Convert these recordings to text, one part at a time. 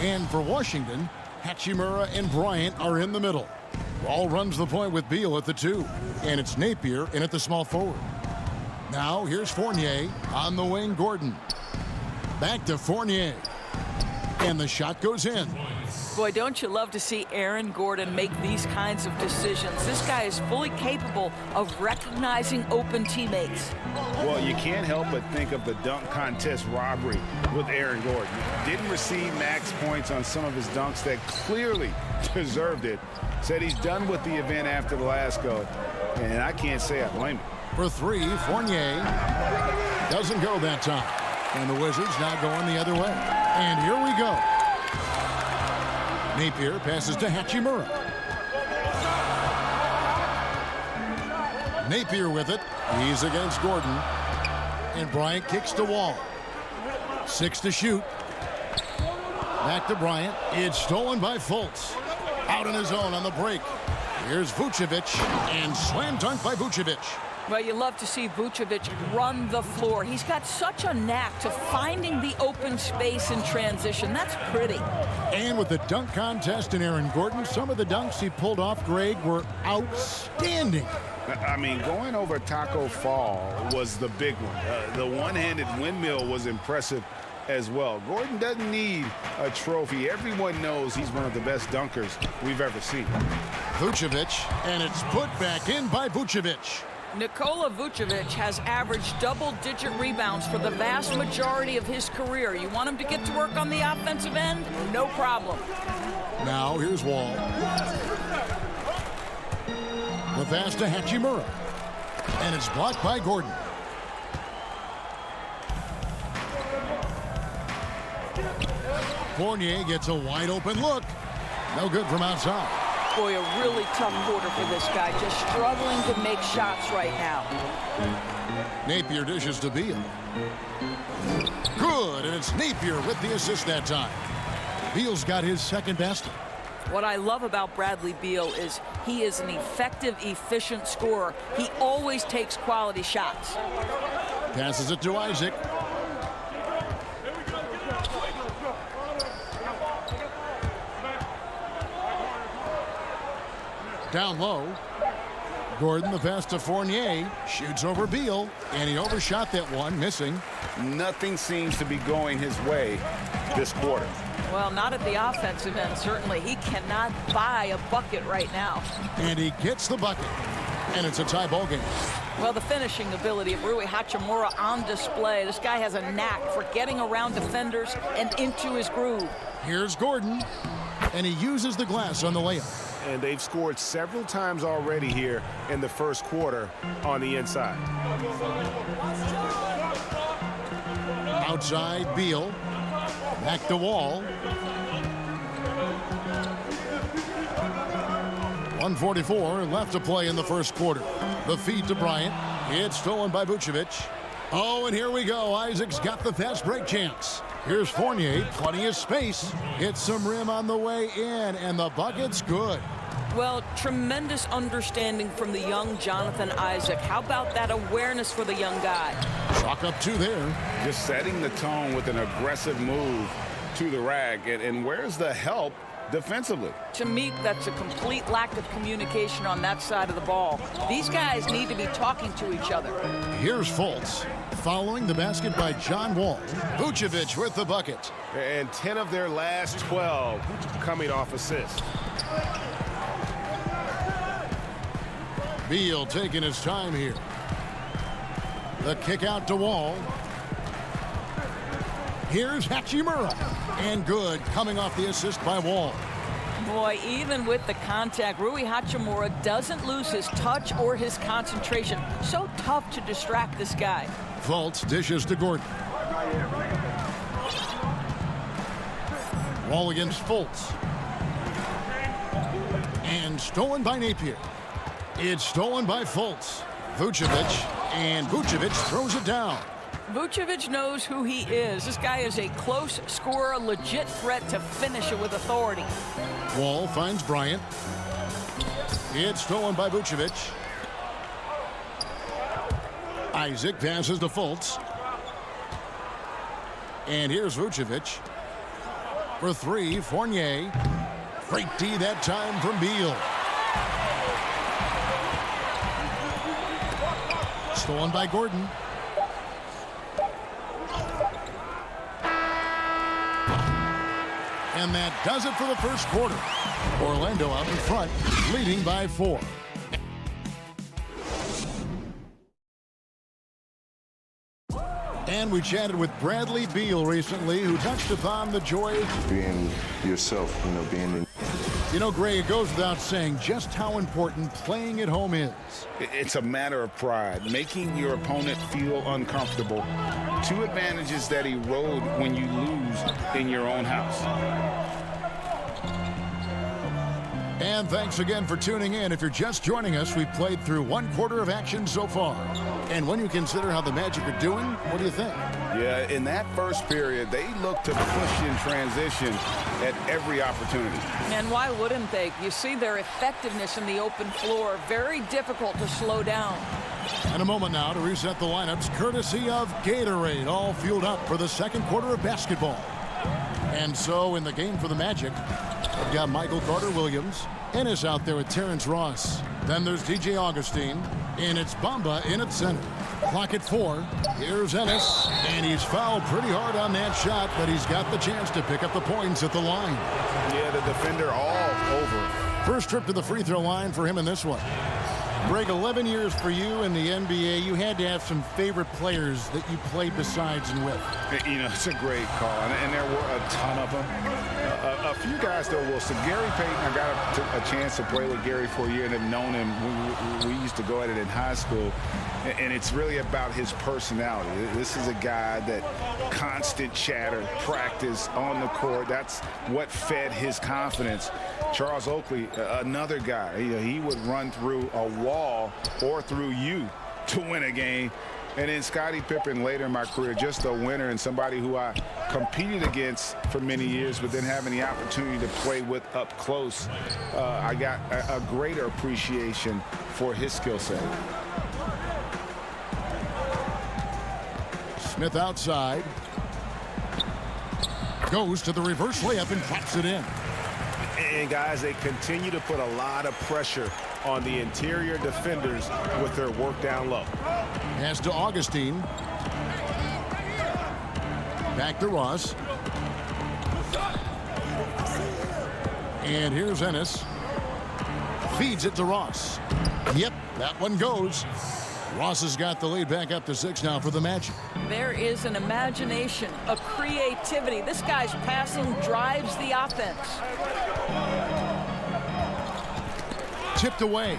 And for Washington, Hachimura and Bryant are in the middle. Ball runs the point with Beal at the 2. And it's Napier in at the small forward. Now here's Fournier on the wing. Gordon. Back to Fournier. And the shot goes in. Boy, don't you love to see Aaron Gordon make these kinds of decisions. This guy is fully capable of recognizing open teammates. Well, you can't help but think of the dunk contest robbery with Aaron Gordon. Didn't receive max points on some of his dunks that clearly deserved it. Said he's done with the event after the last go, and I can't say I blame him. For 3, Fournier doesn't go that time. And the Wizards now going the other way. And here we go. Napier passes to Hachimura. Napier with it. He's against Gordon. And Bryant kicks to Wall. 6 to shoot. Back to Bryant. It's stolen by Fultz. Out on his own on the break. Here's Vucevic. And slam dunk by Vucevic. Well, you love to see Vucevic run the floor. He's got such a knack to finding the open space in transition. That's pretty. And with the dunk contest in Aaron Gordon, some of the dunks he pulled off, Greg, were outstanding. I mean, going over Taco Fall was the big one. The one-handed windmill was impressive as well. Gordon doesn't need a trophy. Everyone knows he's one of the best dunkers we've ever seen. Vucevic, and it's put back in by Vucevic. Nikola Vucevic has averaged double-digit rebounds for the vast majority of his career. You want him to get to work on the offensive end? No problem. Now here's Wall. The pass to Hachimura. And it's blocked by Gordon. Fournier gets a wide-open look. No good from outside. Boy, a really tough quarter for this guy. Just struggling to make shots right now. Napier dishes to Beal. Good, and it's Napier with the assist that time. Beal's got his second basket. What I love about Bradley Beal is he is an effective, efficient scorer. He always takes quality shots. Passes it to Isaac. Down low. Gordon, the pass to Fournier. Shoots over Beal, and he overshot that one, missing. Nothing seems to be going his way this quarter. Well, not at the offensive end, certainly. He cannot buy a bucket right now. And he gets the bucket, and it's a tie ball game. Well, the finishing ability of Rui Hachimura on display. This guy has a knack for getting around defenders and into his groove. Here's Gordon, and he uses the glass on the layup. And they've scored several times already here in the first quarter on the inside. Outside, Beal. Back to Wall. 1:44 left to play in the first quarter. The feed to Bryant. It's stolen by Vucevic. Oh, and here we go. Isaac's got the fast break chance. Here's Fournier, plenty of space. Hits some rim on the way in, and the bucket's good. Well, tremendous understanding from the young Jonathan Isaac. How about that awareness for the young guy? Chalk up 2 there. Just setting the tone with an aggressive move to the rack. And where's the help defensively? To me, that's a complete lack of communication on that side of the ball. These guys need to be talking to each other. Here's Fultz. Following the basket by John Wall. Vucevic with the bucket. And 10 of their last 12 coming off assists. Beal taking his time here. The kick out to Wall. Here's Hachimura. And good, coming off the assist by Wall. Boy, even with the contact, Rui Hachimura doesn't lose his touch or his concentration. So tough to distract this guy. Fultz dishes to Gordon. Wall against Fultz. And stolen by Napier. It's stolen by Fultz. Vucevic, and Vucevic throws it down. Vucevic knows who he is. This guy is a close scorer, a legit threat to finish it with authority. Wall finds Bryant. It's stolen by Vucevic. Isaac passes to Fultz. And here's Vucevic. For three, Fournier. Great D that time from Beal. Stolen by Gordon. And that does it for the first quarter. Orlando out in front, leading by 4. And we chatted with Bradley Beal recently, who touched upon the joys. Being yourself, being in. Gray, it goes without saying just how important playing at home is. It's a matter of pride, making your opponent feel uncomfortable. 2 advantages that erode when you lose in your own house. And thanks again for tuning in. If you're just joining us, we've played through 1 quarter of action so far. And when you consider how the Magic are doing, what do you think? Yeah, in that first period, they looked to push in transition at every opportunity. And why wouldn't they? You see their effectiveness in the open floor. Very difficult to slow down. And a moment now to reset the lineups, courtesy of Gatorade, all fueled up for the second quarter of basketball. And so in the game for the Magic, we've got Michael Carter-Williams. Ennis out there with Terrence Ross. Then there's DJ Augustine. And it's Bamba in at center. Clock at 4. Here's Ennis. And he's fouled pretty hard on that shot, but he's got the chance to pick up the points at the line. Yeah, the defender all over. First trip to the free throw line for him in this one. Greg, 11 years for you in the NBA. You had to have some favorite players that you played besides and with. It's a great call, and there were a ton of them. A few guys, though, Wilson. Gary Payton, I got a chance to play with Gary for a year and have known him. We used to go at it in high school, and it's really about his personality. This is a guy that constant chatter, practice on the court. That's what fed his confidence. Charles Oakley, another guy, he would run through a wall or through you to win a game. And then Scottie Pippen later in my career, just a winner and somebody who I competed against for many years, but then having the opportunity to play with up close, I got a greater appreciation for his skill set. Smith outside. Goes to the reverse layup and claps it in. And guys, they continue to put a lot of pressure on the interior defenders with their work down low. Pass to Augustine. Back to Ross. And here's Ennis. Feeds it to Ross. Yep, that one goes. Ross has got the lead back up to 6 now for the Magic. There is an imagination, a creativity. This guy's passing drives the offense. Tipped away.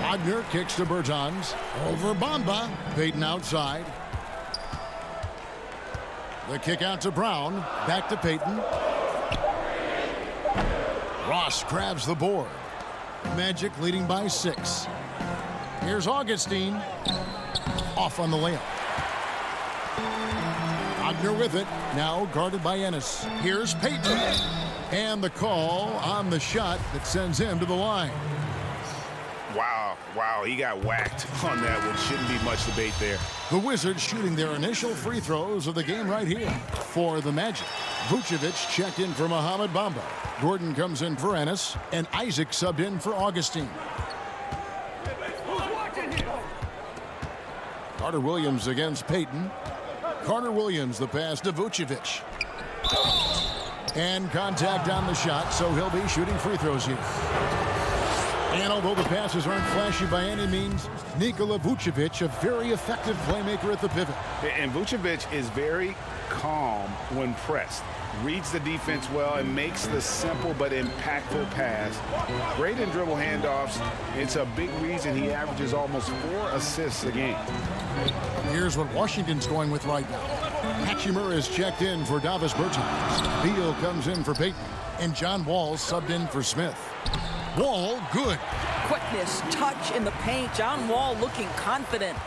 Wagner kicks to Bertans. Over Bamba. Payton outside. The kick out to Brown. Back to Payton. Ross grabs the board. Magic leading by 6. Here's Augustine. Off on the layup. Wagner with it. Now guarded by Ennis. Here's Payton. And the call on the shot that sends him to the line. Wow, he got whacked on that one. Shouldn't be much debate there. The Wizards shooting their initial free throws of the game right here for the Magic. Vucevic checked in for Mohamed Bamba. Gordon comes in for Ennis, and Isaac subbed in for Augustine. Carter-Williams against Payton. Carter-Williams the pass to Vucevic. And contact on the shot, so he'll be shooting free throws here. And although the passes aren't flashy by any means, Nikola Vucevic, a very effective playmaker at the pivot. And Vucevic is very calm when pressed. Reads the defense well and makes the simple but impactful pass. Great in dribble handoffs. It's a big reason he averages almost 4 assists a game. Here's what Washington's going with right now. Hachimura is checked in for Davis Bertans. Beal comes in for Payton. And John Wall subbed in for Smith. Wall, good. Quickness, touch in the paint. John Wall looking confident.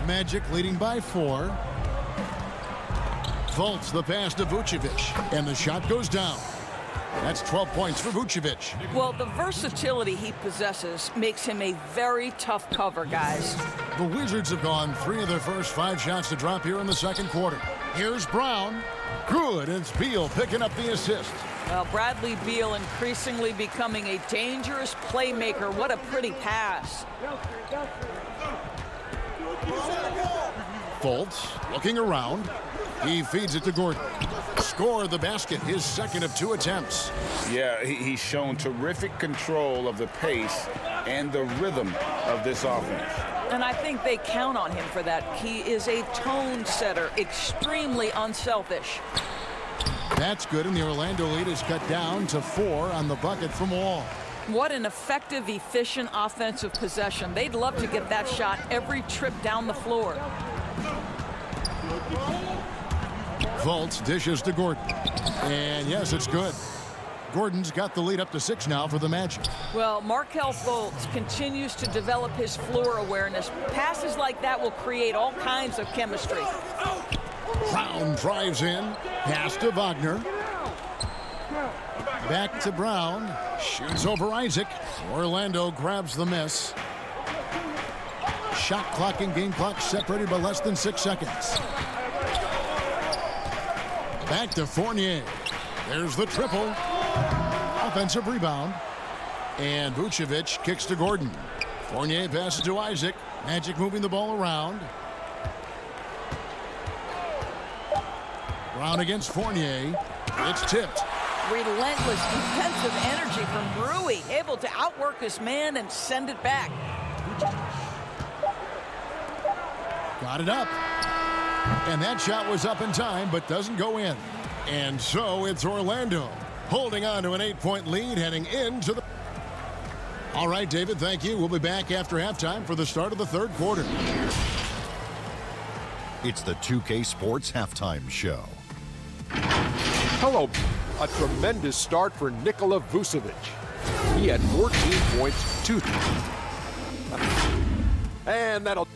Magic leading by 4. Fultz the pass to Vucevic. And the shot goes down. That's 12 points for Vucevic. Well, the versatility he possesses makes him a very tough cover, guys. The Wizards have gone 3 of their first 5 shots to drop here in the second quarter. Here's Brown. Good. And it's Beal picking up the assist. Well, Bradley Beal increasingly becoming a dangerous playmaker. What a pretty pass. Fultz looking around. He feeds it to Gordon. Score the basket, his second of 2 attempts. Yeah, he's shown terrific control of the pace and the rhythm of this offense. And I think they count on him for that. He is a tone setter, extremely unselfish. That's good, and the Orlando lead is cut down to 4 on the bucket from Wall. What an effective, efficient offensive possession. They'd love to get that shot every trip down the floor. Fultz dishes to Gordon. And yes, it's good. Gordon's got the lead up to 6 now for the Magic. Well, Markelle Fultz continues to develop his floor awareness. Passes like that will create all kinds of chemistry. Brown drives in. Pass to Wagner. Back to Brown. Shoots over Isaac. Orlando grabs the miss. Shot clock and game clock separated by less than 6 seconds. Back to Fournier. There's the triple. Offensive rebound. And Vucevic kicks to Gordon. Fournier passes to Isaac. Magic moving the ball around. Brown against Fournier. It's tipped. Relentless defensive energy from Rui. Able to outwork his man and send it back. Got it up. And that shot was up in time, but doesn't go in. And so it's Orlando holding on to an 8-point lead heading into the... All right, David, thank you. We'll be back after halftime for the start of the third quarter. It's the 2K Sports Halftime Show. Hello. A tremendous start for Nikola Vucevic. He had 14 points, 2. And that'll...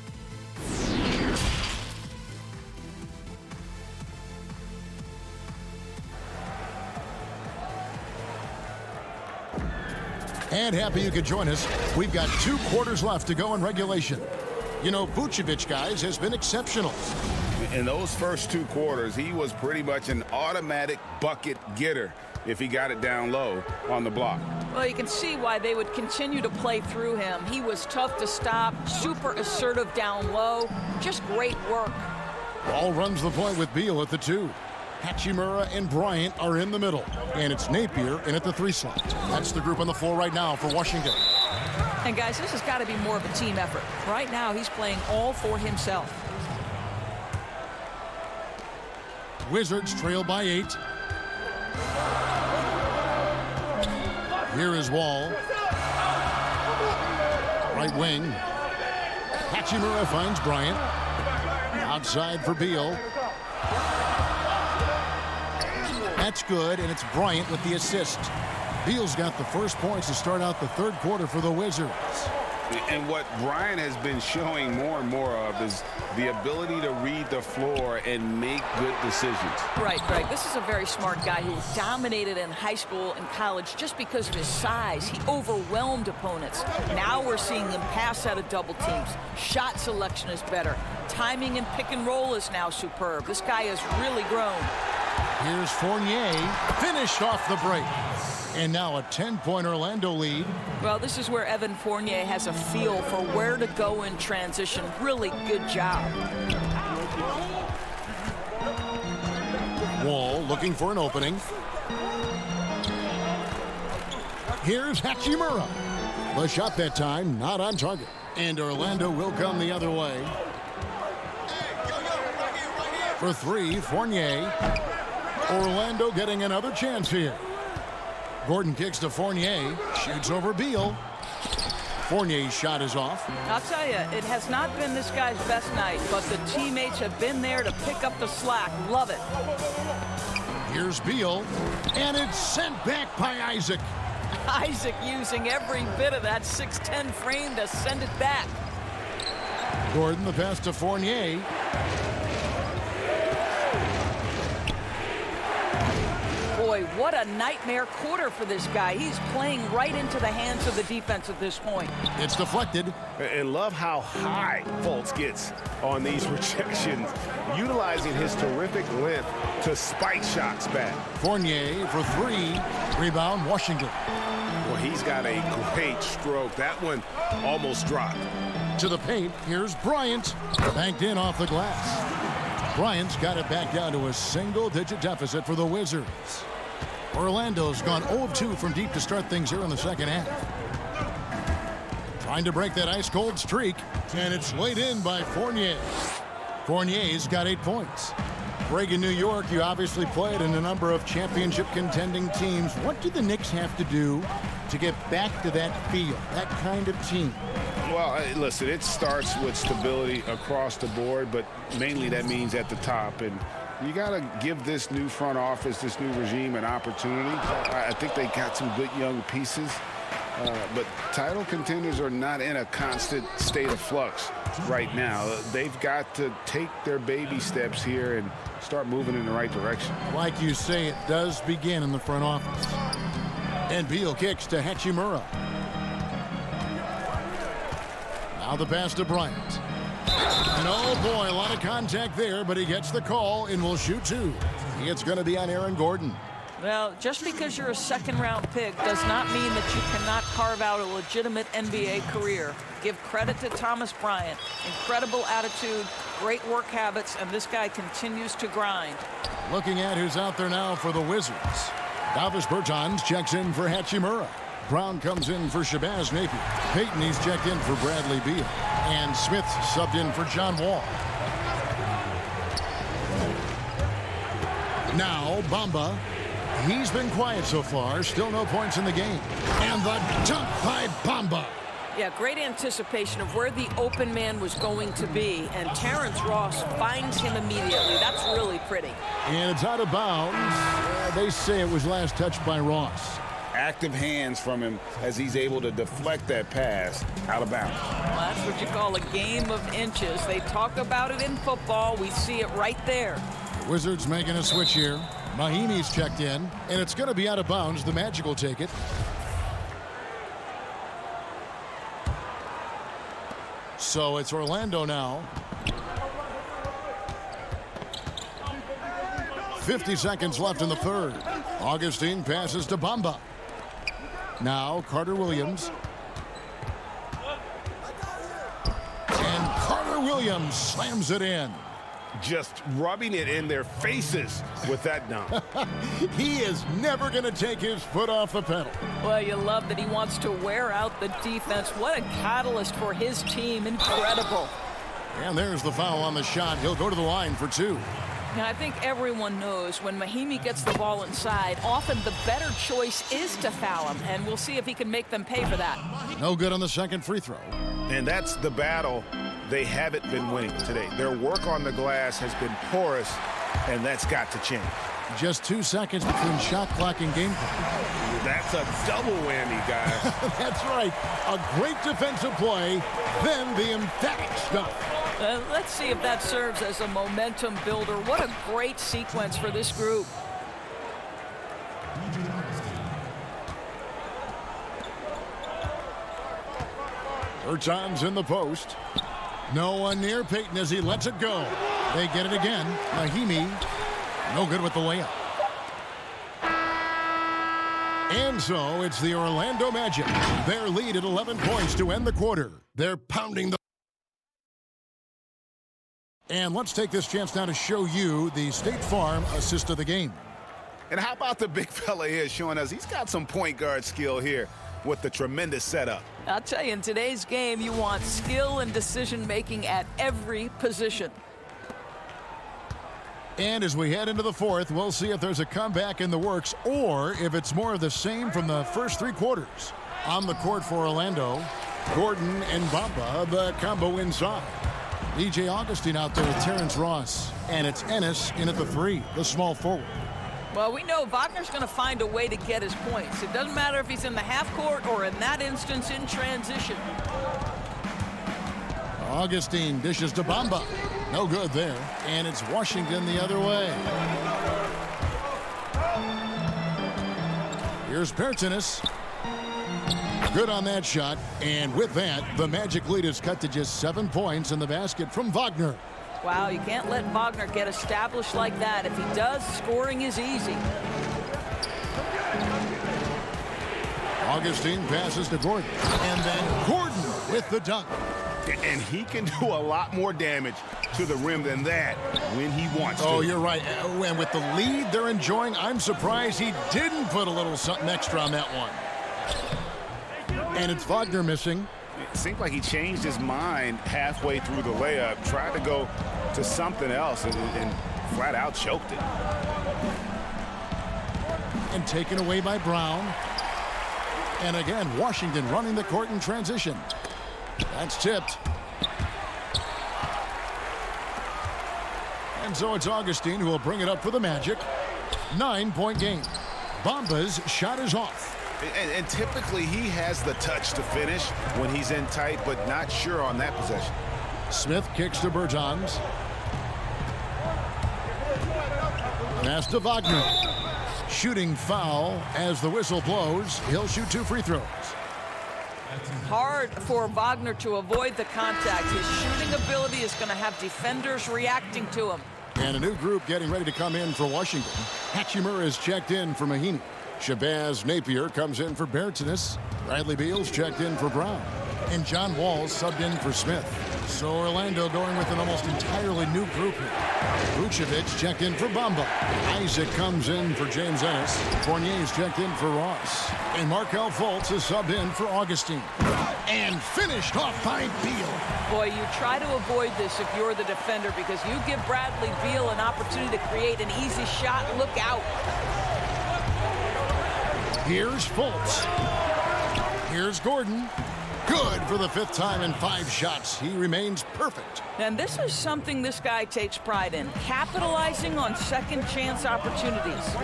And happy you could join us. We've got 2 quarters left to go in regulation. You know, Vucevic, guys, has been exceptional. In those first 2 quarters, he was pretty much an automatic bucket getter if he got it down low on the block. Well, you can see why they would continue to play through him. He was tough to stop, super assertive down low. Just great work. Ball runs the point with Beal at the 2. Hachimura and Bryant are in the middle. And it's Napier in at the 3 slot. That's the group on the floor right now for Washington. And guys, this has got to be more of a team effort. Right now, he's playing all for himself. Wizards trail by 8. Here is Wall. Right wing. Hachimura finds Bryant. Outside for Beal. That's good, and it's Bryant with the assist. Beal's got the first points to start out the third quarter for the Wizards. And what Bryant has been showing more and more of is the ability to read the floor and make good decisions. Right, Greg. This is a very smart guy who dominated in high school and college just because of his size. He overwhelmed opponents. Now we're seeing him pass out of double teams. Shot selection is better. Timing and pick and roll is now superb. This guy has really grown. Here's Fournier, finished off the break. And now a 10-point Orlando lead. Well, this is where Evan Fournier has a feel for where to go in transition. Really good job. Wall looking for an opening. Here's Hachimura. The shot that time not on target. And Orlando will come the other way. For 3, Fournier. Orlando getting another chance here. Gordon kicks to Fournier. Shoots over Beal. Fournier's shot is off. I'll tell you, it has not been this guy's best night, but the teammates have been there to pick up the slack. Love it. Here's Beal. And it's sent back by Isaac. Isaac using every bit of that 6'10" frame to send it back. Gordon the pass to Fournier. Boy, what a nightmare quarter for this guy. He's playing right into the hands of the defense at this point. It's deflected. And love how high Fultz gets on these rejections, utilizing his terrific length to spike shots back. Fournier for three. Rebound, Washington. Well, he's got a great stroke. That one almost dropped. To the paint, here's Bryant. Banked in off the glass. Bryant's got it back down to a single-digit deficit for the Wizards. Orlando's gone 0-2 from deep to start things here in the second half. Trying to break that ice-cold streak, and it's laid in by Fournier. Fournier's got 8 points. Greg, in New York, you obviously played in a number of championship contending teams. What do the Knicks have to do to get back to that feel, that kind of team? Well, listen, it starts with stability across the board, but mainly that means at the top. And you got to give this new front office, this new regime, an opportunity. I think they got some good young pieces, but title contenders are not in a constant state of flux right now. They've got to take their baby steps here and start moving in the right direction. Like you say, it does begin in the front office. And Beal kicks to Hachimura. Now the pass to Bryant. And oh boy, a lot of contact there, but he gets the call and will shoot two. It's going to be on Aaron Gordon. Well, just because you're a second-round pick does not mean that you cannot carve out a legitimate NBA career. Give credit to Thomas Bryant. Incredible attitude, great work habits, and this guy continues to grind. Looking at who's out there now for the Wizards. Davis Bertans checks in for Hachimura. Brown comes in for Shabazz Napier. Payton, he's checked in for Bradley Beal. And Smith subbed in for John Wall. Now, Bamba. He's been quiet so far. Still no points in the game. And the dunk by Bamba. Yeah, great anticipation of where the open man was going to be. And Terrence Ross finds him immediately. That's really pretty. And it's out of bounds. They say it was last touched by Ross. Active hands from him as he's able to deflect that pass out of bounds. Well, that's what you call a game of inches. They talk about it in football. We see it right there. The Wizards making a switch here. Mahimi's checked in, and it's going to be out of bounds. The Magic will take it. So it's Orlando now. 50 seconds left in the third. Augustine passes to Bamba. Now Carter Williams. And Carter Williams slams it in. Just rubbing it in their faces with that dunk. He is never going to take his foot off the pedal. Well, you love that he wants to wear out the defense. What a catalyst for his team. Incredible. And there's the foul on the shot. He'll go to the line for two. Now, I think everyone knows when Mahimi gets the ball inside, often the better choice is to foul him, and we'll see if he can make them pay for that. No good on the second free throw. And that's the battle they haven't been winning today. Their work on the glass has been porous, and that's got to change. Just 2 seconds between shot clock and game clock. That's a double whammy, guys. That's right. A great defensive play, then the emphatic stuff. Let's see if that serves as a momentum builder. What a great sequence for this group. Bertans in the post. No one near Payton as he lets it go. They get it again. Mahimi, no good with the layup. And so it's the Orlando Magic. Their lead at 11 points to end the quarter. They're pounding the... And let's take this chance now to show you the State Farm assist of the game. And how about the big fella here showing us he's got some point guard skill here with the tremendous setup. I'll tell you, in today's game, you want skill and decision-making at every position. And as we head into the fourth, we'll see if there's a comeback in the works or if it's more of the same from the first three quarters. On the court for Orlando, Gordon and Bamba, the combo inside. E.J. Augustine out there with Terrence Ross. And it's Ennis in at the three, the small forward. Well, we know Wagner's going to find a way to get his points. It doesn't matter if he's in the half court or in that instance in transition. Augustine dishes to Bamba. No good there. And it's Washington the other way. Here's Bertanis. Good on that shot. And with that, the Magic lead is cut to just 7 points in the basket from Wagner. Wow, you can't let Wagner get established like that. If he does, scoring is easy. Augustine passes to Gordon. And then Gordon with the dunk. And he can do a lot more damage to the rim than that when he wants to. Oh, you're right. And with the lead they're enjoying, I'm surprised he didn't put a little something extra on that one. And it's Wagner missing. It seemed like he changed his mind halfway through the layup, tried to go to something else, and flat out choked it. And taken away by Brown. And again, Washington running the court in transition. That's tipped. And so it's Augustine who will bring it up for the Magic. 9-point game. Bamba's shot is off. And typically he has the touch to finish when he's in tight, but not sure on that possession. Smith kicks to Bertans. Pass to Wagner. Shooting foul as the whistle blows. He'll shoot 2 free throws. Hard for Wagner to avoid the contact. His shooting ability is going to have defenders reacting to him. And a new group getting ready to come in for Washington. Hachimura is checked in for Mahinmi. Shabazz Napier comes in for Bertanis. Bradley Beal's checked in for Brown. And John Wall's subbed in for Smith. So Orlando going with an almost entirely new group here. Vucevic checked in for Bamba. Isaac comes in for James Ennis. Fournier's checked in for Ross. And Markelle Fultz is subbed in for Augustine. And finished off by Beal. Boy, you try to avoid this if you're the defender, because you give Bradley Beal an opportunity to create an easy shot. Look out. Here's Fultz. Here's Gordon. Good for the 5th time in 5 shots. He remains perfect. And this is something this guy takes pride in, capitalizing on second chance opportunities.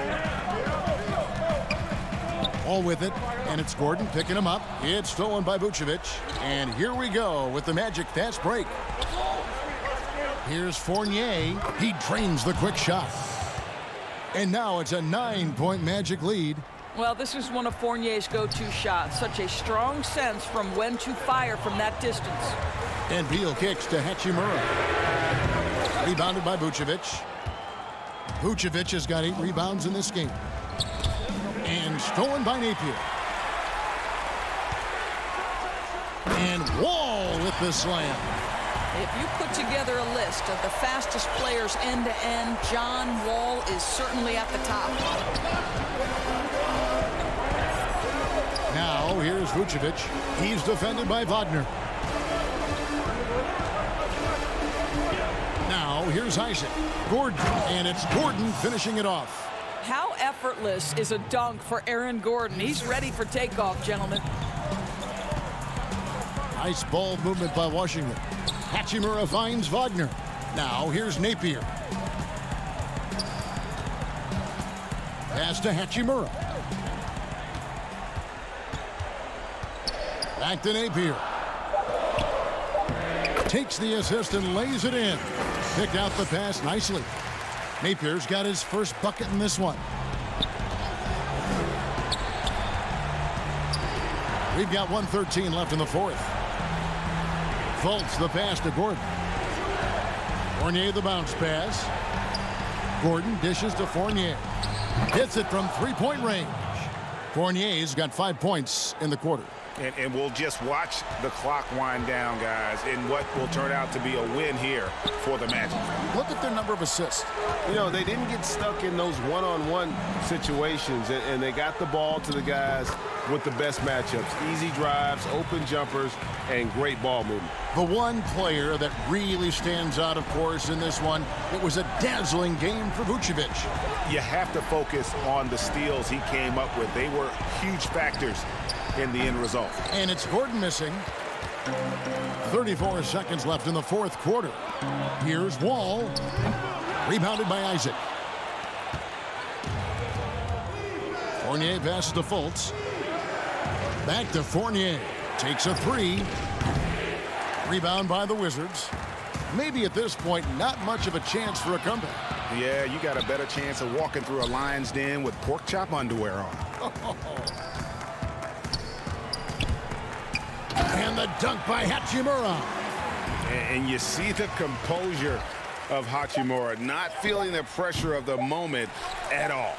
All with it, and it's Gordon picking him up. It's stolen by Vucevic. And here we go with the Magic fast break. Here's Fournier. He drains the quick shot. And now it's a 9-point Magic lead. Well, this is one of Fournier's go-to shots. Such a strong sense from when to fire from that distance. And Beal kicks to Hachimura. Rebounded by Vucevic. Vucevic has got 8 rebounds in this game. And stolen by Napier. And Wall with the slam. If you put together a list of the fastest players end-to-end, John Wall is certainly at the top. Now, here's Vucevic. He's defended by Wagner. Now, here's Isaac. Gordon, and it's Gordon finishing it off. How effortless is a dunk for Aaron Gordon? He's ready for takeoff, gentlemen. Nice ball movement by Washington. Hachimura finds Wagner. Now, here's Napier. Pass to Hachimura. Back to Napier. Takes the assist and lays it in. Picked out the pass nicely. Napier's got his first bucket in this one. We've got 1:13 left in the 4th. Fultz the pass to Gordon. Fournier the bounce pass. Gordon dishes to Fournier. Hits it from 3-point range. Fournier's got 5 points in the quarter. And we'll just watch the clock wind down, guys, in what will turn out to be a win here for the Magic. Look at their number of assists. You know, they didn't get stuck in those one-on-one situations, and they got the ball to the guys with the best matchups. Easy drives, open jumpers, and great ball movement. The one player that really stands out, of course, in this one, it was a dazzling game for Vucevic. You have to focus on the steals he came up with. They were huge factors in the end result. And it's Gordon missing. 34 seconds left in the 4th quarter. Here's Wall. Rebounded by Isaac. Fournier passes to Fultz. Back to Fournier. Takes a 3. Rebound by the Wizards. Maybe at this point, not much of a chance for a comeback. Yeah, you got a better chance of walking through a lion's den with pork chop underwear on. And the dunk by Hachimura. And you see the composure of Hachimura, not feeling the pressure of the moment at all.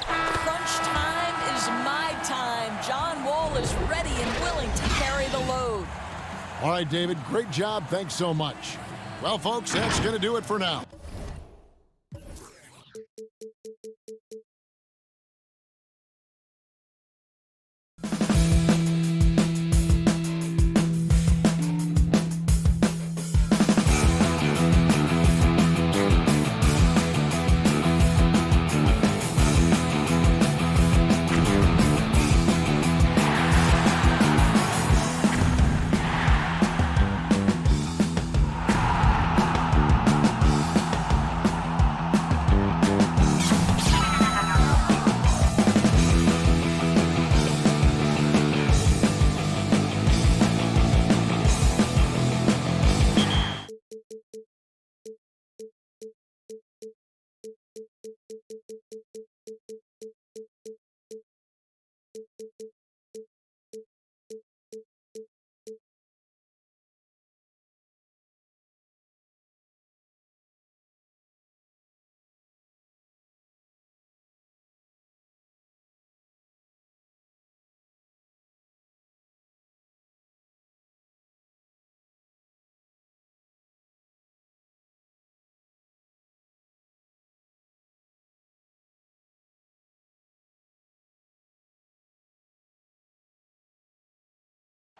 Crunch time is my time. John Wall is ready and willing to carry the load. All right, David, great job. Thanks so much. Well, folks, that's going to do it for now.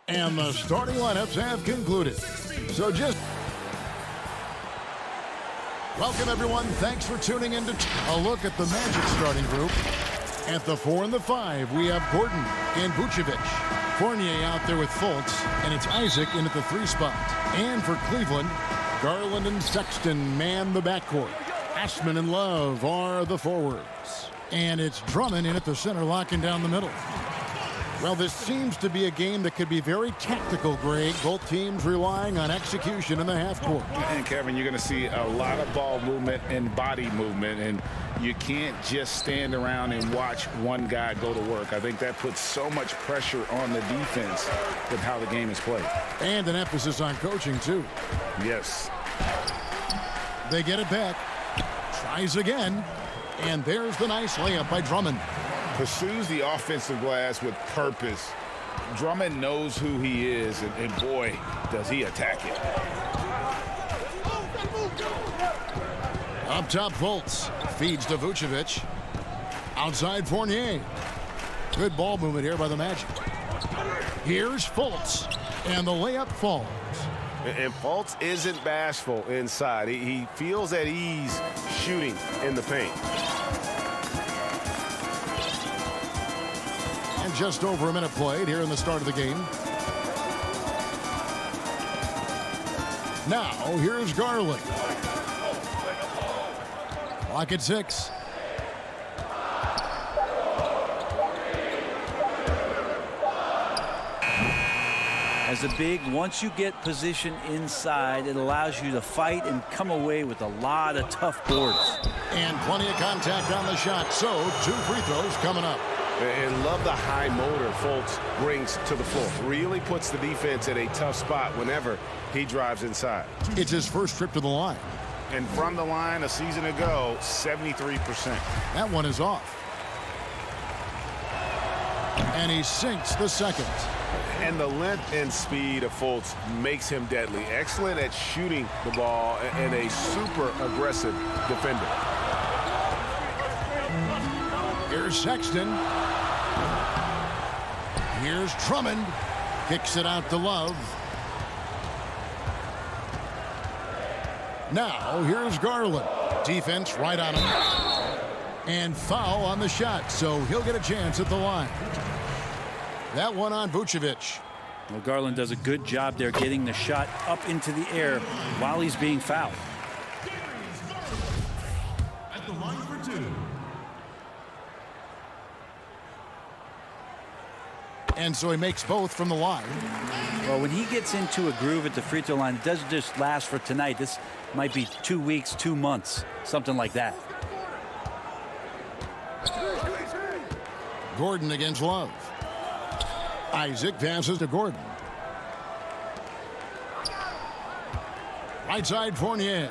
And the starting lineups have concluded. So just welcome, everyone. Thanks for tuning in to a look at the Magic starting group. At the 4 and the 5, we have Gordon and Vucevic. Fournier out there with Fultz, and it's Isaac in at the 3 spot. And for Cleveland, Garland and Sexton man the backcourt. Ashman and Love are the forwards. And it's Drummond in at the center, locking down the middle. Well, this seems to be a game that could be very tactical, Greg. Both teams relying on execution in the half court. And, Kevin, you're going to see a lot of ball movement and body movement, and you can't just stand around and watch one guy go to work. I think that puts so much pressure on the defense with how the game is played. And an emphasis on coaching, too. Yes. They get it back. Tries again. And there's the nice layup by Drummond. Pursues the offensive glass with purpose. Drummond knows who he is, and boy, does he attack it. Up top, Fultz feeds to Vucevic. Outside, Fournier. Good ball movement here by the Magic. Here's Fultz, and the layup falls. And Fultz isn't bashful inside. He feels at ease shooting in the paint. And just over a minute played here in the start of the game. Now, here's Garland. Clock at 6. As a big, once you get position inside, it allows you to fight and come away with a lot of tough boards. And plenty of contact on the shot, so 2 free throws coming up. And love the high motor Fultz brings to the floor. Really puts the defense at a tough spot whenever he drives inside. It's his first trip to the line. And from the line a season ago, 73%. That one is off. And he sinks the second. And the length and speed of Fultz makes him deadly. Excellent at shooting the ball and a super aggressive defender. Here's Sexton. Here's Drummond. Kicks it out to Love. Now, here's Garland. Defense right on him. And foul on the shot, so he'll get a chance at the line. That one on Vucevic. Well, Garland does a good job there getting the shot up into the air while he's being fouled. At the line for 2. And so he makes both from the line. Well, when he gets into a groove at the free throw line, it doesn't just last for tonight. This might be 2 weeks, 2 months, something like that. Gordon against Love. Isaac passes to Gordon. Right side, Fournier.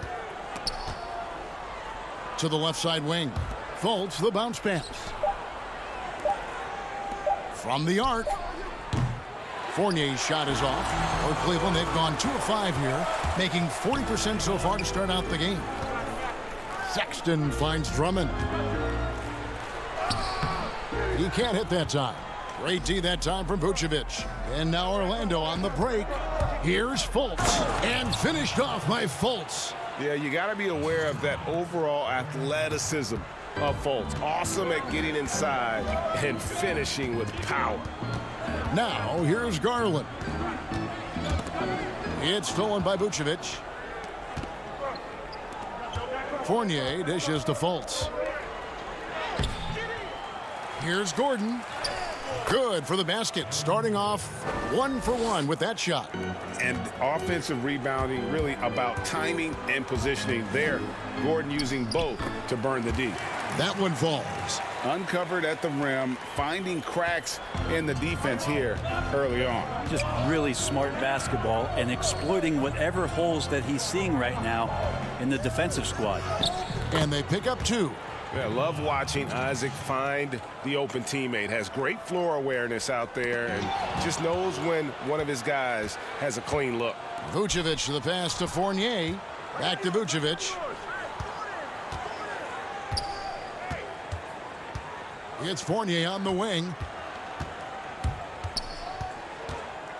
To the left side wing. Fultz, the bounce pass. From the arc. Fournier's shot is off. For Cleveland, they've gone 2 of 5 here, making 40% so far to start out the game. Sexton finds Drummond. He can't hit that time. Great D that time from Vucevic. And now Orlando on the break. Here's Fultz. And finished off by Fultz. Yeah, you got to be aware of that overall athleticism of Fultz. Awesome at getting inside and finishing with power. Now, here's Garland. It's stolen by Vucevic. Fournier dishes to Fultz. Here's Gordon. Good for the basket. Starting off 1 for 1 with that shot. And offensive rebounding really about timing and positioning there. Gordon using both to burn the D. That one falls. Uncovered at the rim, finding cracks in the defense here early on. Just really smart basketball and exploiting whatever holes that he's seeing right now in the defensive squad. And they pick up 2. Yeah, love watching Isaac find the open teammate. Has great floor awareness out there and just knows when one of his guys has a clean look. Vucevic the pass to Fournier. Back to Vucevic. It's Fournier on the wing.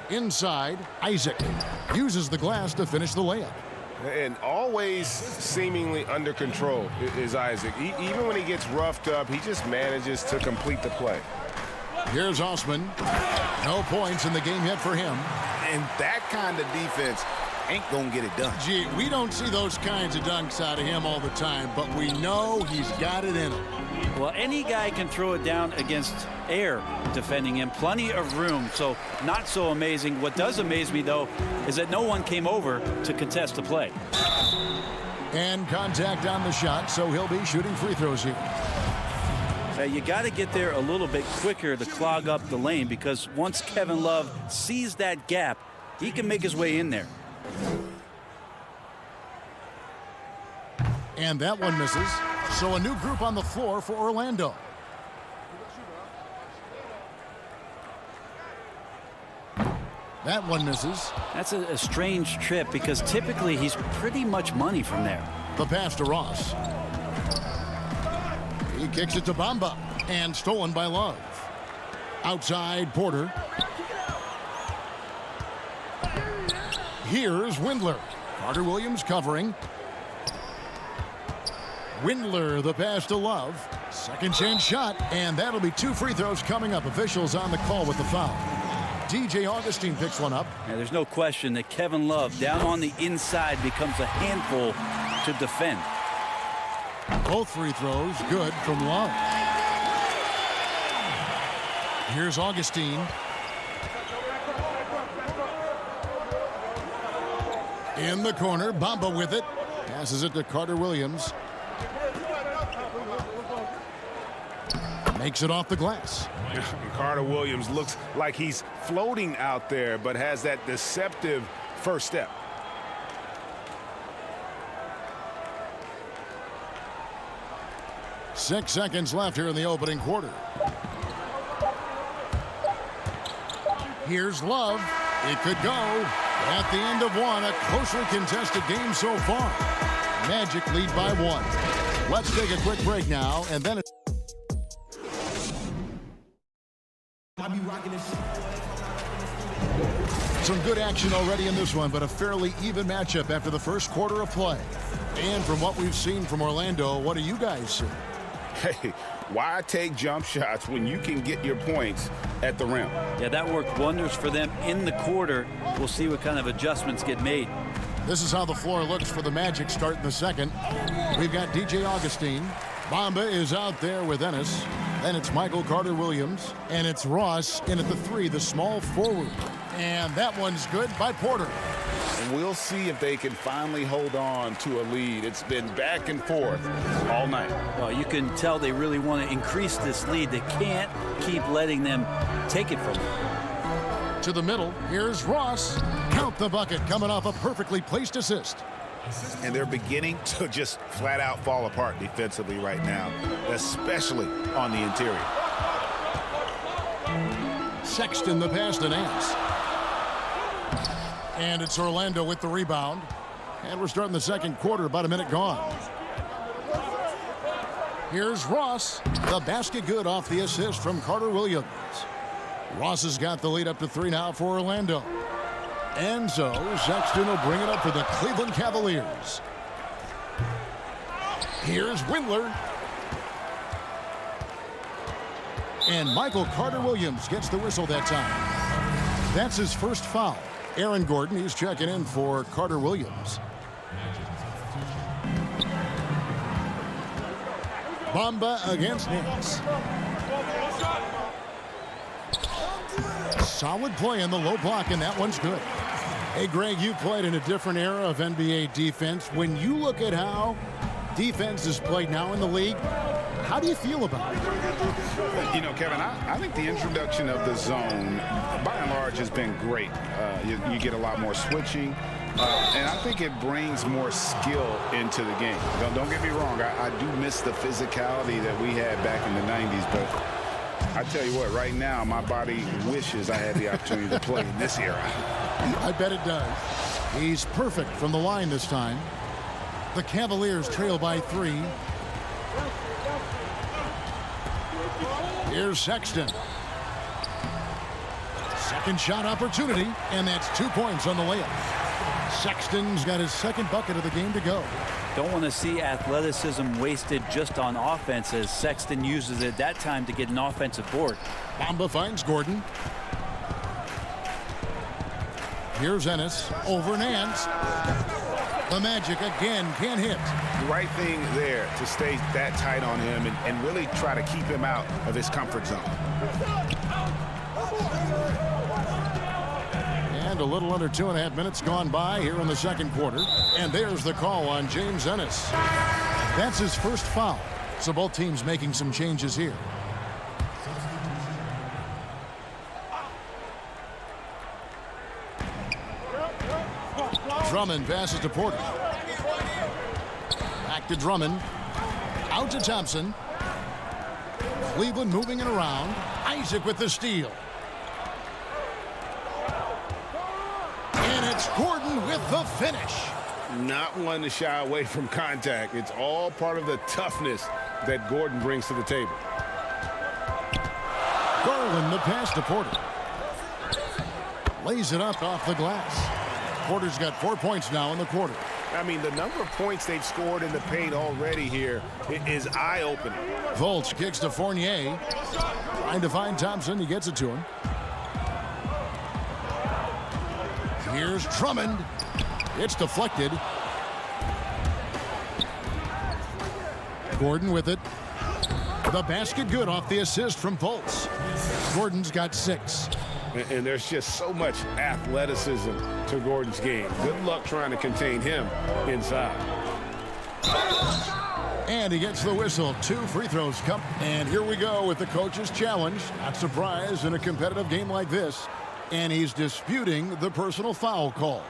Inside, Isaac uses the glass to finish the layup. And always seemingly under control is Isaac. Even when he gets roughed up, he just manages to complete the play. Here's Osman. No points in the game yet for him. And that kind of defense ain't gonna get it done. Gee, we don't see those kinds of dunks out of him all the time, but we know he's got it in him. Well, any guy can throw it down against air defending him. Plenty of room, so not so amazing. What does amaze me, though, is that no one came over to contest the play. And contact on the shot, so he'll be shooting free throws here. You got to get there a little bit quicker to clog up the lane, because once Kevin Love sees that gap, he can make his way in there. And that one misses. So a new group on the floor for Orlando. That one misses. That's a strange trip, because typically he's pretty much money from there. The pass to Ross. He kicks it to Bamba. And stolen by Love. Outside, Porter. Here's Windler. Carter Williams covering. Windler, the pass to Love. Second chance shot, and that'll be 2 free throws coming up. Officials on the call with the foul. DJ Augustine picks one up. Yeah, there's no question that Kevin Love down on the inside becomes a handful to defend. Both free throws good from Love. Here's Augustine. In the corner, Bamba with it. Passes it to Carter Williams. Makes it off the glass. Carter Williams looks like he's floating out there, but has that deceptive first step. Six seconds left here in the opening quarter. Here's Love. It could go. At the end of one, a closely contested game so far. Magic lead by 1. Let's take a quick break now, and then it's some good action already in this one, but a fairly even matchup after the first quarter of play. And from what we've seen from Orlando, what do you guys see? Hey, why take jump shots when you can get your points at the rim? Yeah, that worked wonders for them in the quarter. We'll see what kind of adjustments get made. This is how the floor looks for the Magic starting the second. We've got DJ Augustine. Bamba is out there with Ennis. Then it's Michael Carter Williams. And it's Ross in at the 3, the small forward. And that one's good by Porter. And we'll see if they can finally hold on to a lead. It's been back and forth all night. Well, you can tell they really want to increase this lead. They can't keep letting them take it from them. To the middle, here's Ross. Count the bucket, coming off a perfectly placed assist. And they're beginning to just flat out fall apart defensively right now, especially on the interior. Sexton the pass to Nance. And it's Orlando with the rebound. And we're starting the second quarter, about a minute gone. Here's Ross. The basket good off the assist from Carter Williams. Ross has got the lead up to 3 now for Orlando. And so Sexton will bring it up for the Cleveland Cavaliers. Here's Windler. And Michael Carter Williams gets the whistle that time. That's his first foul. Aaron Gordon, he's checking in for Carter Williams. Bamba against Nance. Solid play in the low block, and that one's good. Hey, Greg, you played in a different era of NBA defense. When you look at how defense is played now in the league, how do you feel about it? You know, Kevin, I think the introduction of the zone, by and large, has been great. You get a lot more switching, and I think it brings more skill into the game. Don't get me wrong. I do miss the physicality that we had back in the 90s, but I tell you what, right now, my body wishes I had the opportunity to play in this era. I bet it does. He's perfect from the line this time. The Cavaliers trail by 3. Here's Sexton. Second shot opportunity, and that's 2 points on the layup. Sexton's got his second bucket of the game to go. Don't want to see athleticism wasted just on offense, as Sexton uses it that time to get an offensive board. Bamba finds Gordon. Here's Ennis over Nance. The Magic again can't hit. The right thing there to stay that tight on him and really try to keep him out of his comfort zone. And a little under 2.5 minutes gone by here in the second quarter. And there's the call on James Ennis. That's his first foul. So both teams making some changes here. Drummond passes to Porter. Back to Drummond. Out to Thompson. Cleveland moving it around. Isaac with the steal. And it's Gordon with the finish. Not one to shy away from contact. It's all part of the toughness that Gordon brings to the table. Garland the pass to Porter. Lays it up off the glass. Porter's got 4 points now in the quarter. I mean, the number of points they've scored in the paint already here is eye-opening. Fultz kicks to Fournier. Trying to find Thompson. He gets it to him. Here's Drummond. It's deflected. Gordon with it. The basket good off the assist from Fultz. Gordon's got 6. And there's just so much athleticism to Gordon's game. Good luck trying to contain him inside. And he gets the whistle. 2 free throws come. And here we go with the coach's challenge. Not surprised in a competitive game like this. And he's disputing the personal foul call.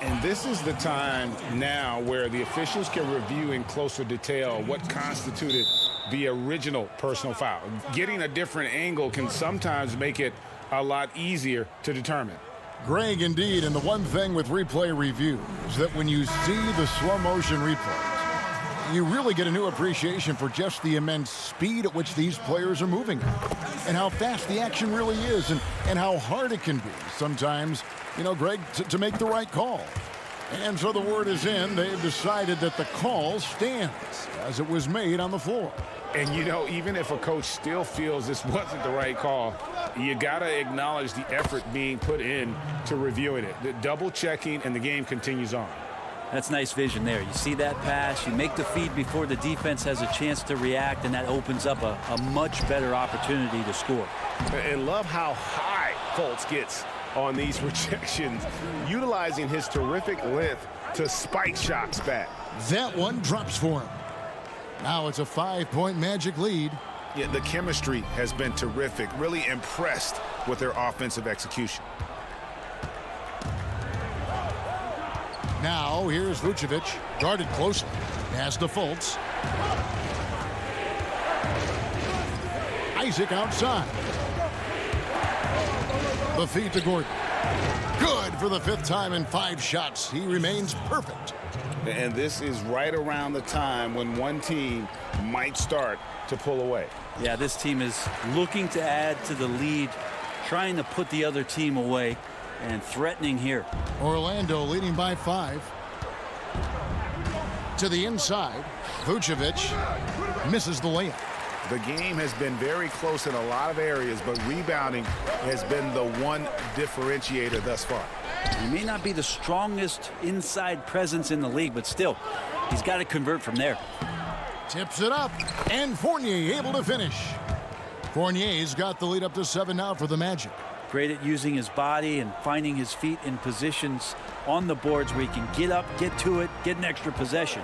And this is the time now where the officials can review in closer detail what constituted the original personal foul. Getting a different angle can sometimes make it a lot easier to determine. Greg, indeed, and the one thing with replay review is that when you see the slow motion replays, you really get a new appreciation for just the immense speed at which these players are moving and how fast the action really is and how hard it can be sometimes, you know, Greg, to make the right call. And so the word is in. They've decided that the call stands as it was made on the floor. And, you know, even if a coach still feels this wasn't the right call, you got to acknowledge the effort being put in to reviewing it. The double checking, and the game continues on. That's nice vision there. You see that pass, you make the feed before the defense has a chance to react, and that opens up a much better opportunity to score. And love how high Fultz gets on these rejections, utilizing his terrific length to spike shots back. That one drops for him. Now it's a 5-point Magic lead. Yeah, the chemistry has been terrific. Really impressed with their offensive execution. Now here's Vucevic, guarded closely. Pass to Fultz. Isaac outside. The feed to Gordon. Good for the 5th time in 5 shots. He remains perfect. And this is right around the time when one team might start to pull away. Yeah, this team is looking to add to the lead, trying to put the other team away, and threatening here. Orlando leading by 5. To the inside. Vucevic misses the layup. The game has been very close in a lot of areas, but rebounding has been the one differentiator thus far. He may not be the strongest inside presence in the league, but still, he's got to convert from there. Tips it up, and Fournier able to finish. Fournier's got the lead up to 7 now for the Magic. Great at using his body and finding his feet in positions on the boards where he can get up, get to it, get an extra possession.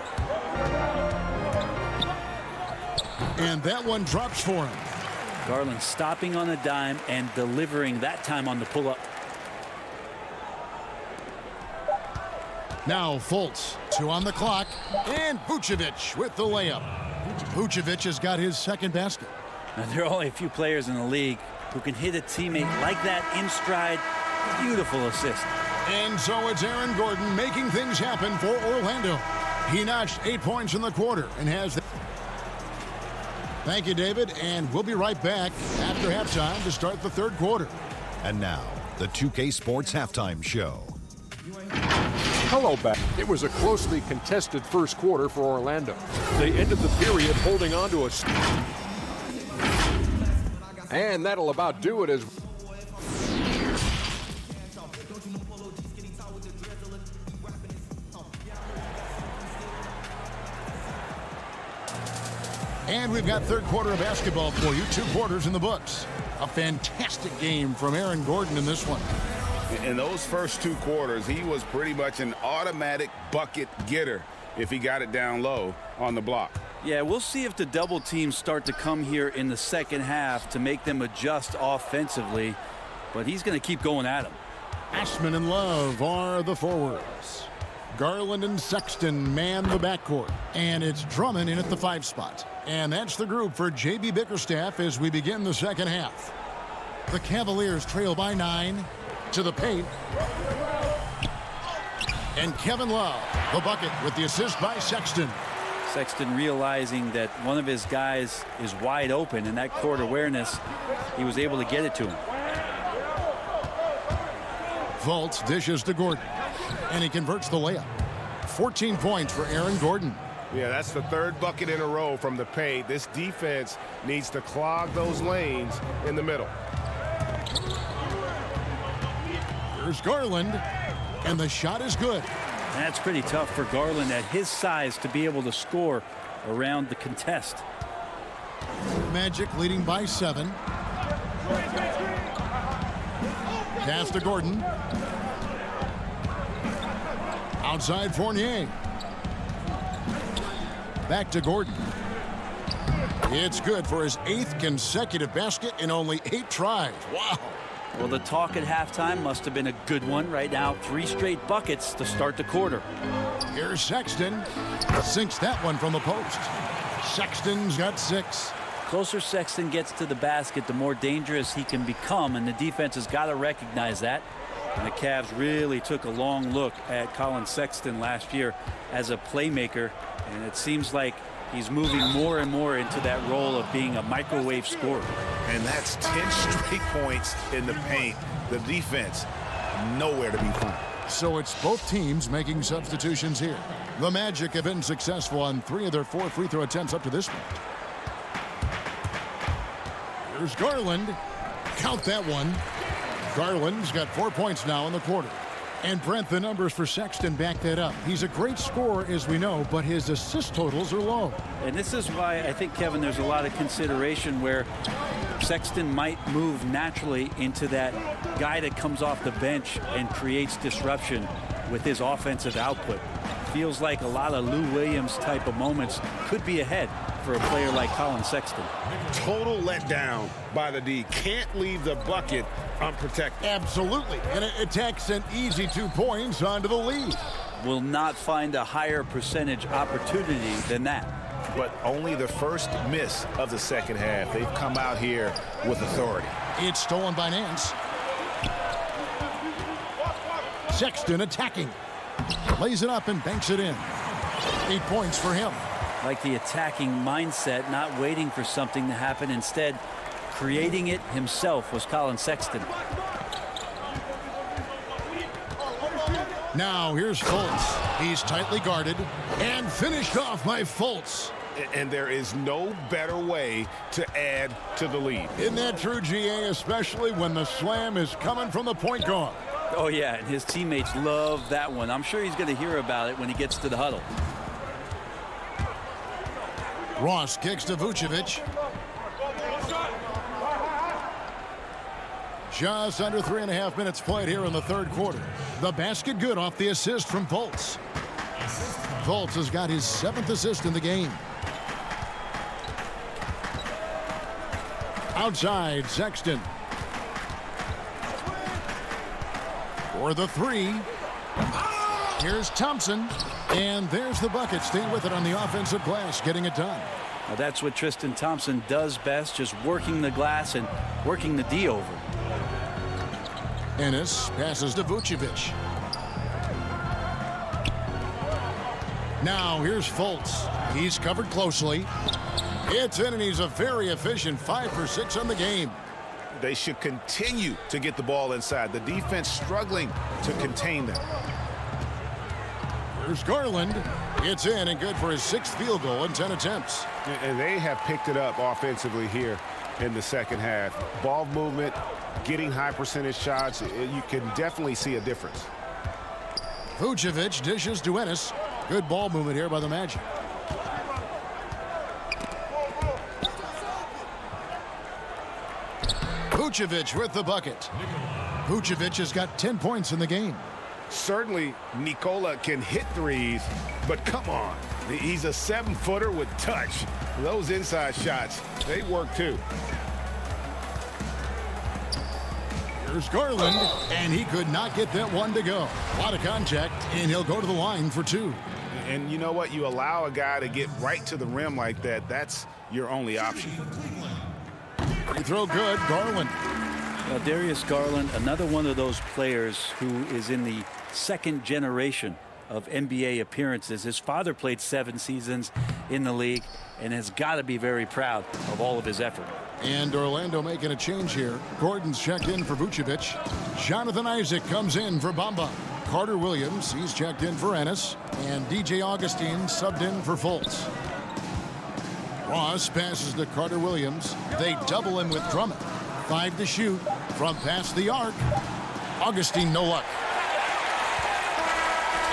And that one drops for him. Garland stopping on a dime and delivering that time on the pull-up. Now Fultz, 2 on the clock, and Vucevic with the layup. Vucevic has got his 2nd basket. Now, there are only a few players in the league who can hit a teammate like that in stride. Beautiful assist. And so it's Aaron Gordon making things happen for Orlando. He notched 8 points in the quarter and has the... Thank you, David, and we'll be right back after halftime to start the 3rd quarter. And now, the 2K Sports Halftime Show. Hello back. It was a closely contested first quarter for Orlando. They ended the period holding on to us. And that'll about do it as... And we've got 3rd quarter of basketball for you. 2 quarters in the books. A fantastic game from Aaron Gordon in this one. In those first 2 quarters, he was pretty much an automatic bucket getter if he got it down low on the block. Yeah, we'll see if the double teams start to come here in the second half to make them adjust offensively, but he's going to keep going at him. Ashman and Love are the forwards. Garland and Sexton man the backcourt, and it's Drummond in at the 5 spot. And that's the group for J.B. Bickerstaff as we begin the second half. The Cavaliers trail by 9 to the paint. And Kevin Love, the bucket with the assist by Sexton. Sexton realizing that one of his guys is wide open, and that court awareness, he was able to get it to him. Fultz dishes to Gordon, and he converts the layup. 14 points for Aaron Gordon. Yeah, that's the 3rd bucket in a row from the paint. This defense needs to clog those lanes in the middle. Here's Garland, and the shot is good. That's pretty tough for Garland at his size to be able to score around the contest. Magic leading by 7. Pass to Gordon. Outside Fournier. Back to Gordon. It's good for his 8th consecutive basket in only 8 tries. Wow. Well, the talk at halftime must have been a good one. Right now, 3 straight buckets to start the quarter. Here's Sexton. Sinks that one from the post. Sexton's got 6. Closer Sexton gets to the basket, the more dangerous he can become, and the defense has got to recognize that. And the Cavs really took a long look at Colin Sexton last year as a playmaker, and it seems like he's moving more and more into that role of being a microwave scorer. And that's 10 straight points in the paint. The defense, nowhere to be found. So it's both teams making substitutions here. The Magic have been successful on 3 of their 4 free throw attempts up to this point. Here's Garland. Count that one. Garland's got 4 points now in the quarter. And Brent, the numbers for Sexton back that up. He's a great scorer, as we know, but his assist totals are low. And this is why I think, Kevin, there's a lot of consideration where Sexton might move naturally into that guy that comes off the bench and creates disruption with his offensive output. Feels like a lot of Lou Williams type of moments could be ahead for a player like Colin Sexton. Total letdown by the D. Can't leave the bucket unprotected. Absolutely. And it takes an easy 2 points onto the lead. Will not find a higher percentage opportunity than that. But only the first miss of the second half. They've come out here with authority. It's stolen by Nance. Sexton attacking. Lays it up and banks it in. 8 points for him. Like the attacking mindset, not waiting for something to happen. Instead, creating it himself was Colin Sexton. Now here's Fultz. He's tightly guarded and finished off by Fultz. And there is no better way to add to the lead. Isn't that true, GA, especially when the slam is coming from the point guard? Oh, yeah, and his teammates love that one. I'm sure he's going to hear about it when he gets to the huddle. Ross kicks to Vucevic. Just under 3.5 minutes played here in the third quarter. The basket good off the assist from Fultz. Fultz has got his 7th assist in the game. Outside, Sexton. For the 3. Here's Thompson. And there's the bucket. Stay with it on the offensive glass, getting it done. Now that's what Tristan Thompson does best, just working the glass and working the D over. Ennis passes to Vucevic. Now here's Fultz. He's covered closely. It's in, and he's a very efficient 5 for 6 on the game. They should continue to get the ball inside. The defense struggling to contain them. Here's Garland. It's in and good for his 6th field goal in 10 attempts. And they have picked it up offensively here in the second half. Ball movement, getting high percentage shots. You can definitely see a difference. Vucevic dishes to Ennis. Good ball movement here by the Magic. Vucevic with the bucket. Vucevic has got 10 points in the game. Certainly, Nikola can hit threes, but come on. He's a 7-footer with touch. Those inside shots, they work too. Here's Garland, and he could not get that one to go. A lot of contact, and he'll go to the line for 2. And you know what? You allow a guy to get right to the rim like that, that's your only option. Free throw good, Garland. Well, Darius Garland, another one of those players who is in the 2nd generation of NBA appearances. His father played 7 seasons in the league and has got to be very proud of all of his effort. And Orlando making a change here. Gordon's checked in for Vucevic. Jonathan Isaac comes in for Bamba. Carter Williams, he's checked in for Ennis. And DJ Augustine subbed in for Fultz. Ross passes to Carter Williams. They double him with Drummond. 5 to shoot from past the arc. Augustine, no luck.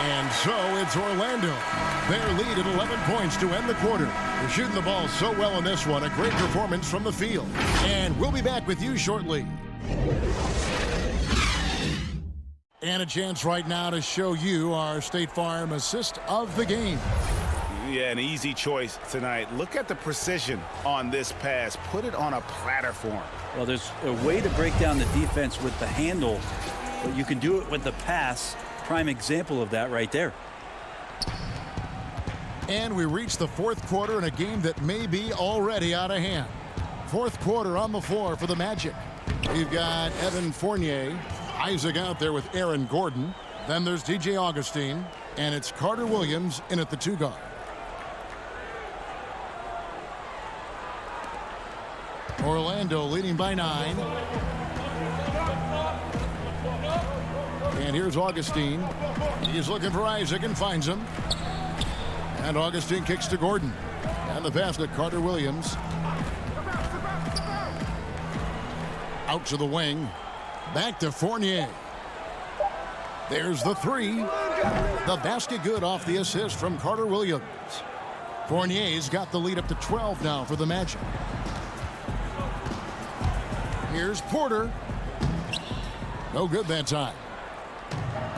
And so it's Orlando. Their lead at 11 points to end the quarter. They're shooting the ball so well in this one. A great performance from the field. And we'll be back with you shortly. And a chance right now to show you our State Farm assist of the game. Yeah, an easy choice tonight. Look at the precision on this pass. Put it on a platter form. Well, there's a way to break down the defense with the handle, but you can do it with the pass. Prime example of that right there. And we reach the 4th quarter in a game that may be already out of hand. 4th quarter on the floor for the Magic. We've got Evan Fournier, Isaac out there with Aaron Gordon. Then there's DJ Augustine, and it's Carter Williams in at the 2 guard. Orlando leading by 9. And here's Augustine. He's looking for Isaac and finds him. And Augustine kicks to Gordon. And the pass to Carter Williams. Out to the wing. Back to Fournier. There's the three. The basket good off the assist from Carter Williams. Fournier's got the lead up to 12 now for the Magic. Here's Porter. No good that time.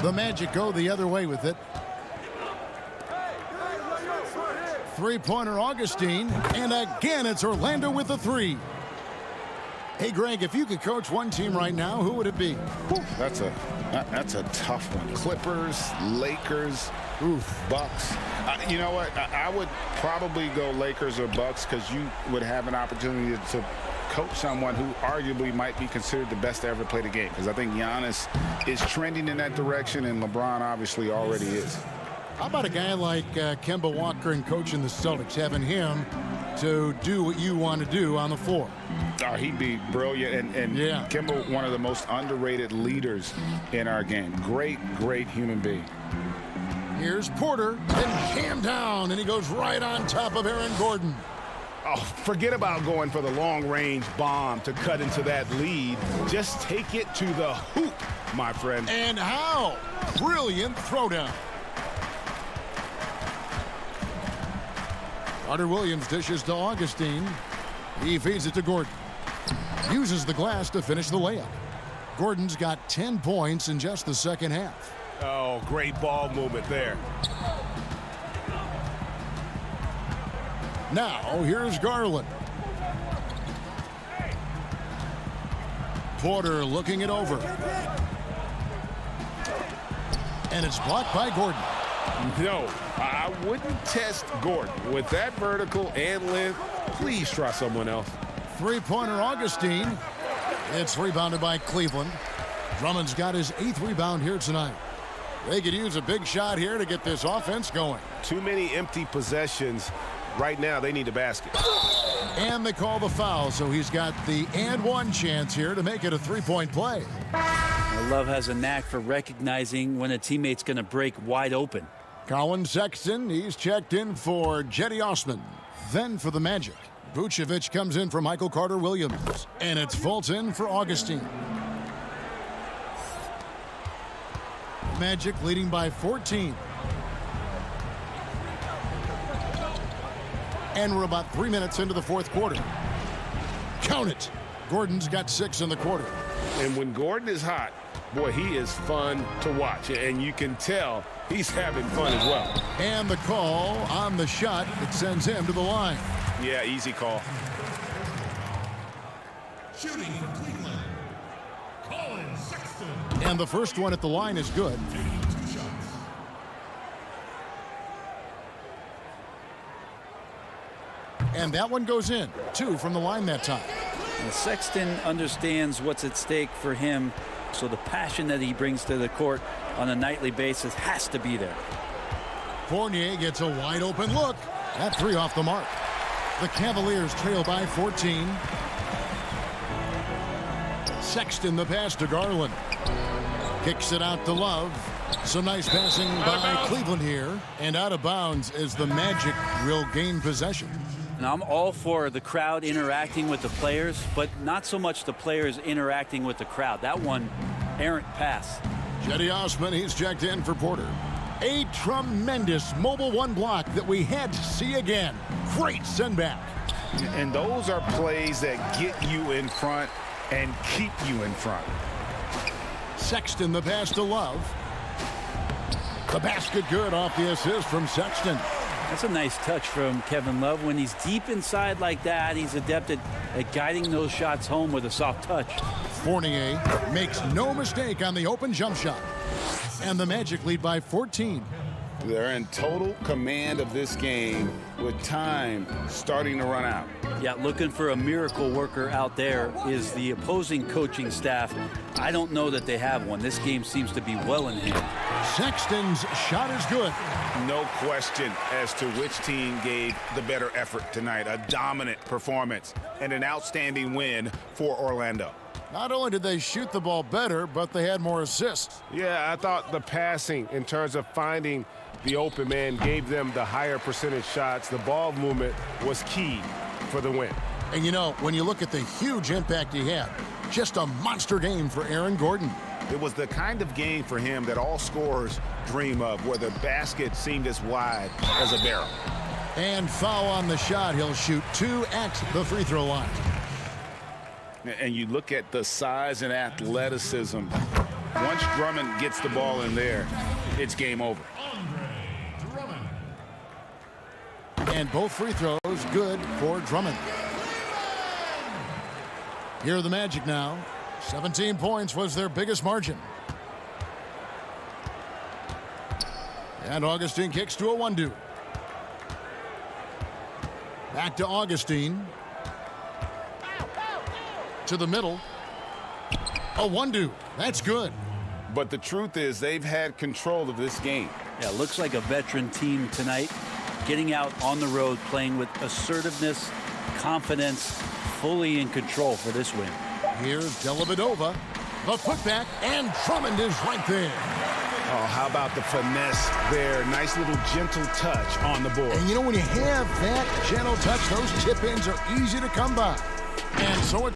The Magic go the other way with it. Three-pointer Augustine, and again it's Orlando with the three. Hey Greg, if you could coach one team right now, who would it be? That's a tough one. Clippers, Lakers, Bucks. You know what? I would probably go Lakers or Bucks because you would have an opportunity to coach someone who arguably might be considered the best to ever play the game, because I think Giannis is trending in that direction and LeBron obviously already is. How about a guy like Kemba Walker and coaching the Celtics, having him to do what you want to do on the floor? Oh, he'd be brilliant. And yeah. Kemba, one of the most underrated leaders in our game. Great human being. Here's Porter, and Cam down, and he goes right on top of Aaron Gordon. Oh, forget about going for the long-range bomb to cut into that lead. Just take it to the hoop, my friend. And how? Brilliant throwdown. Carter Williams dishes to Augustine. He feeds it to Gordon. Uses the glass to finish the layup. Gordon's got 10 points in just the second half. Oh, great ball movement there. Now, here's Garland. Porter looking it over. And it's blocked by Gordon. No, I wouldn't test Gordon. With that vertical and length, please try someone else. Three-pointer Augustine. It's rebounded by Cleveland. Drummond's got his 8th rebound here tonight. They could use a big shot here to get this offense going. Too many empty possessions. Right now, they need a basket. And they call the foul, so he's got the and one chance here to make it a three-point play. Love has a knack for recognizing when a teammate's going to break wide open. Colin Sexton, he's checked in for Jetty Osman. Then for the Magic, Vucevic comes in for Michael Carter Williams. And it's Fulton for Augustine. Magic leading by 14. And we're about 3 minutes into the fourth quarter. Count it. Gordon's got 6 in the quarter. And when Gordon is hot, boy, he is fun to watch. And you can tell he's having fun as well. And the call on the shot that sends him to the line. Yeah, easy call. Shooting for Cleveland, Colin Sexton. And the first one at the line is good. 2 shots. And that one goes in. 2 from the line that time. And Sexton understands what's at stake for him, so the passion that he brings to the court on a nightly basis has to be there. Fournier gets a wide open look. That 3 off the mark. The Cavaliers trail by 14. Sexton the pass to Garland. Kicks it out to Love. Some nice passing by Cleveland here. And out of bounds as the Magic will gain possession. And I'm all for the crowd interacting with the players, but not so much the players interacting with the crowd. That one, errant pass. Jetty Osman, he's checked in for Porter. A tremendous mobile one block that we had to see again. Great send back. And those are plays that get you in front and keep you in front. Sexton the pass to Love. The basket good off the assist from Sexton. That's a nice touch from Kevin Love. When he's deep inside like that, he's adept at guiding those shots home with a soft touch. Fournier makes no mistake on the open jump shot. And the Magic lead by 14. They're in total command of this game with time starting to run out. Yeah, looking for a miracle worker out there is the opposing coaching staff. I don't know that they have one. This game seems to be well in hand. Sexton's shot is good. No question as to which team gave the better effort tonight. A dominant performance and an outstanding win for Orlando. Not only did they shoot the ball better, but they had more assists. Yeah, I thought the passing in terms of finding the open man gave them the higher percentage shots. The ball movement was key for the win. And you know, when you look at the huge impact he had, just a monster game for Aaron Gordon. It was the kind of game for him that all scorers dream of, where the basket seemed as wide as a barrel. And foul on the shot. He'll shoot 2 at the free throw line. And you look at the size and athleticism. Once Drummond gets the ball in there, it's game over. And both free throws good for Drummond. Here are the Magic now. 17 points was their biggest margin. And Augustine kicks to a 1-2. Back to Augustine. To the middle. A 1-2. That's good. But the truth is they've had control of this game. Yeah, looks like a veteran team tonight. Getting out on the road, playing with assertiveness, confidence, fully in control for this win. Here's Dellavedova. The putback, and Drummond is right there. Oh, how about the finesse there? Nice little gentle touch on the board. And you know, when you have that gentle touch, those tip-ins are easy to come by. And so it...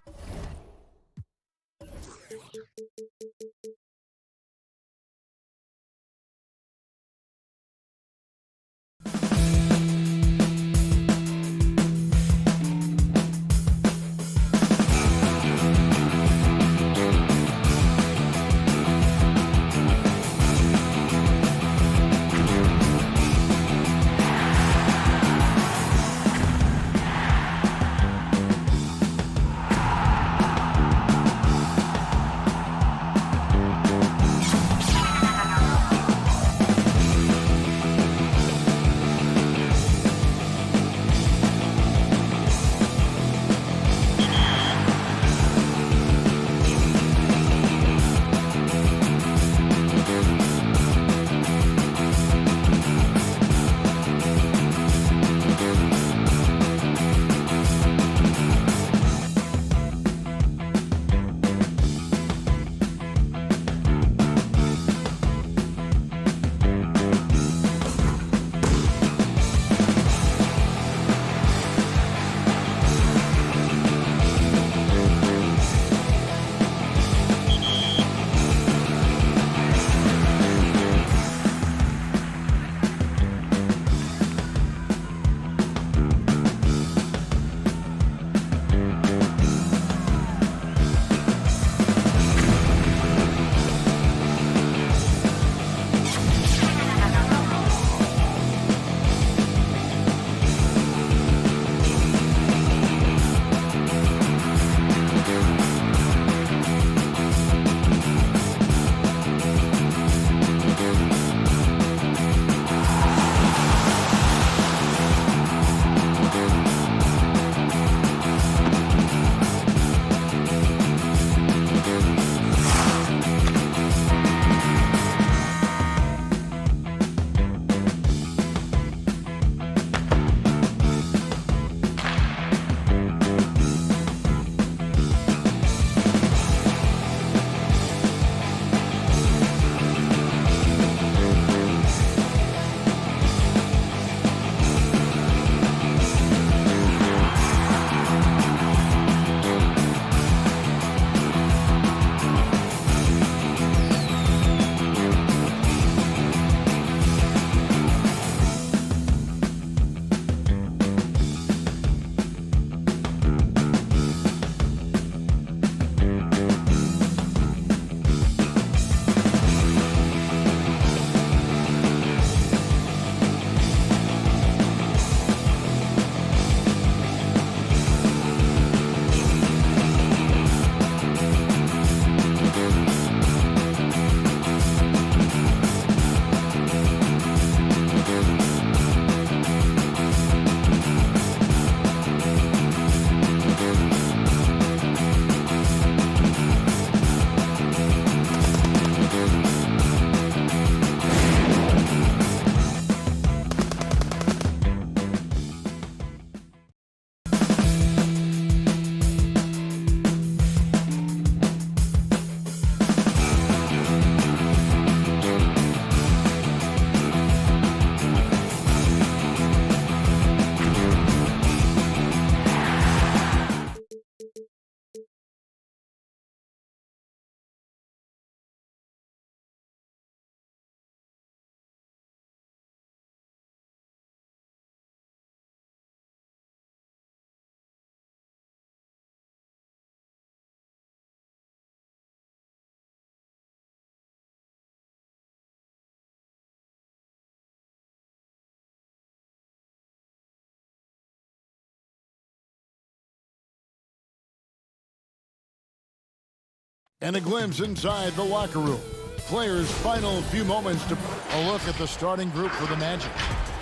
And a glimpse inside the locker room. Players' final few moments to a look at the starting group for the Magic.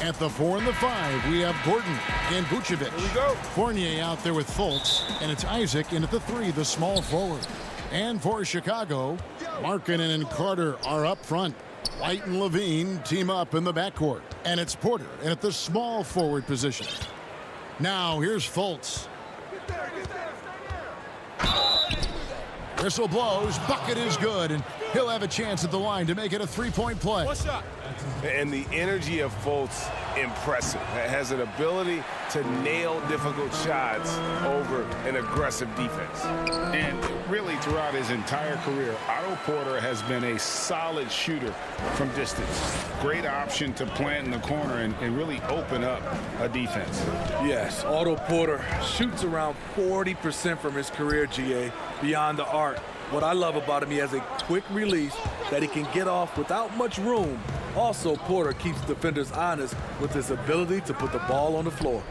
At the 4 and the 5, we have Gordon and Vucevic. Here we go. Fournier out there with Fultz, and it's Isaac in at the 3, the small forward. And for Chicago, Markkanen and Carter are up front. White and Levine team up in the backcourt. And it's Porter in at the small forward position. Now here's Fultz. Whistle blows, bucket is good, and he'll have a chance at the line to make it a three-point play. And the energy of Fultz, impressive. Has an ability to nail difficult shots over an aggressive defense. And really throughout his entire career, Otto Porter has been a solid shooter from distance. Great option to plant in the corner and really open up a defense. Yes, Otto Porter shoots around 40% from his career, GA, beyond the arc. What I love about him, he has a quick release that he can get off without much room. Also, Porter keeps defenders honest with his ability to put the ball on the floor.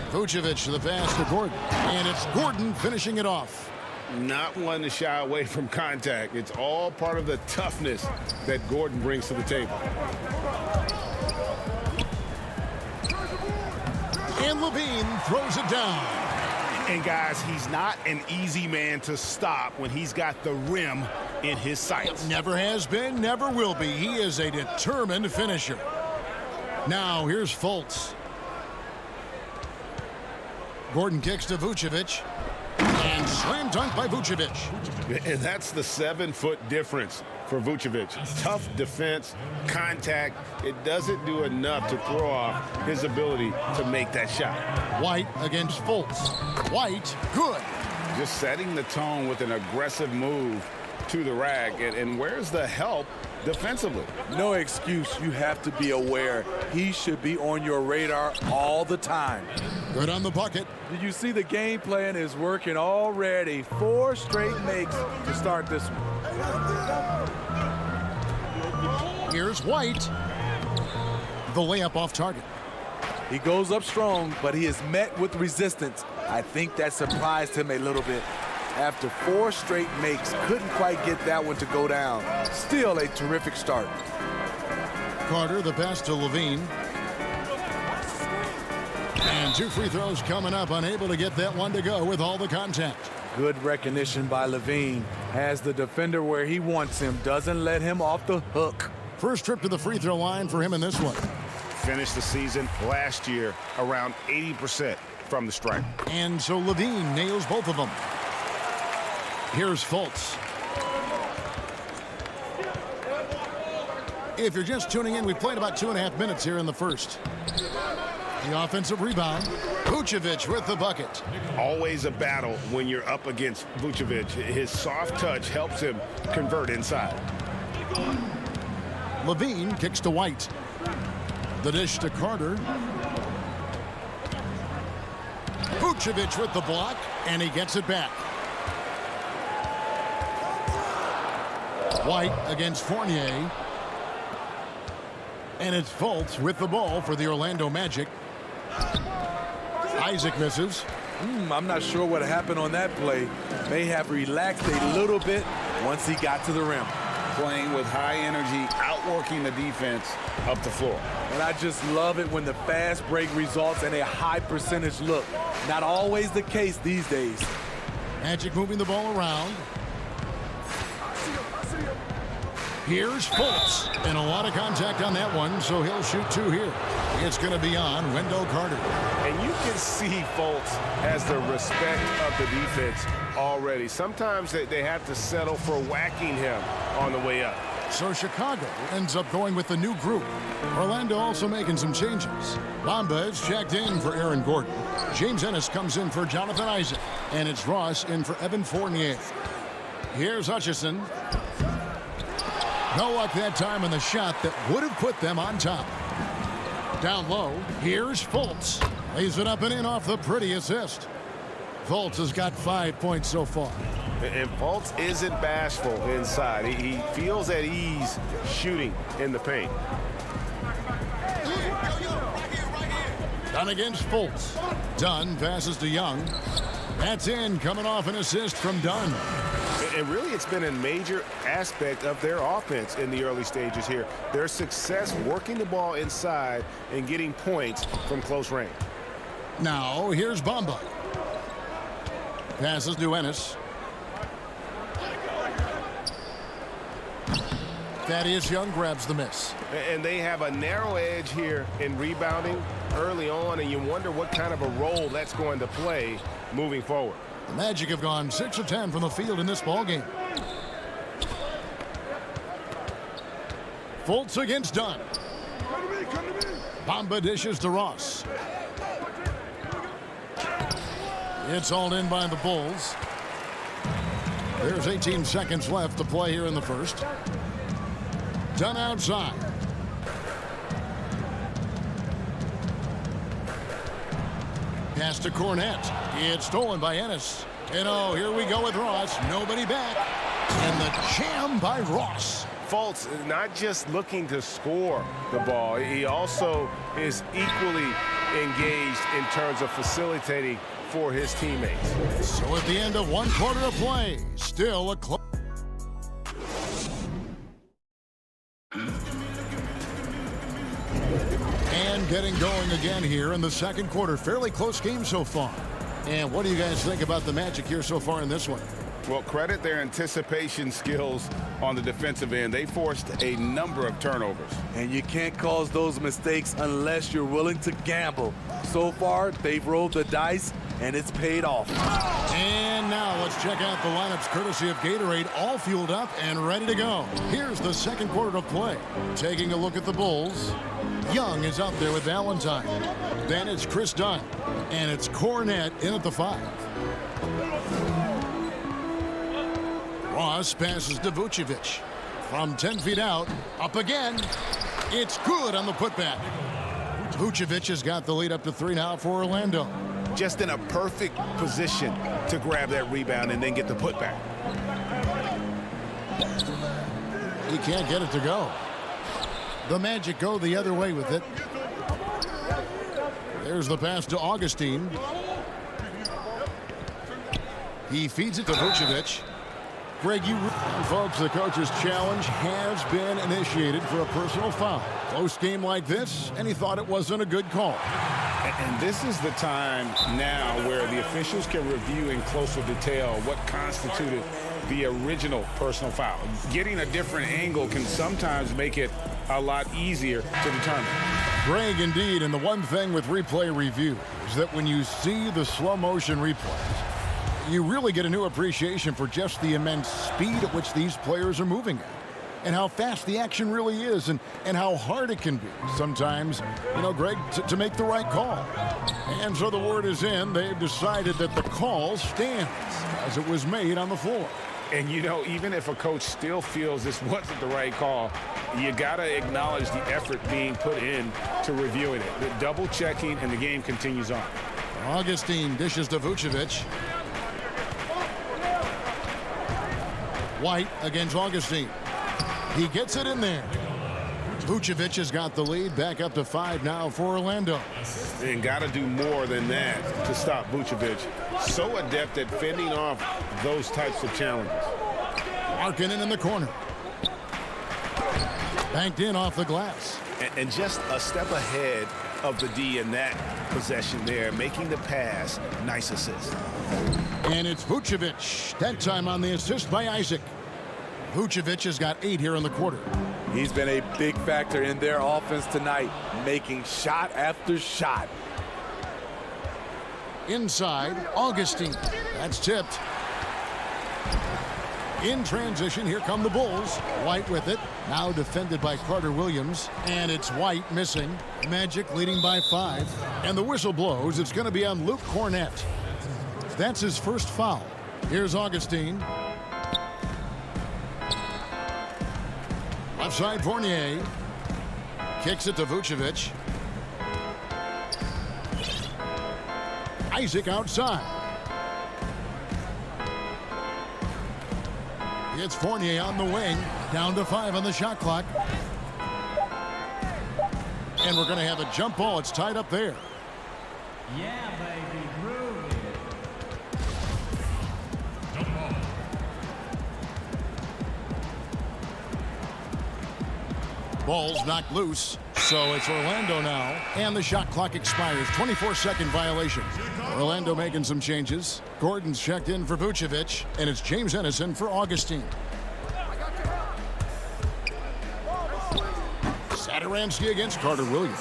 Vucevic to the pass to Gordon, and it's Gordon finishing it off. Not one to shy away from contact. It's all part of the toughness that Gordon brings to the table. And Levine throws it down. And guys, he's not an easy man to stop when he's got the rim in his sights. Never has been, never will be. He is a determined finisher. Now here's Fultz. Gordon kicks to Vucevic. And slam dunk by Vucevic. And that's the 7-foot difference for Vucevic. Tough defense, contact. It doesn't do enough to throw off his ability to make that shot. White against Fultz. White, good. Just setting the tone with an aggressive move to the rack. And where's the help defensively? No excuse. You have to be aware. He should be on your radar all the time. Good on the bucket. Did you see the game plan is working already? 4 straight makes to start this one. Here's White. The layup off target. He goes up strong, but he is met with resistance. I think that surprised him a little bit. After 4 straight makes, couldn't quite get that one to go down. Still a terrific start. Carter, the pass to Levine. And 2 free throws coming up, unable to get that one to go with all the contact. Good recognition by Levine. Has the defender where he wants him, doesn't let him off the hook. First trip to the free throw line for him in this one. Finished the season last year around 80% from the stripe. And so Levine nails both of them. Here's Fultz. If you're just tuning in, we played about 2.5 minutes here in the first. The offensive rebound. Vucevic with the bucket. Always a battle when you're up against Vucevic. His soft touch helps him convert inside. Levine kicks to White. The dish to Carter. Vucevic with the block, and he gets it back. White against Fournier. And it's Fultz with the ball for the Orlando Magic. Isaac misses. I'm not sure what happened on that play. May have relaxed a little bit once he got to the rim. Playing with high energy, outworking the defense up the floor. And I just love it when the fast break results in a high percentage look. Not always the case these days. Magic moving the ball around. Here's Fultz, and a lot of contact on that one, so he'll shoot 2 here. It's going to be on Wendell Carter. And you can see Fultz has the respect of the defense already. Sometimes they have to settle for whacking him on the way up. So Chicago ends up going with the new group. Orlando also making some changes. Bamba is checked in for Aaron Gordon. James Ennis comes in for Jonathan Isaac. And it's Ross in for Evan Fournier. Here's Hutchison. No luck that time on the shot that would have put them on top. Down low, here's Fultz. Lays it up and in off the pretty assist. Fultz has got 5 points so far. And Fultz isn't bashful inside. He feels at ease shooting in the paint. Dunn against Fultz. Dunn passes to Young. That's in, coming off an assist from Dunn. And really, it's been a major aspect of their offense in the early stages here. Their success working the ball inside and getting points from close range. Now, here's Bamba. Passes to Ennis. Thaddeus Young grabs the miss. And they have a narrow edge here in rebounding early on, and you wonder what kind of a role that's going to play moving forward. The Magic have gone 6 of 10 from the field in this ball game. Fultz against Dunn. Bamba dishes to Ross. It's hauled in by the Bulls. There's 18 seconds left to play here in the first. Dunn outside. Pass to Cornette. It's stolen by Ennis. And oh, here we go with Ross. Nobody back. And the jam by Ross. Fultz not just looking to score the ball, he also is equally engaged in terms of facilitating for his teammates. So at the end of 1 quarter of play, still a close. And getting going again here in the second quarter. Fairly close game so far. And what do you guys think about the Magic here so far in this one? Well, credit their anticipation skills on the defensive end. They forced a number of turnovers. And you can't cause those mistakes unless you're willing to gamble. So far, they've rolled the dice, and it's paid off. And now let's check out the lineups courtesy of Gatorade, all fueled up and ready to go. Here's the second quarter of play. Taking a look at the Bulls. Young is out there with Valentine. Then it's Chris Dunn. And it's Cornette in at the 5. Ross passes to Vucevic. From 10 feet out, up again. It's good on the putback. Vucevic has got the lead up to 3 now for Orlando. Just in a perfect position to grab that rebound and then get the putback. He can't get it to go. The Magic go the other way with it. There's the pass to Augustine. He feeds it to Vucevic. Greg, folks, the coach's challenge has been initiated for a personal foul. Close game like this, and he thought it wasn't a good call. And this is the time now where the officials can review in closer detail what constituted the original personal foul. Getting a different angle can sometimes make it a lot easier to determine. Greg, indeed, and the one thing with replay review is that when you see the slow motion replays, you really get a new appreciation for just the immense speed at which these players are moving at, and how fast the action really is, and how hard it can be sometimes, you know, Greg, to make the right call. And so the word is in. They've decided that the call stands as it was made on the floor. And, you know, even if a coach still feels this wasn't the right call, you got to acknowledge the effort being put in to reviewing it. The double checking, and the game continues on. Augustine dishes to Vucevic. White against Augustine. He gets it in there. Vucevic has got the lead, back up to 5 now for Orlando. And got to do more than that to stop Vucevic. So adept at fending off those types of challenges. Markkanen in the corner. Banked in off the glass. And just a step ahead of the D in that possession there, making the pass. Nice assist. And it's Vucevic. That time on the assist by Isaac. Vucevic has got 8 here in the quarter. He's been a big factor in their offense tonight, making shot after shot. Inside, Augustine. That's tipped. In transition, here come the Bulls. White with it. Now defended by Carter Williams. And it's White missing. Magic leading by 5. And the whistle blows. It's going to be on Luke Cornette. That's his first foul. Here's Augustine. Left side, Fournier. Kicks it to Vucevic. Isaac outside. It's Fournier on the wing. Down to 5 on the shot clock. And we're going to have a jump ball. It's tied up there. Yeah, baby, groove it. Jump ball. Ball's knocked loose, so it's Orlando now. And the shot clock expires. 24-second violation. Orlando making some changes. Gordon's checked in for Vucevic, and it's James Ennison for Augustine. Satoransky against Carter Williams.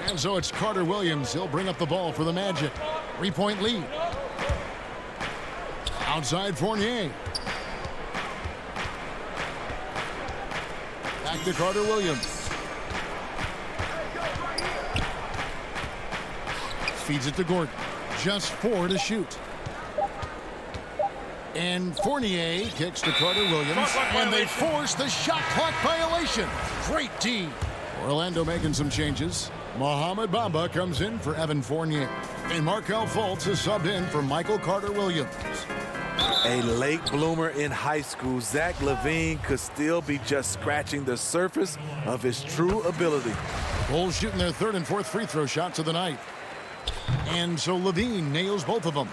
And so it's Carter Williams. He'll bring up the ball for the Magic. 3-point lead. Outside Fournier. Back to Carter Williams. Feeds it to Gordon. Just 4 to shoot. And Fournier kicks to Carter Williams. And they force the shot clock violation. Great D. Orlando making some changes. Mohamed Bamba comes in for Evan Fournier. And Markelle Fultz is subbed in for Michael Carter Williams. A late bloomer in high school, Zach LaVine could still be just scratching the surface of his true ability. Bulls shooting their third and fourth free throw shots of the night. And so LaVine nails both of them.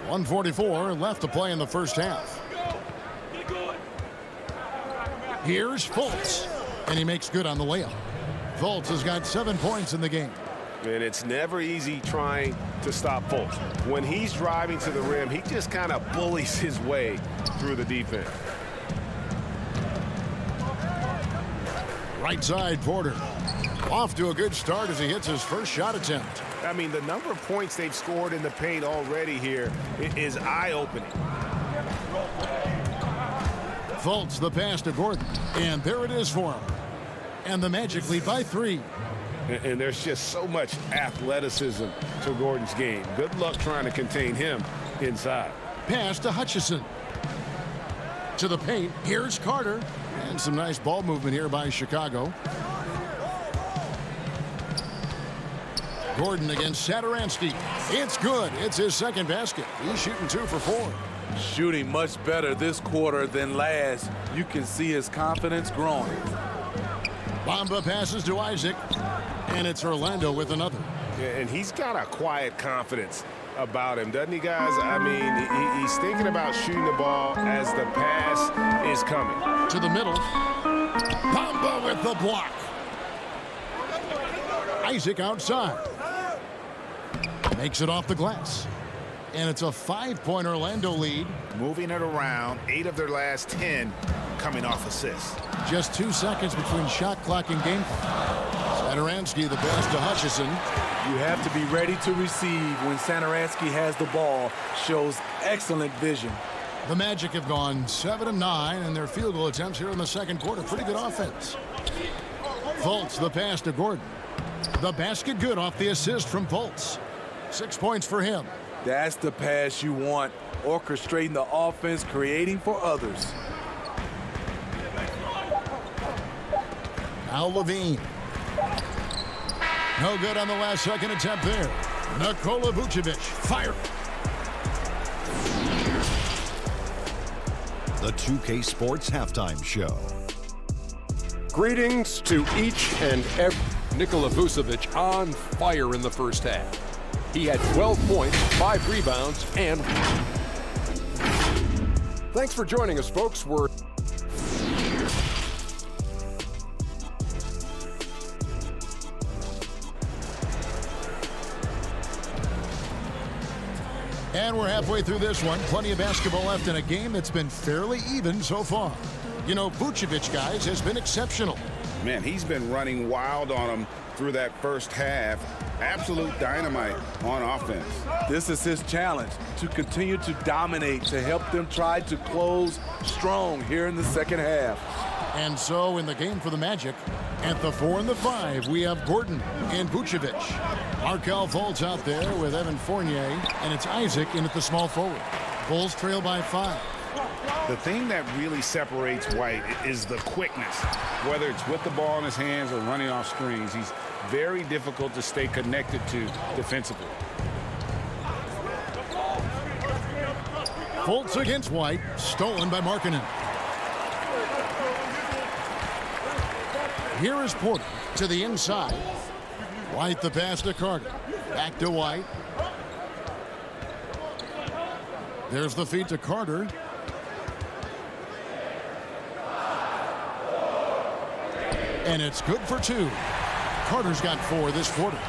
1:44 left to play in the first half. Here's Fultz, and he makes good on the layup. Fultz has got 7 points in the game. And it's never easy trying to stop Fultz. When he's driving to the rim, he just kind of bullies his way through the defense. Right side, Porter. Off to a good start as he hits his first shot attempt. I mean, the number of points they've scored in the paint already here is eye-opening. Fultz the pass to Gordon. And there it is for him. And the Magic lead by 3. And there's just so much athleticism to Gordon's game. Good luck trying to contain him inside. Pass to Hutchison. To the paint. Here's Carter. And some nice ball movement here by Chicago. Gordon against Satoransky. It's good. It's his second basket. He's shooting 2 for 4. Shooting much better this quarter than last. You can see his confidence growing. Bamba passes to Isaac. And it's Orlando with another. Yeah, and he's got a quiet confidence about him, doesn't he, guys? I mean, he's thinking about shooting the ball as the pass is coming. To the middle. Bamba with the block. Isaac outside. Makes it off the glass. And it's a 5-point Orlando lead. Moving it around, 8 of their last 10 coming off assists. Just 2 seconds between shot clock and game clock. Satoransky the pass to Hutchison. You have to be ready to receive when Satoransky has the ball. Shows excellent vision. The Magic have gone 7-9 in their field goal attempts here in the second quarter. Pretty good offense. Fultz the pass to Gordon. The basket good off the assist from Fultz. 6 points for him. That's the pass you want. Orchestrating the offense, creating for others. Now LaVine. No good on the last second attempt there. Nikola Vucevic fired. The 2K Sports Halftime Show. Greetings to each and every. Nikola Vucevic on fire in the first half. He had 12 points, 5 rebounds, and... Thanks for joining us, folks. We're... And we're halfway through this one. Plenty of basketball left in a game that's been fairly even so far. You know, Vucevic, guys, has been exceptional. Man, he's been running wild on them through that first half. Absolute dynamite on offense. This is his challenge, to continue to dominate, to help them try to close strong here in the second half. And so in the game for the Magic, at the 4 and the 5, we have Gordon and Vucevic. Markelle Fultz out there with Evan Fournier, and it's Isaac in at the small forward. Bulls trail by 5. The thing that really separates White is the quickness. Whether it's with the ball in his hands or running off screens, he's very difficult to stay connected to defensively. Fultz against White, stolen by Markkanen. Here is Porter to the inside. White the pass to Carter. Back to White. There's the feed to Carter. And it's good for 2. Carter's got 4 this quarter.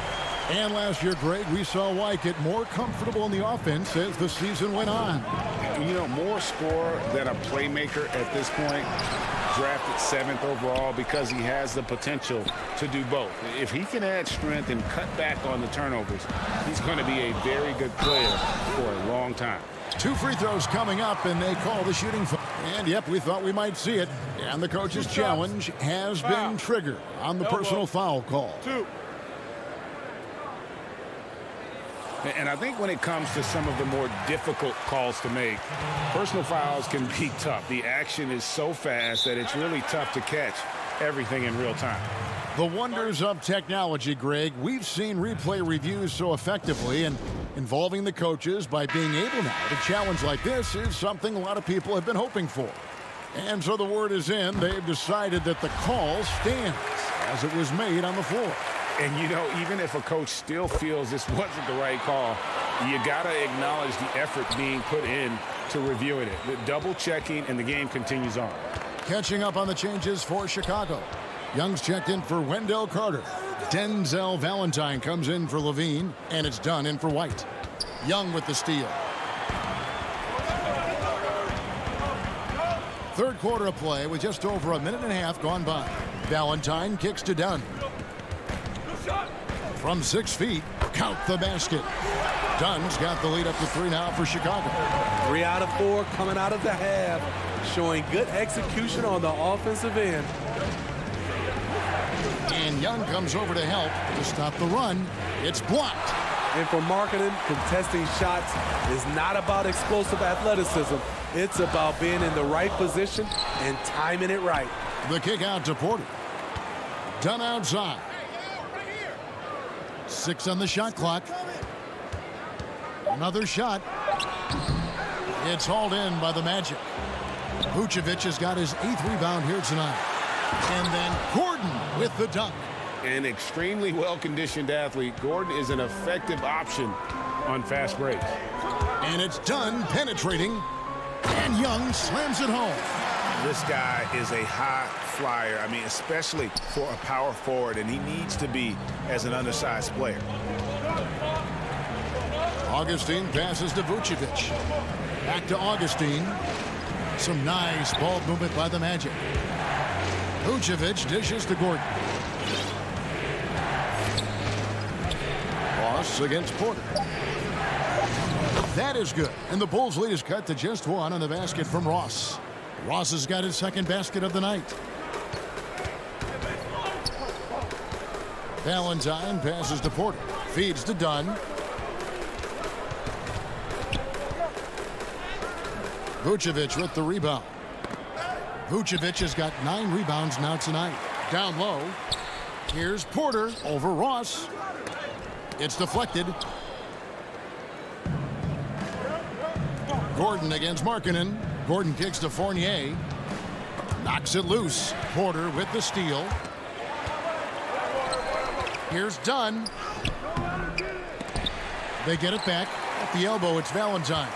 And last year, Greg, we saw White get more comfortable in the offense as the season went on. You know, more scorer than a playmaker at this point. Drafted 7th overall because he has the potential to do both. If he can add strength and cut back on the turnovers, he's going to be a very good player for a long time. 2 free throws coming up, and they call the shooting foul. And, yep, we thought we might see it. And the coach's challenge has been triggered on the personal foul call. 2. And I think when it comes to some of the more difficult calls to make, personal fouls can be tough. The action is so fast that it's really tough to catch everything in real time. The wonders of technology, Greg. We've seen replay reviews so effectively, and involving the coaches by being able now to challenge like this is something a lot of people have been hoping for. And so the word is in. They've decided that the call stands as it was made on the floor. And, you know, even if a coach still feels this wasn't the right call, you got to acknowledge the effort being put in to reviewing it. The double checking, and the game continues on. Catching up on the changes for Chicago. Young's checked in for Wendell Carter. Denzel Valentine comes in for Levine, and it's done in for White. Young with the steal. Third quarter of play with just over a minute and a half gone by. Valentine kicks to Dunn. From 6 feet, count the basket. Dunn's got the lead up to 3 now for Chicago. 3 out of 4 coming out of the half, showing good execution on the offensive end. And Young comes over to help to stop the run. It's blocked. And for marketing, contesting shots is not about explosive athleticism. It's about being in the right position and timing it right. The kick out to Porter. Dunn outside. 6 on the shot clock. Another shot. It's hauled in by the Magic. Vucevic has got his 8th rebound here tonight. And then Gordon with the dunk. An extremely well-conditioned athlete, Gordon is an effective option on fast breaks. And it's Dunn penetrating. And Young slams it home. This guy is a high flyer. I mean, especially for a power forward, and he needs to be as an undersized player. Augustine passes to Vucevic. Back to Augustine. Some nice ball movement by the Magic. Vucevic dishes to Gordon. Ross against Porter. That is good. And the Bulls' lead is cut to just 1 on the basket from Ross. Ross has got his 2nd basket of the night. Valentine passes to Porter. Feeds to Dunn. Vucevic with the rebound. Vucevic has got 9 rebounds now tonight. Down low. Here's Porter over Ross. It's deflected. Gordon against Markkanen. Gordon kicks to Fournier. Knocks it loose. Porter with the steal. Here's Dunn. They get it back. At the elbow, it's Valentine.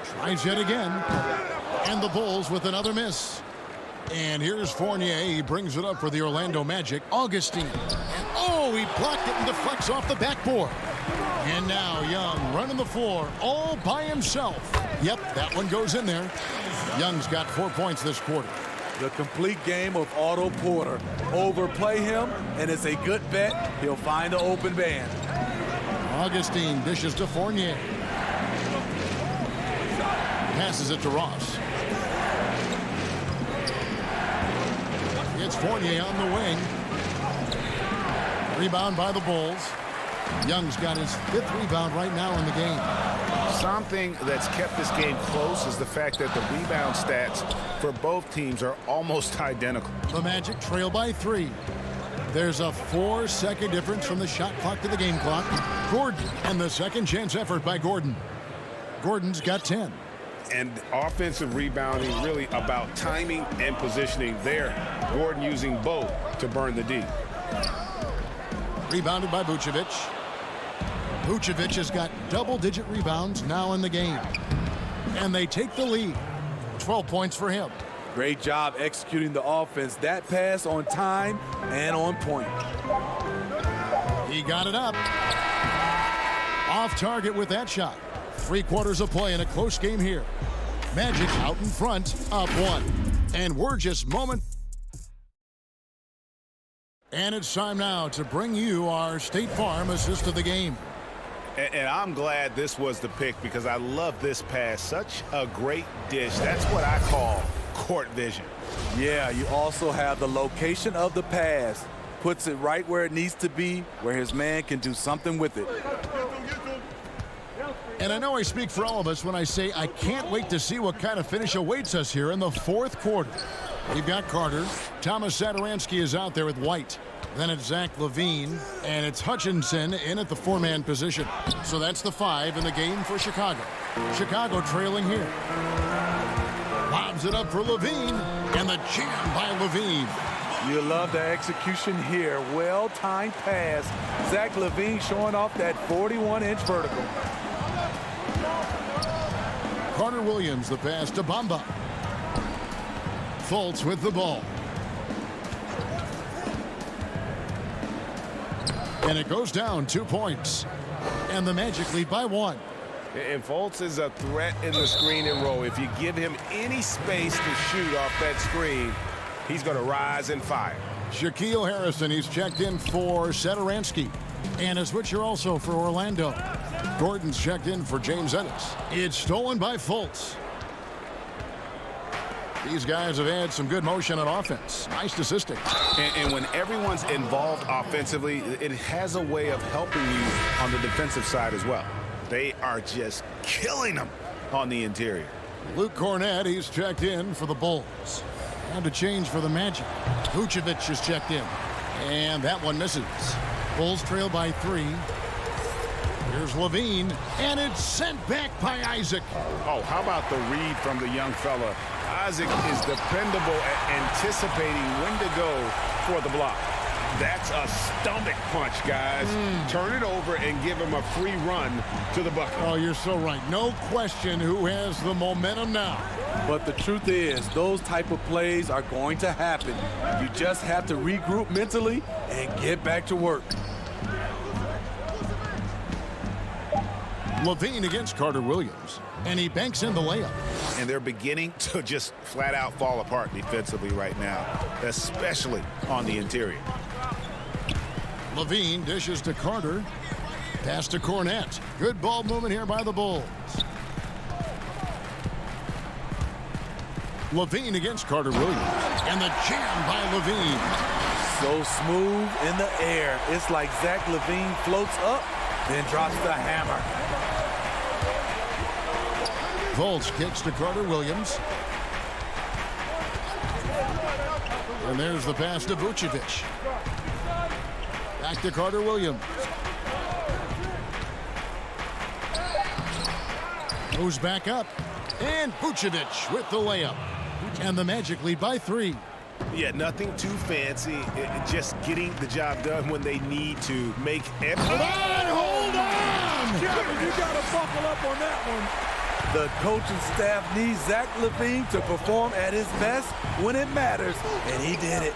Tries yet again. And the Bulls with another miss. And here's Fournier. He brings it up for the Orlando Magic. Augustine. And oh, he blocked it and deflects off the backboard. And now Young running the floor all by himself. Yep, that one goes in there. Young's got 4 points this quarter. The complete game of Otto Porter. Overplay him, and it's a good bet. He'll find an open man. Augustine dishes to Fournier. Passes it to Ross. It's Fournier on the wing. Rebound by the Bulls. Young's got his 5th rebound right now in the game. Something that's kept this game close is the fact that the rebound stats for both teams are almost identical. The Magic trail by 3. There's a 4-second difference from the shot clock to the game clock. Gordon and the second chance effort by Gordon. Gordon's got 10. And offensive rebounding really about timing and positioning there. Gordon using both to burn the D. Rebounded by Vucevic. Vucevic has got double-digit rebounds now in the game. And they take the lead, 12 points for him. Great job executing the offense. That pass on time and on point. He got it up. Off target with that shot. 3 quarters of play in a close game here. Magic out in front, up 1. And we're just And it's time now to bring you our State Farm assist of the game. And I'm glad this was the pick because I love this pass. Such a great dish. That's what I call court vision. Yeah, you also have the location of the pass. Puts it right where it needs to be, where his man can do something with it. And I know I speak for all of us when I say I can't wait to see what kind of finish awaits us here in the 4th quarter. We've got Carter. Thomas Satoransky is out there with White. Then it's Zach LaVine, and it's Hutchinson in at the 4-man position. So that's the 5 in the game for Chicago. Chicago trailing here. Lobs it up for LaVine, and the jam by LaVine. You love the execution here. Well-timed pass. Zach LaVine showing off that 41-inch vertical. Carter Williams, the pass to Bamba. Fultz with the ball. And it goes down 2 points. And the Magic lead by 1. And Fultz is a threat in the screen and roll. If you give him any space to shoot off that screen, he's going to rise and fire. Shaquille Harrison, he's checked in for Satoransky. And a switcher also for Orlando. Gordon's checked in for James Ennis. It's stolen by Fultz. These guys have had some good motion on offense. Nice assisting. And when everyone's involved offensively, it has a way of helping you on the defensive side as well. They are just killing them on the interior. Luke Cornett, he's checked in for the Bulls. And to change for the Magic. Vucevic is checked in. And that one misses. Bulls trail by 3. Here's LaVine, and it's sent back by Isaac. Oh, how about the read from the young fella? Isaac is dependable at anticipating when to go for the block. That's a stomach punch, guys. Turn it over and give him a free run to the bucket. Oh, you're so right. No question who has the momentum now. But the truth is, those type of plays are going to happen. You just have to regroup mentally and get back to work. LaVine against Carter Williams, and he banks in the layup. And they're beginning to just flat out fall apart defensively right now, especially on the interior. LaVine dishes to Carter. Pass to Cornett. Good ball movement here by the Bulls. LaVine against Carter Williams. And the jam by LaVine. So smooth in the air. It's like Zach LaVine floats up, then drops the hammer. Fultz kicks to Carter Williams. And there's the pass to Vucevic. Back to Carter Williams. Goes back up. And Vucevic with the layup. And the Magic lead by 3. Yeah, nothing too fancy. Just getting the job done when they need to. Make every... Hold on! Kevin, you got to buckle up on that one. The coaching staff needs Zach LaVine to perform at his best when it matters, and he did it.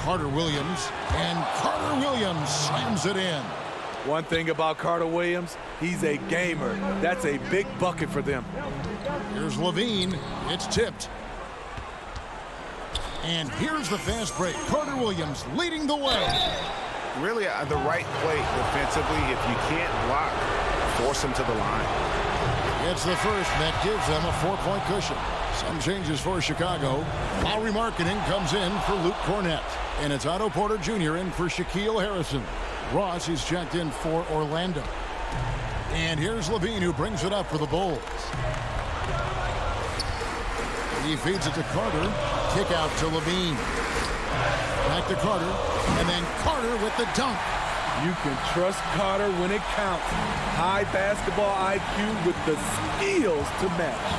Carter Williams, and Carter Williams slams it in. One thing about Carter Williams, he's a gamer. That's a big bucket for them. Here's LaVine. It's tipped. And here's the fast break. Carter Williams leading the way. Really the right play defensively. If you can't block, force him to the line. It's the first that gives them a 4-point cushion. Some changes for Chicago. Lowry Marketing comes in for Luke Cornett. And it's Otto Porter Jr. in for Shaquille Harrison. Ross is checked in for Orlando. And here's LaVine who brings it up for the Bulls. He feeds it to Carter. Kick out to LaVine. Back to Carter. And then Carter with the dunk. You can trust Carter when it counts. High basketball IQ with the skills to match.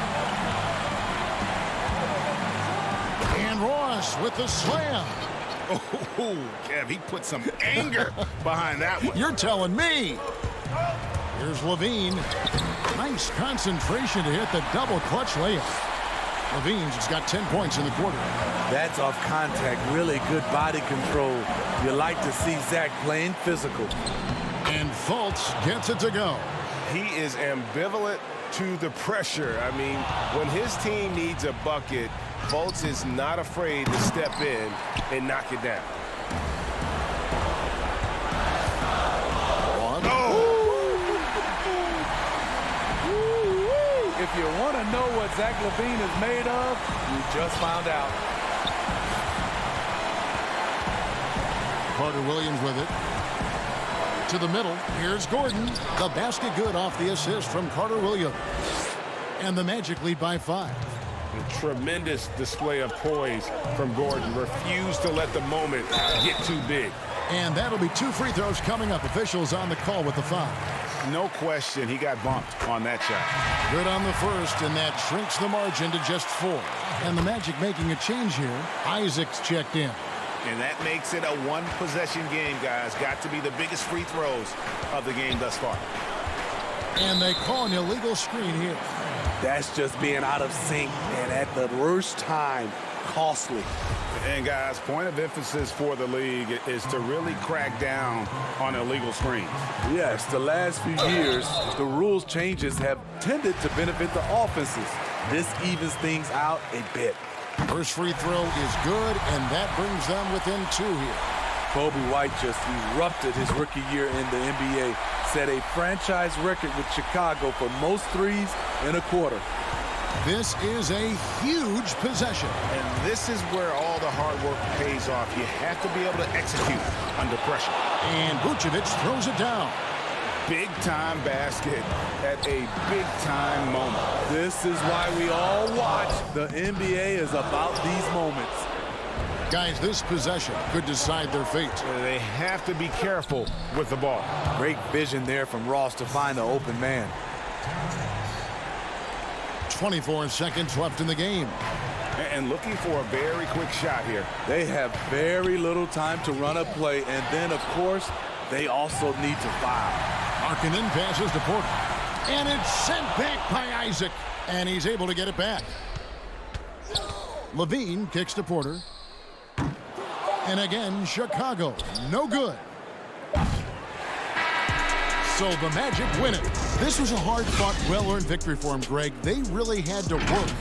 And Ross with the slam. Oh, Kev, he put some anger behind that one. You're telling me. Here's LaVine. Nice concentration to hit the double clutch layup. Levine's just got 10 points in the quarter. That's off contact. Really good body control. You like to see Zach playing physical. And Fultz gets it to go. He is ambivalent to the pressure. I mean, when his team needs a bucket, Fultz is not afraid to step in and knock it down. If you want to know what Zach LaVine is made of, you just found out. Carter Williams with it. To the middle. Here's Gordon. The basket good off the assist from Carter Williams. And the Magic lead by 5. A tremendous display of poise from Gordon. Refused to let the moment get too big. And that'll be 2 free throws coming up. Officials on the call with the foul. No question, he got bumped on that shot. Good on the first, and that shrinks the margin to just 4. And the Magic making a change here. Isaac's checked in. And that makes it a one-possession game, guys. Got to be the biggest free throws of the game thus far. And they call an illegal screen here. That's just being out of sync, and at the worst time, costly. And, guys, point of emphasis for the league is to really crack down on illegal screens. Yes, the last few years, the rules changes have tended to benefit the offenses. This evens things out a bit. First free throw is good, and that brings them within 2 here. Kobe White just erupted his rookie year in the NBA, set a franchise record with Chicago for most threes in a quarter. This is a huge possession. And this is where all the hard work pays off. You have to be able to execute under pressure. And Vucevic throws it down. Big-time basket at a big-time moment. This is why we all watch. The NBA is about these moments. Guys, this possession could decide their fate. They have to be careful with the ball. Great vision there from Ross to find the open man. 24 seconds left in the game. And looking for a very quick shot here. They have very little time to run a play, and then, of course, they also need to foul. Markkanen passes to Porter. And it's sent back by Isaac. And he's able to get it back. Levine kicks to Porter. And again, Chicago. No good. So the Magic win it. This was a hard-fought, well-earned victory for them, Greg. They really had to work.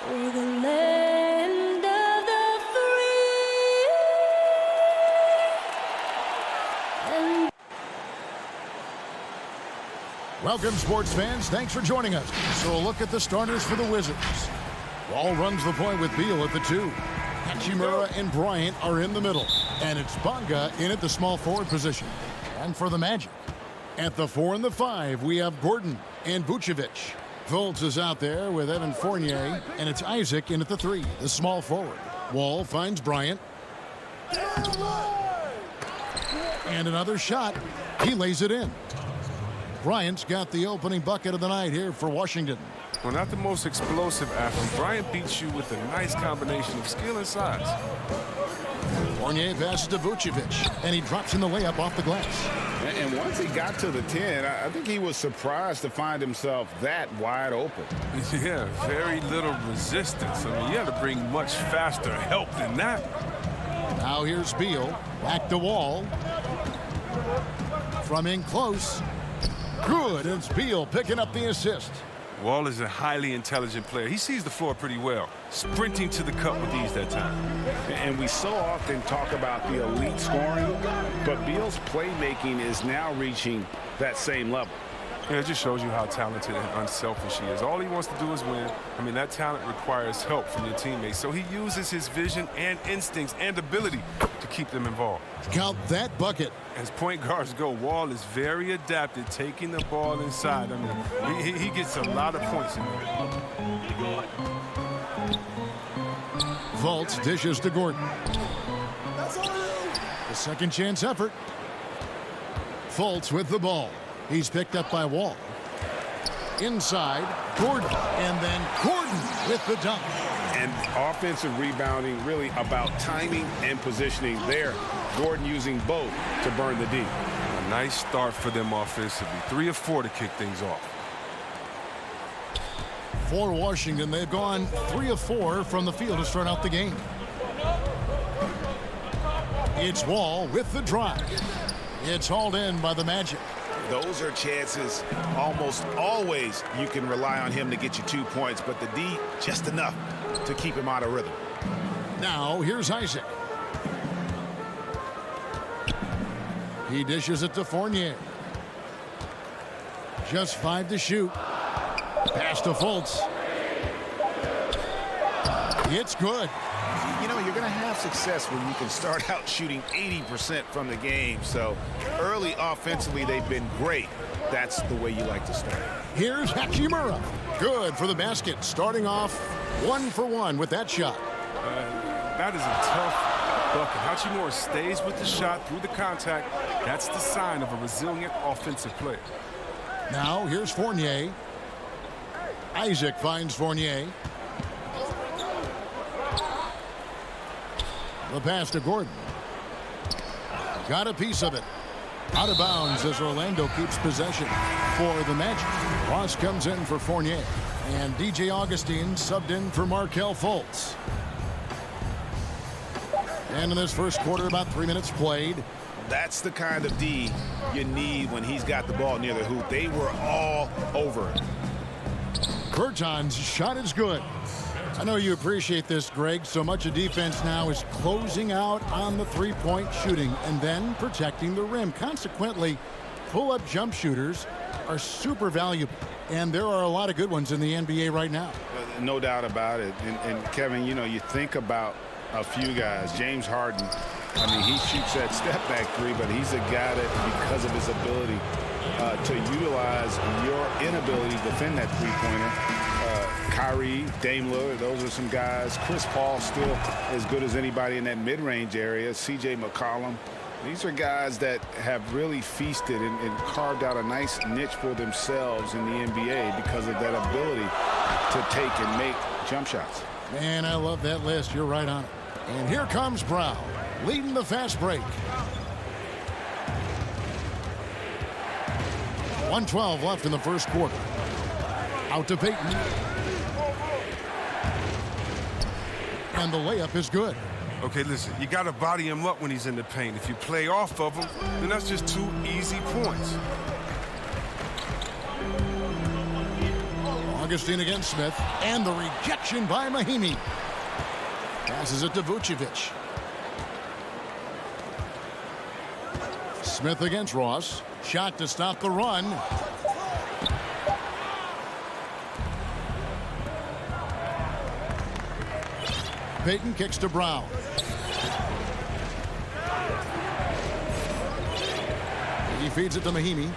for the land of the free. And Welcome, sports fans. Thanks for joining us. So a look at the starters for the Wizards. Ball runs the point with Beal at the 2. Hachimura and Bryant are in the middle. And it's Bonga in at the small forward position. And for the Magic, at the 4 and the 5, we have Gordon and Vucevic. Fultz is out there with Evan Fournier, and it's Isaac in at the 3, the small forward. Wall finds Bryant. And another shot. He lays it in. Bryant's got the opening bucket of the night here for Washington. Well, not the most explosive athlete. Bryant beats you with a nice combination of skill and size. Fournier passes to Vucevic, and he drops in the layup off the glass. And once he got to the 10, I think he was surprised to find himself that wide open. Yeah, very little resistance. I mean, you have to bring much faster help than that. Now here's Beal, back to Wall. From in close. Good, and it's Beal picking up the assist. Wall is a highly intelligent player. He sees the floor pretty well, sprinting to the cup with ease that time. And we so often talk about the elite scoring, but Beal's playmaking is now reaching that same level. Yeah, it just shows you how talented and unselfish he is. All he wants to do is win. I mean, that talent requires help from your teammates, so he uses his vision and instincts and ability to keep them involved. Count that bucket. As point guards go, Wall is very adapted, taking the ball inside. I mean, he gets a lot of points in there. Fultz dishes to Gordon. The second chance effort. Fultz with the ball. He's picked up by Wall. Inside, Gordon. And then Gordon with the dunk. And offensive rebounding really about timing and positioning there. Gordon using both to burn the D. A nice start for them offensively. 3 of 4 to kick things off. For Washington, they've gone 3 of 4 from the field to start out the game. It's Wall with the drive. It's hauled in by the Magic. Those are chances almost always you can rely on him to get you 2 points, but the D just enough to keep him out of rhythm. Now here's Isaac. He dishes it to Fournier. Just 5 to shoot. Pass to Fultz. It's good. You know, you're going to have success when you can start out shooting 80% from the game. So early offensively, they've been great. That's the way you like to start. Here's Hachimura. Good for the basket. Starting off 1 for 1 with that shot. That is a tough bucket. Hachimura stays with the shot through the contact. That's the sign of a resilient offensive player. Now here's Fournier. Isaac finds Fournier. The pass to Gordon. Got a piece of it. Out of bounds as Orlando keeps possession for the Magic. Ross comes in for Fournier. And DJ Augustine subbed in for Markelle Fultz. And in this first quarter, about 3 minutes played. That's the kind of D you need when he's got the ball near the hoop. They were all over it. Berton's shot is good. I know you appreciate this, Greg. So much of defense now is closing out on the three-point shooting and then protecting the rim. Consequently, pull-up jump shooters are super valuable. And there are a lot of good ones in the NBA right now. No doubt about it. And Kevin, you know, you think about a few guys. James Harden, I mean, he shoots that step-back three, but he's a guy that, because of his ability to utilize your inability to defend that three-pointer, Kyrie, Dame Lillard, those are some guys. Chris Paul still as good as anybody in that mid-range area. C.J. McCollum. These are guys that have really feasted and carved out a nice niche for themselves in the NBA because of that ability to take and make jump shots. Man, I love that list. You're right on it. And here comes Brown, leading the fast break. 1:12 left in the first quarter. Out to Payton. And the layup is good. Okay, listen, you got to body him up when he's in the paint. If you play off of him, then that's just 2 easy points. Augustine against Smith, and the rejection by Mahimi. Passes it to Vucevic. Smith against Ross. Shot to stop the run. Payton kicks to Brown. He feeds it to Mahimi.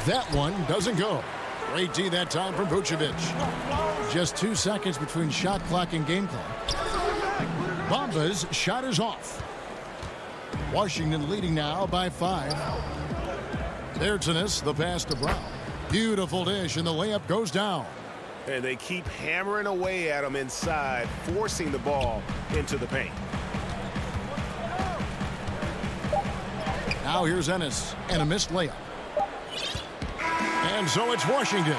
That one doesn't go. Great D that time from Vucevic. Just 2 seconds between shot clock and game clock. Bamba's shot is off. Washington leading now by 5. There's the pass to Brown. Beautiful dish, and the layup goes down. And they keep hammering away at him inside, forcing the ball into the paint. Now here's Ennis, and a missed layup. And so it's Washington,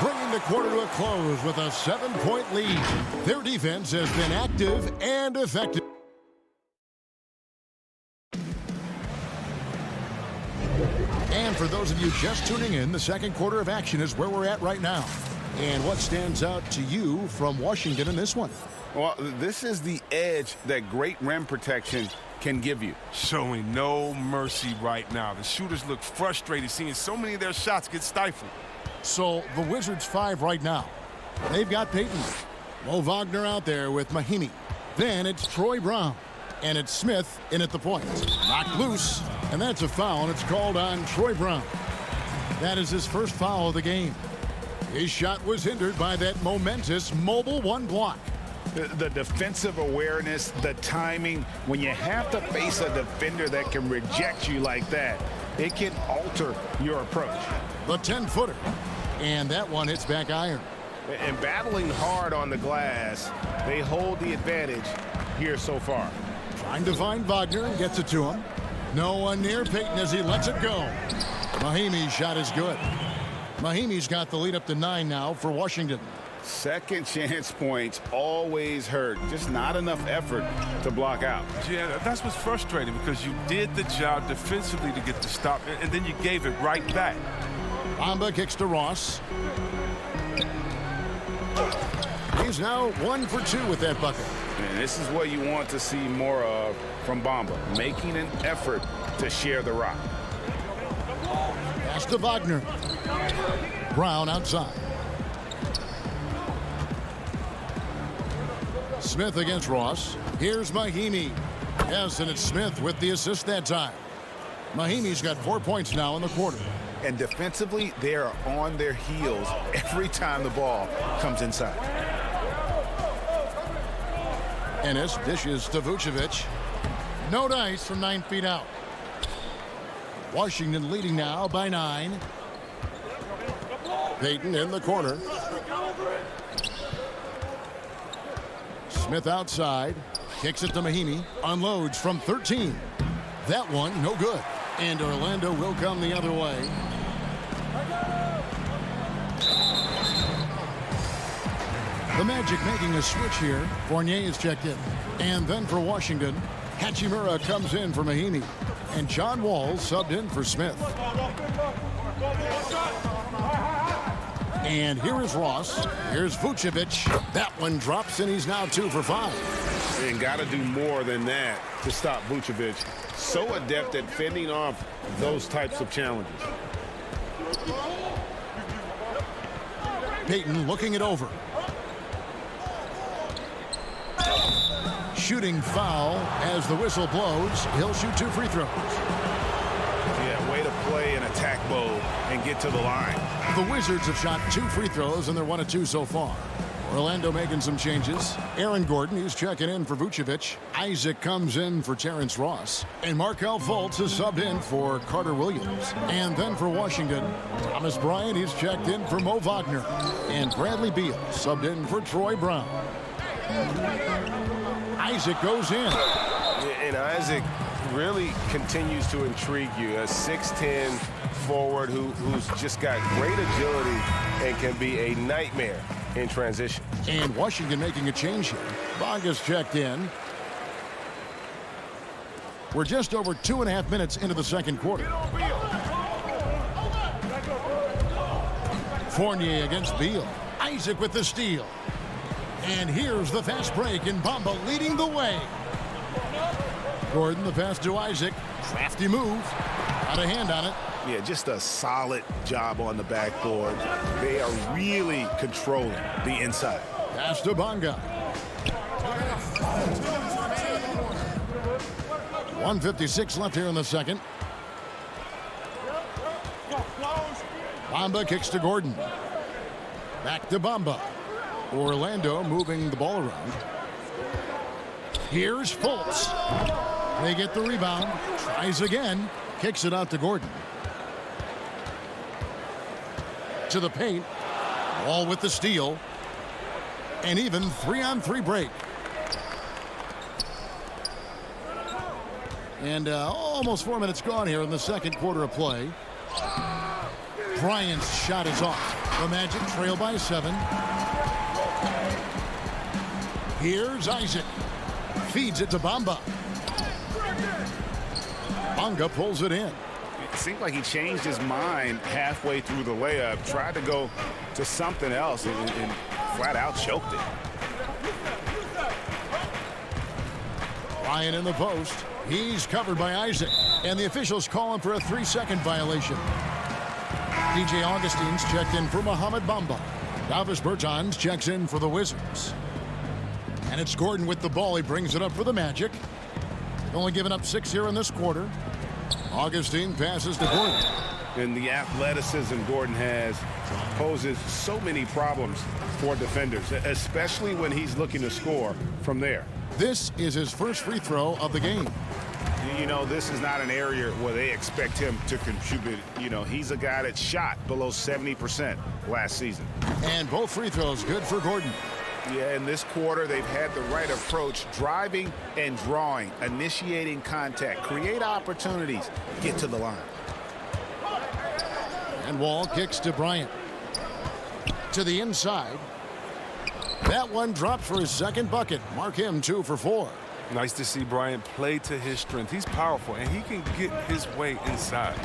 bringing the quarter to a close with a 7-point lead. Their defense has been active and effective. And for those of you just tuning in, the second quarter of action is where we're at right now. And what stands out to you from Washington in this one? Well, this is the edge that great rim protection can give you. Showing no mercy right now. The shooters look frustrated seeing so many of their shots get stifled. So the Wizards 5 right now. They've got Payton. Mo Wagner out there with Mahimi. Then it's Troy Brown. And it's Smith in at the point. Knocked loose. And that's a foul, and it's called on Troy Brown. That is his first foul of the game. His shot was hindered by that momentous mobile one block. The defensive awareness, the timing, when you have to face a defender that can reject you like that, it can alter your approach. The 10-footer. And that one hits back iron. And battling hard on the glass, they hold the advantage here so far. Trying to find Wagner and gets it to him. No one near Payton as he lets it go. Mahimi's shot is good. Mahimi's got the lead up to 9 now for Washington. Second chance points always hurt. Just not enough effort to block out. Yeah, that's what's frustrating because you did the job defensively to get the stop, and then you gave it right back. Bamba kicks to Ross. He's now 1 for 2 with that bucket. And this is what you want to see more of from Bamba, making an effort to share the rock. Pass to Wagner. Brown outside. Smith against Ross. Here's Mahimi. Yes, and it's Smith with the assist that time. Mahimi's got 4 points now in the quarter. And defensively, they are on their heels every time the ball comes inside. Ennis dishes to Vucevic. No dice from 9 feet out. Washington leading now by 9. Payton in the corner. Smith outside. Kicks it to Mahimi. Unloads from 13. That one no good. And Orlando will come the other way. The Magic making a switch here. Fournier is checked in. And then for Washington, Hachimura comes in for Mahimi. And John Wall subbed in for Smith. And here is Ross. Here's Vucevic. That one drops, and he's now 2 for 5. And got to do more than that to stop Vucevic. So adept at fending off those types of challenges. Payton looking it over. Shooting foul as the whistle blows. He'll shoot 2 free throws. Yeah, way to play an attack mode and get to the line. The Wizards have shot 2 free throws, and they're 1 of 2 so far. Orlando making some changes. Aaron Gordon, he's checking in for Vucevic. Isaac comes in for Terrence Ross. And Markelle Fultz is subbed in for Carter Williams. And then for Washington, Thomas Bryant, he's checked in for Mo Wagner. And Bradley Beal subbed in for Troy Brown. Isaac goes in. And Isaac really continues to intrigue you. A 6'10 forward who's just got great agility and can be a nightmare in transition. And Washington making a change here. Bonga's checked in. We're just over 2.5 minutes into the second quarter. Fournier against Beal. Isaac with the steal. And here's the fast break, and Bamba leading the way. Gordon, the pass to Isaac. Crafty move. Got a hand on it. Yeah, just a solid job on the backboard. They are really controlling the inside. Pass to Bonga. 1:56 left here in the second. Bamba kicks to Gordon. Back to Bamba. Orlando moving the ball around. Here's Fultz. They get the rebound. Tries again. Kicks it out to Gordon. To the paint. Wall with the steal. And even 3-on-3 break. And almost 4 minutes gone here in the second quarter of play. Bryant's shot is off. The Magic trail by 7. Here's Isaac. Feeds it to Bamba. Bonga pulls it in. It seemed like he changed his mind halfway through the layup, tried to go to something else, and flat out choked it. Bryant in the post. He's covered by Isaac. And the officials call him for a 3-second violation. DJ Augustine's checked in for Mohamed Bamba. Davis Bertans checks in for the Wizards. And it's Gordon with the ball. He brings it up for the Magic. Only given up 6 here in this quarter. Augustine passes to Gordon. And the athleticism Gordon has poses so many problems for defenders, especially when he's looking to score from there. This is his first free throw of the game. You know, this is not an area where they expect him to contribute. You know, he's a guy that shot below 70% last season. And both free throws good for Gordon. Yeah, in this quarter, they've had the right approach, driving and drawing, initiating contact, create opportunities, get to the line. And Wall kicks to Bryant. To the inside. That one drops for his second bucket. Mark him 2 for 4. Nice to see Bryant play to his strength. He's powerful, and he can get his way inside.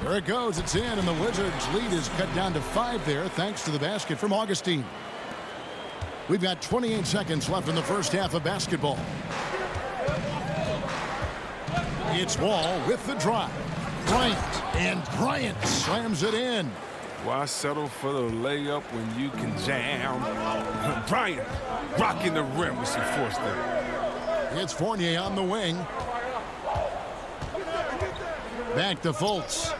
There it goes. It's in, and the Wizards' lead is cut down to 5 there thanks to the basket from Augustine. We've got 28 seconds left in the first half of basketball. It's Wall with the drive. Bryant slams it in. Why settle for the layup when you can jam? Bryant rocking the rim with some force there. It's Fournier on the wing. Back to Fultz.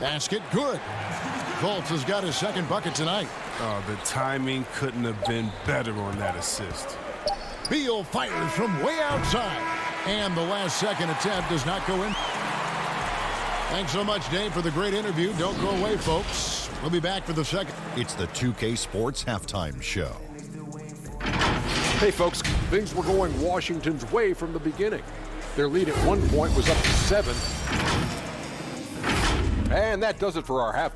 Basket good. Fultz has got his second bucket tonight. Oh, the timing couldn't have been better on that assist. Beal fires from way outside. And the last second attempt does not go in. Thanks so much, Dave, for the great interview. Don't go away, folks. We'll be back for the second. It's the 2K Sports Halftime Show. Hey, folks, things were going Washington's way from the beginning. Their lead at one point was up to 7. And that does it for our half.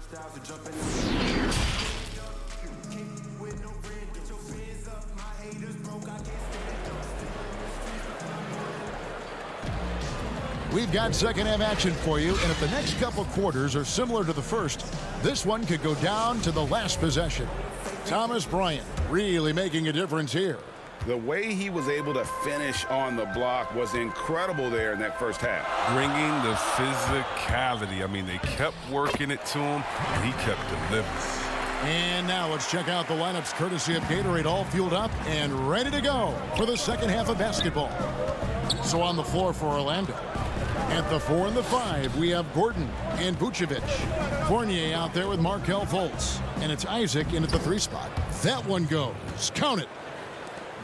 We've got second half action for you, and if the next couple quarters are similar to the first, this one could go down to the last possession. Thomas Bryant really making a difference here. The way he was able to finish on the block was incredible there in that first half. Bringing the physicality. I mean, they kept working it to him, and he kept delivering. And now let's check out the lineups courtesy of Gatorade, all fueled up and ready to go for the second half of basketball. So on the floor for Orlando. At the 4 and the 5, we have Gordon and Vucevic. Fournier out there with Markelle Fultz. And it's Isaac in at the 3 spot. That one goes. Count it.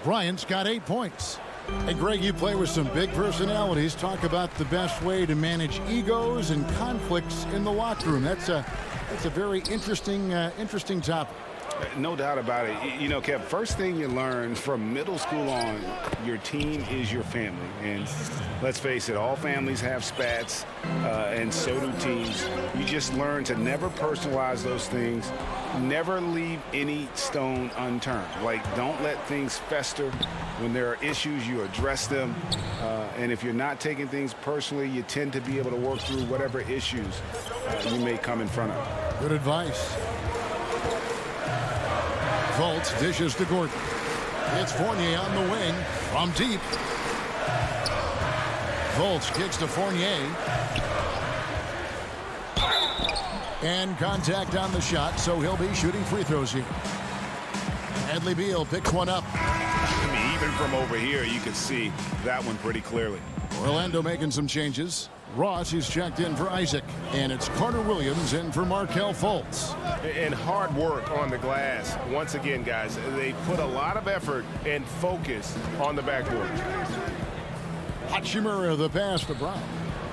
Bryant's got 8 points. And Greg, you play with some big personalities. Talk about the best way to manage egos and conflicts in the locker room. That's a very interesting topic. No doubt about it. You know, Kev, first thing you learn from middle school on, your team is your family. And let's face it, all families have spats, and so do teams. You just learn to never personalize those things. Never leave any stone unturned. Like, don't let things fester. When there are issues, you address them. And if you're not taking things personally, you tend to be able to work through whatever issues you may come in front of. Good advice. Fultz dishes to Gordon. It's Fournier on the wing from deep. Fultz kicks to Fournier. And contact on the shot, so he'll be shooting free throws here. Bradley Beal picks one up. I mean, even from over here, you could see that one pretty clearly. Orlando making some changes. Ross is checked in for Isaac, and it's Carter Williams in for Markelle Fultz. And hard work on the glass. Once again, guys, they put a lot of effort and focus on the backboard. Hachimura the pass to Brown.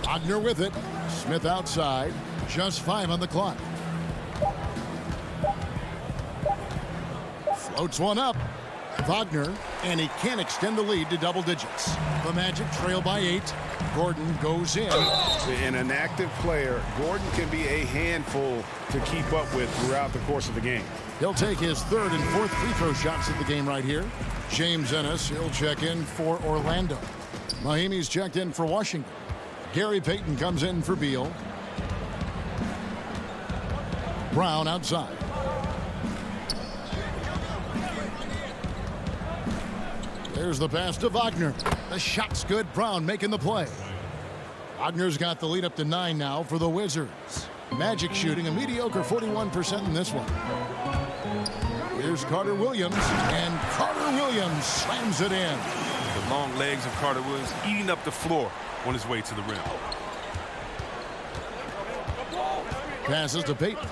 Wagner with it. Smith outside. Just 5 on the clock. Floats one up. Wagner, and he can't extend the lead to double digits. The Magic trail by 8. Gordon goes in. And an active player, Gordon can be a handful to keep up with throughout the course of the game. He'll take his 3rd and 4th free throw shots of the game right here. James Ennis, he'll check in for Orlando. Mahimi's checked in for Washington. Gary Payton comes in for Beal. Brown outside. There's the pass to Wagner. The shot's good. Brown making the play. Wagner's got the lead up to 9 now for the Wizards. Magic shooting a mediocre 41% in this one. Here's Carter Williams, and Carter Williams slams it in. The long legs of Carter Williams eating up the floor on his way to the rim. Passes to Payton.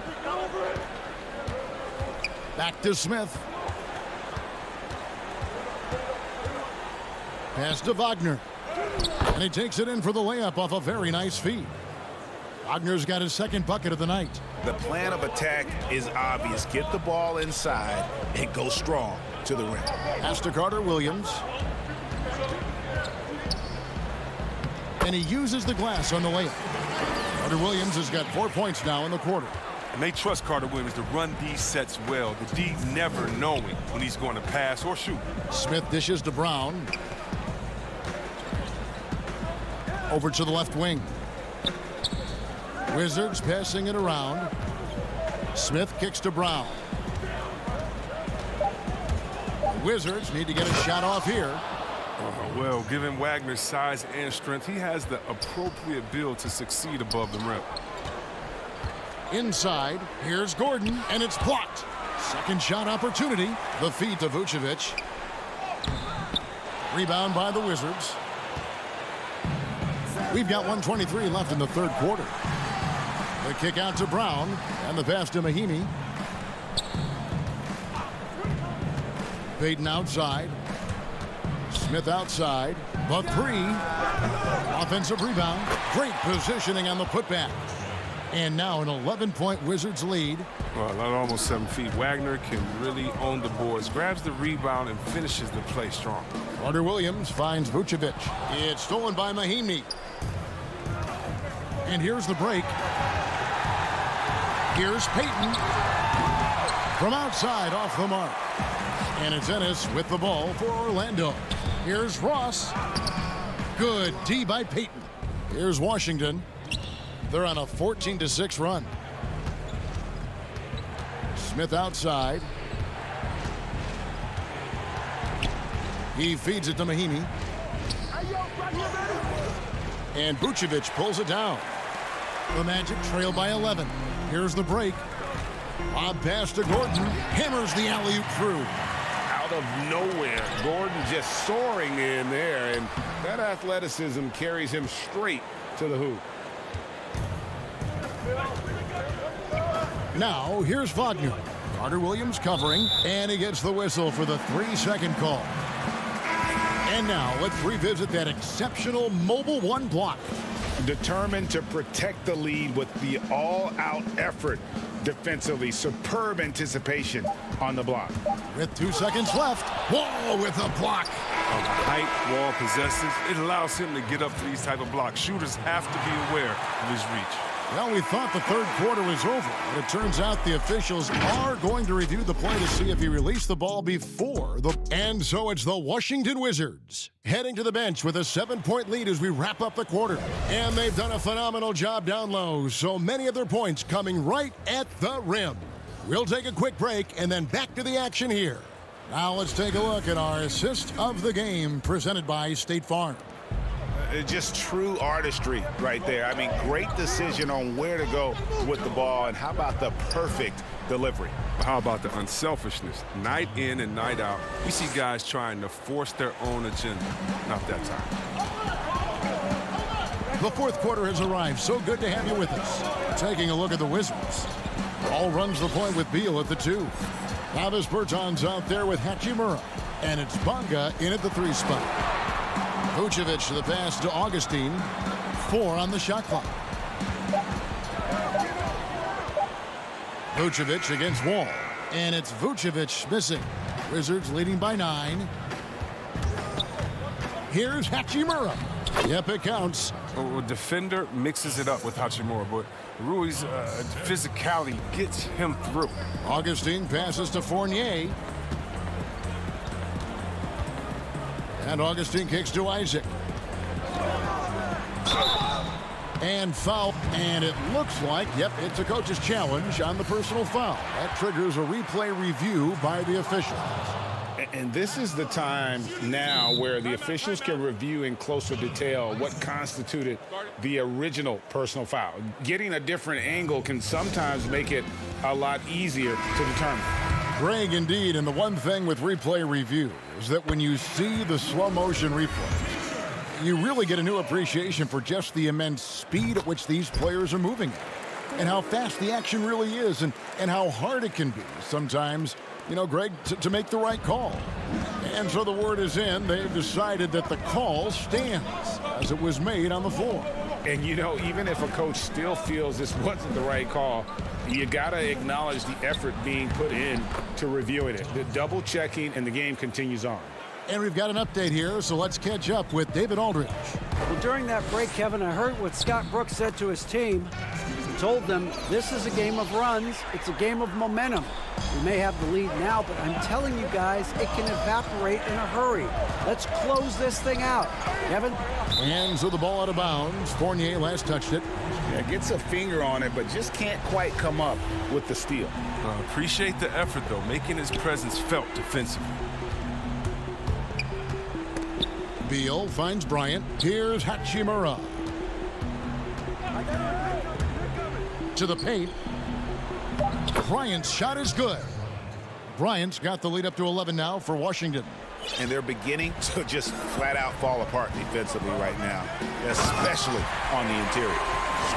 Back to Smith. Pass to Wagner. And he takes it in for the layup off a very nice feed. Wagner's got his 2nd bucket of the night. The plan of attack is obvious. Get the ball inside and go strong to the rim. Pass to Carter Williams. And he uses the glass on the layup. Carter Williams has got 4 points now in the quarter. And they trust Carter Williams to run these sets well. The D never knowing when he's going to pass or shoot. Smith dishes to Brown. Over to the left wing. Wizards passing it around. Smith kicks to Brown. The Wizards need to get a shot off here. Well, given Wagner's size and strength, he has the appropriate build to succeed above the rim. Inside, here's Gordon, and it's blocked. Second shot opportunity. The feed to Vucevic. Rebound by the Wizards. We've got 1:23 left in the 3rd quarter. The kick out to Brown, and the pass to Mahimi. Payton outside. Smith outside. The 3. Offensive rebound. Great positioning on the putback. And now an 11-point Wizards lead. Well, at almost 7 feet, Wagner can really own the boards. Grabs the rebound and finishes the play strong. Carter Williams finds Vucevic. It's stolen by Mahimi. And here's the break. Here's Payton. From outside, off the mark. And it's Ennis with the ball for Orlando. Here's Ross. Good D by Payton. Here's Washington. They're on a 14-6 run. Smith outside. He feeds it to Mahimi. And Vucevic pulls it down. The Magic trail by 11. Here's the break. Lob pass to Gordon. Hammers the alley-oop through. Out of nowhere, Gordon just soaring in there, and that athleticism carries him straight to the hoop. Now, here's Wagner. Carter Williams covering, and he gets the whistle for the 3-second call. And now, let's revisit that exceptional Mobile 1 block. Determined to protect the lead with the all-out effort defensively. Superb anticipation on the block. With 2 seconds left, Wall with a block. On the height Wall possesses, it allows him to get up for these type of blocks. Shooters have to be aware of his reach. Well, we thought the third quarter was over, but it turns out the officials are going to review the play to see if he released the ball before the... And so it's the Washington Wizards heading to the bench with a 7-point lead as we wrap up the quarter. And they've done a phenomenal job down low, so many of their points coming right at the rim. We'll take a quick break and then back to the action here. Now let's take a look at our assist of the game presented by State Farm. Just true artistry right there. I mean, great decision on where to go with the ball, and how about the perfect delivery? How about the unselfishness? Night in and night out, we see guys trying to force their own agenda. Not that time. The fourth quarter has arrived. So good to have you with us. Taking a look at the Wizards. Ball runs the point with Beal at the 2. Travis Berton's out there with Hachimura. And it's Bonga in at the 3 spot. Vucevic to the pass to Augustine. 4 on the shot clock. Vucevic against Wall. And it's Vucevic missing. Wizards leading by 9. Here's Hachimura. Yep, it counts. A defender mixes it up with Hachimura, but Rui's physicality gets him through. Augustine passes to Fournier. And Augustine kicks to Isaac. And foul. And it looks like, yep, it's a coach's challenge on the personal foul. That triggers a replay review by the officials. And this is the time now where the officials can review in closer detail what constituted the original personal foul. Getting a different angle can sometimes make it a lot easier to determine. Greg, indeed, and the one thing with replay review is that when you see the slow motion replays, you really get a new appreciation for just the immense speed at which these players are moving and how fast the action really is and how hard it can be sometimes, you know, Greg, to make the right call. And so the word is in. They've decided that the call stands as it was made on the floor. And, you know, even if a coach still feels this wasn't the right call, you got to acknowledge the effort being put in to reviewing it. The double checking, and the game continues on. And we've got an update here, so let's catch up with David Aldridge. Well, during that break, Kevin, I heard what Scott Brooks said to his team. He told them, this is a game of runs. It's a game of momentum. We may have the lead now, but I'm telling you guys, it can evaporate in a hurry. Let's close this thing out. Kevin? And so the ball out of bounds. Fournier last touched it. Yeah, gets a finger on it, but just can't quite come up with the steal. Appreciate the effort, though, making his presence felt defensively. Beal finds Bryant. Here's Hachimura. To the paint. Bryant's shot is good. Bryant's got the lead up to 11 now for Washington. And they're beginning to just flat out fall apart defensively right now, especially on the interior.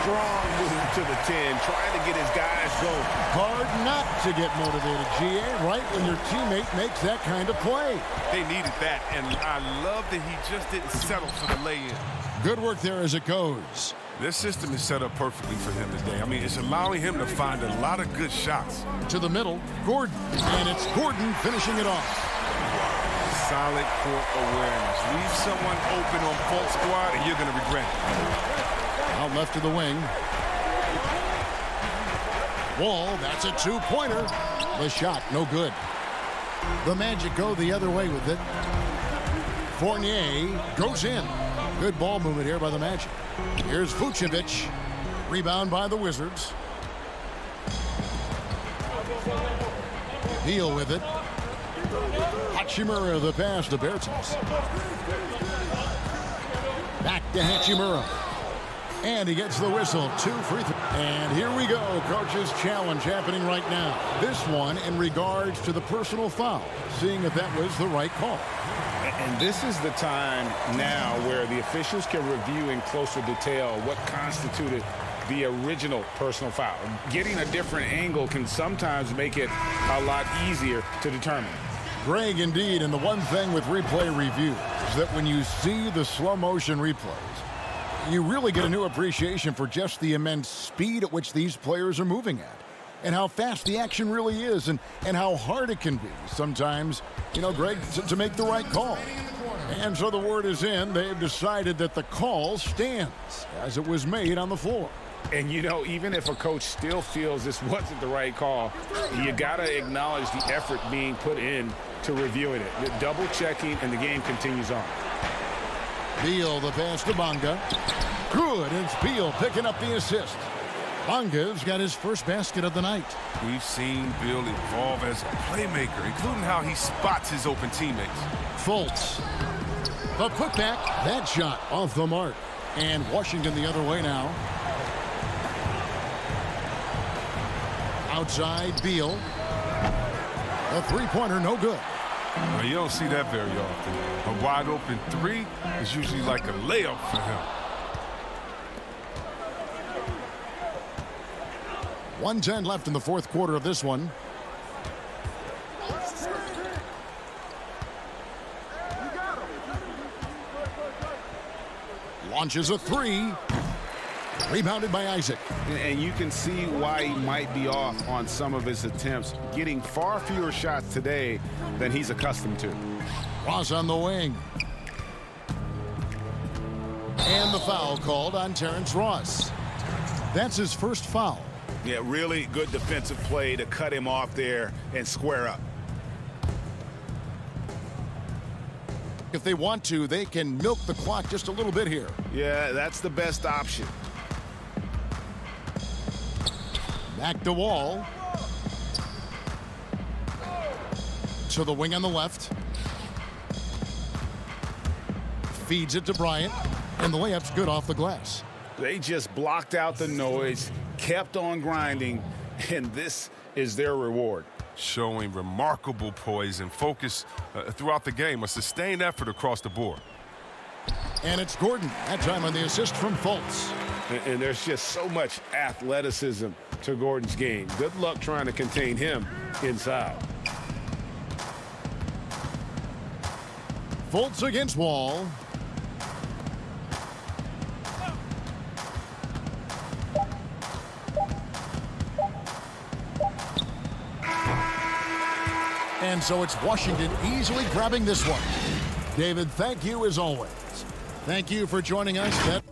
Strong move to the 10, trying to get his guys going. Hard not to get motivated, GA, right when your teammate makes that kind of play. They needed that, and I love that he just didn't settle for the lay-in. Good work there as it goes. This system is set up perfectly for him today. I mean, it's allowing him to find a lot of good shots. To the middle, Gordon. And it's Gordon finishing it off. Solid court awareness. Leave someone open on fault squad, and you're going to regret it. Out left to the wing. Wall, that's a two-pointer. The shot, no good. The Magic go the other way with it. Fournier goes in. Good ball movement here by the Magic. Here's Vucevic. Rebound by the Wizards. Beal with it. Hachimura the pass to Bertens. Back to Hachimura. And he gets the whistle. 2 free throws. And here we go. Coach's challenge happening right now. This one in regards to the personal foul. Seeing if that was the right call. And this is the time now where the officials can review in closer detail what constituted the original personal foul. Getting a different angle can sometimes make it a lot easier to determine. Greg, indeed, and the one thing with replay review is that when you see the slow motion replays, You really get a new appreciation for just the immense speed at which these players are moving at, and how fast the action really is, and how hard it can be sometimes, Greg, to make the right call. And so the word is in. They've decided that the call stands as it was made on the floor. And, even if a coach still feels this wasn't the right call, you got to acknowledge the effort being put in to reviewing it. The double-checking, and the game continues on. Beal, the pass to Bonga. Good, and it's Beal picking up the assist. Bonga's got his first basket of the night. We've seen Beal evolve as a playmaker, including how he spots his open teammates. Fultz. The putback. That shot off the mark. And Washington the other way now. Outside, Beal. A three-pointer, no good. Well, you don't see that very often. A wide-open three is usually like a layup for him. 1:10 left in the fourth quarter of this one. Launches a three. Rebounded by Isaac. And you can see why he might be off on some of his attempts, getting far fewer shots today than he's accustomed to. Ross on the wing. And the foul called on Terrence Ross. That's his first foul. Yeah, really good defensive play to cut him off there and square up. If they want to, they can milk the clock just a little bit here. Yeah, that's the best option. Back to Wall. To the wing on the left. Feeds it to Bryant. And the layup's good off the glass. They just blocked out the noise, kept on grinding, and this is their reward. Showing remarkable poise and focus throughout the game, a sustained effort across the board. And it's Gordon, that time on the assist from Fultz. And there's just so much athleticism to Gordon's game. Good luck trying to contain him inside. Fultz against Wall. And so it's Washington easily grabbing this one. David, thank you as always. Thank you for joining us.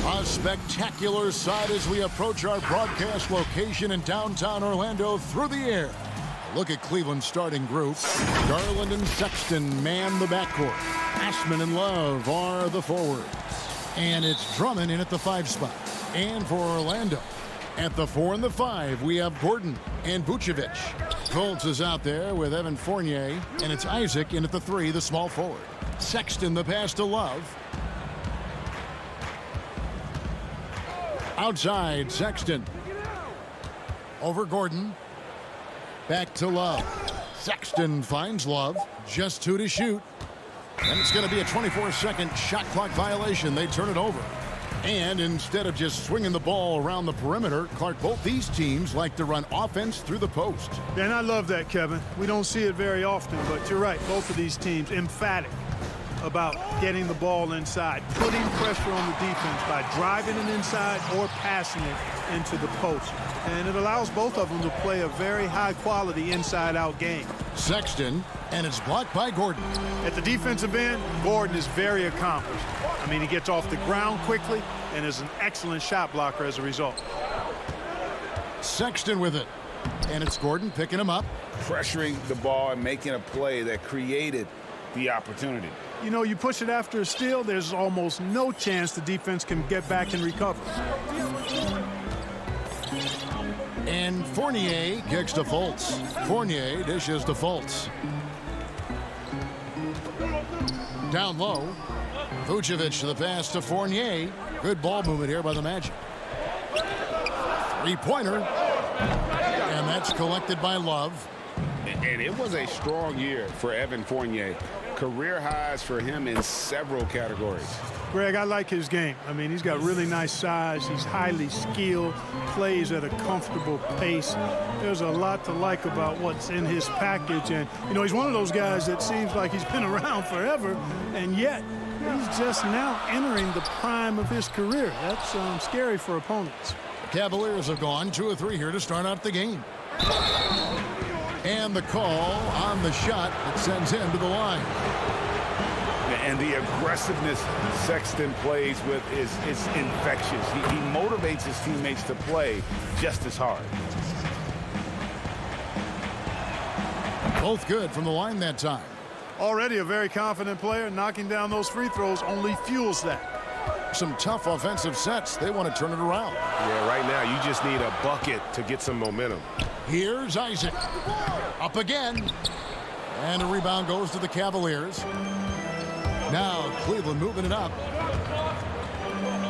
A spectacular sight as we approach our broadcast location in downtown Orlando through the air. Look at Cleveland's starting group. Garland and Sexton man the backcourt. Ashman and Love are the forwards. And it's Drummond in at the 5 spot. And for Orlando, at the 4 and the 5, we have Gordon and Vucevic. Fultz is out there with Evan Fournier. And it's Isaac in at the 3, the small forward. Sexton the pass to Love. Outside, Sexton. Over Gordon. Back to Love. Sexton finds Love. Just 2 to shoot. And it's going to be a 24-second shot clock violation. They turn it over. And instead of just swinging the ball around the perimeter, Clark, both these teams like to run offense through the post. And I love that, Kevin. We don't see it very often, but you're right. Both of these teams emphatic about getting the ball inside, putting pressure on the defense by driving it inside or passing it into the post. And it allows both of them to play a very high-quality inside-out game. Sexton, and it's blocked by Gordon. At the defensive end, Gordon is very accomplished. I mean, he gets off the ground quickly and is an excellent shot blocker as a result. Sexton with it. And it's Gordon picking him up. Pressuring the ball and making a play that created the opportunity. You know, you push it after a steal, there's almost no chance the defense can get back and recover. And Fournier kicks to Fultz. Fournier dishes to Fultz. Down low. Vucevic to the pass to Fournier. Good ball movement here by the Magic. 3-pointer. And that's collected by Love. And it was a strong year for Evan Fournier. Career highs for him in several categories. Greg, I like his game. I mean, he's got really nice size. He's highly skilled, plays at a comfortable pace. There's a lot to like about what's in his package. And, you know, he's one of those guys that seems like he's been around forever, and yet he's just now entering the prime of his career. That's scary for opponents. The Cavaliers have gone 2 of 3 here to start out the game. And the call on the shot that sends him to the line. And the aggressiveness Sexton plays with is infectious. He motivates his teammates to play just as hard. Both good from the line that time. Already a very confident player. Knocking down those free throws only fuels that. Some tough offensive sets. They want to turn it around. Yeah, right now you just need a bucket to get some momentum. Here's Isaac. Up again. And a rebound goes to the Cavaliers. Now Cleveland moving it up.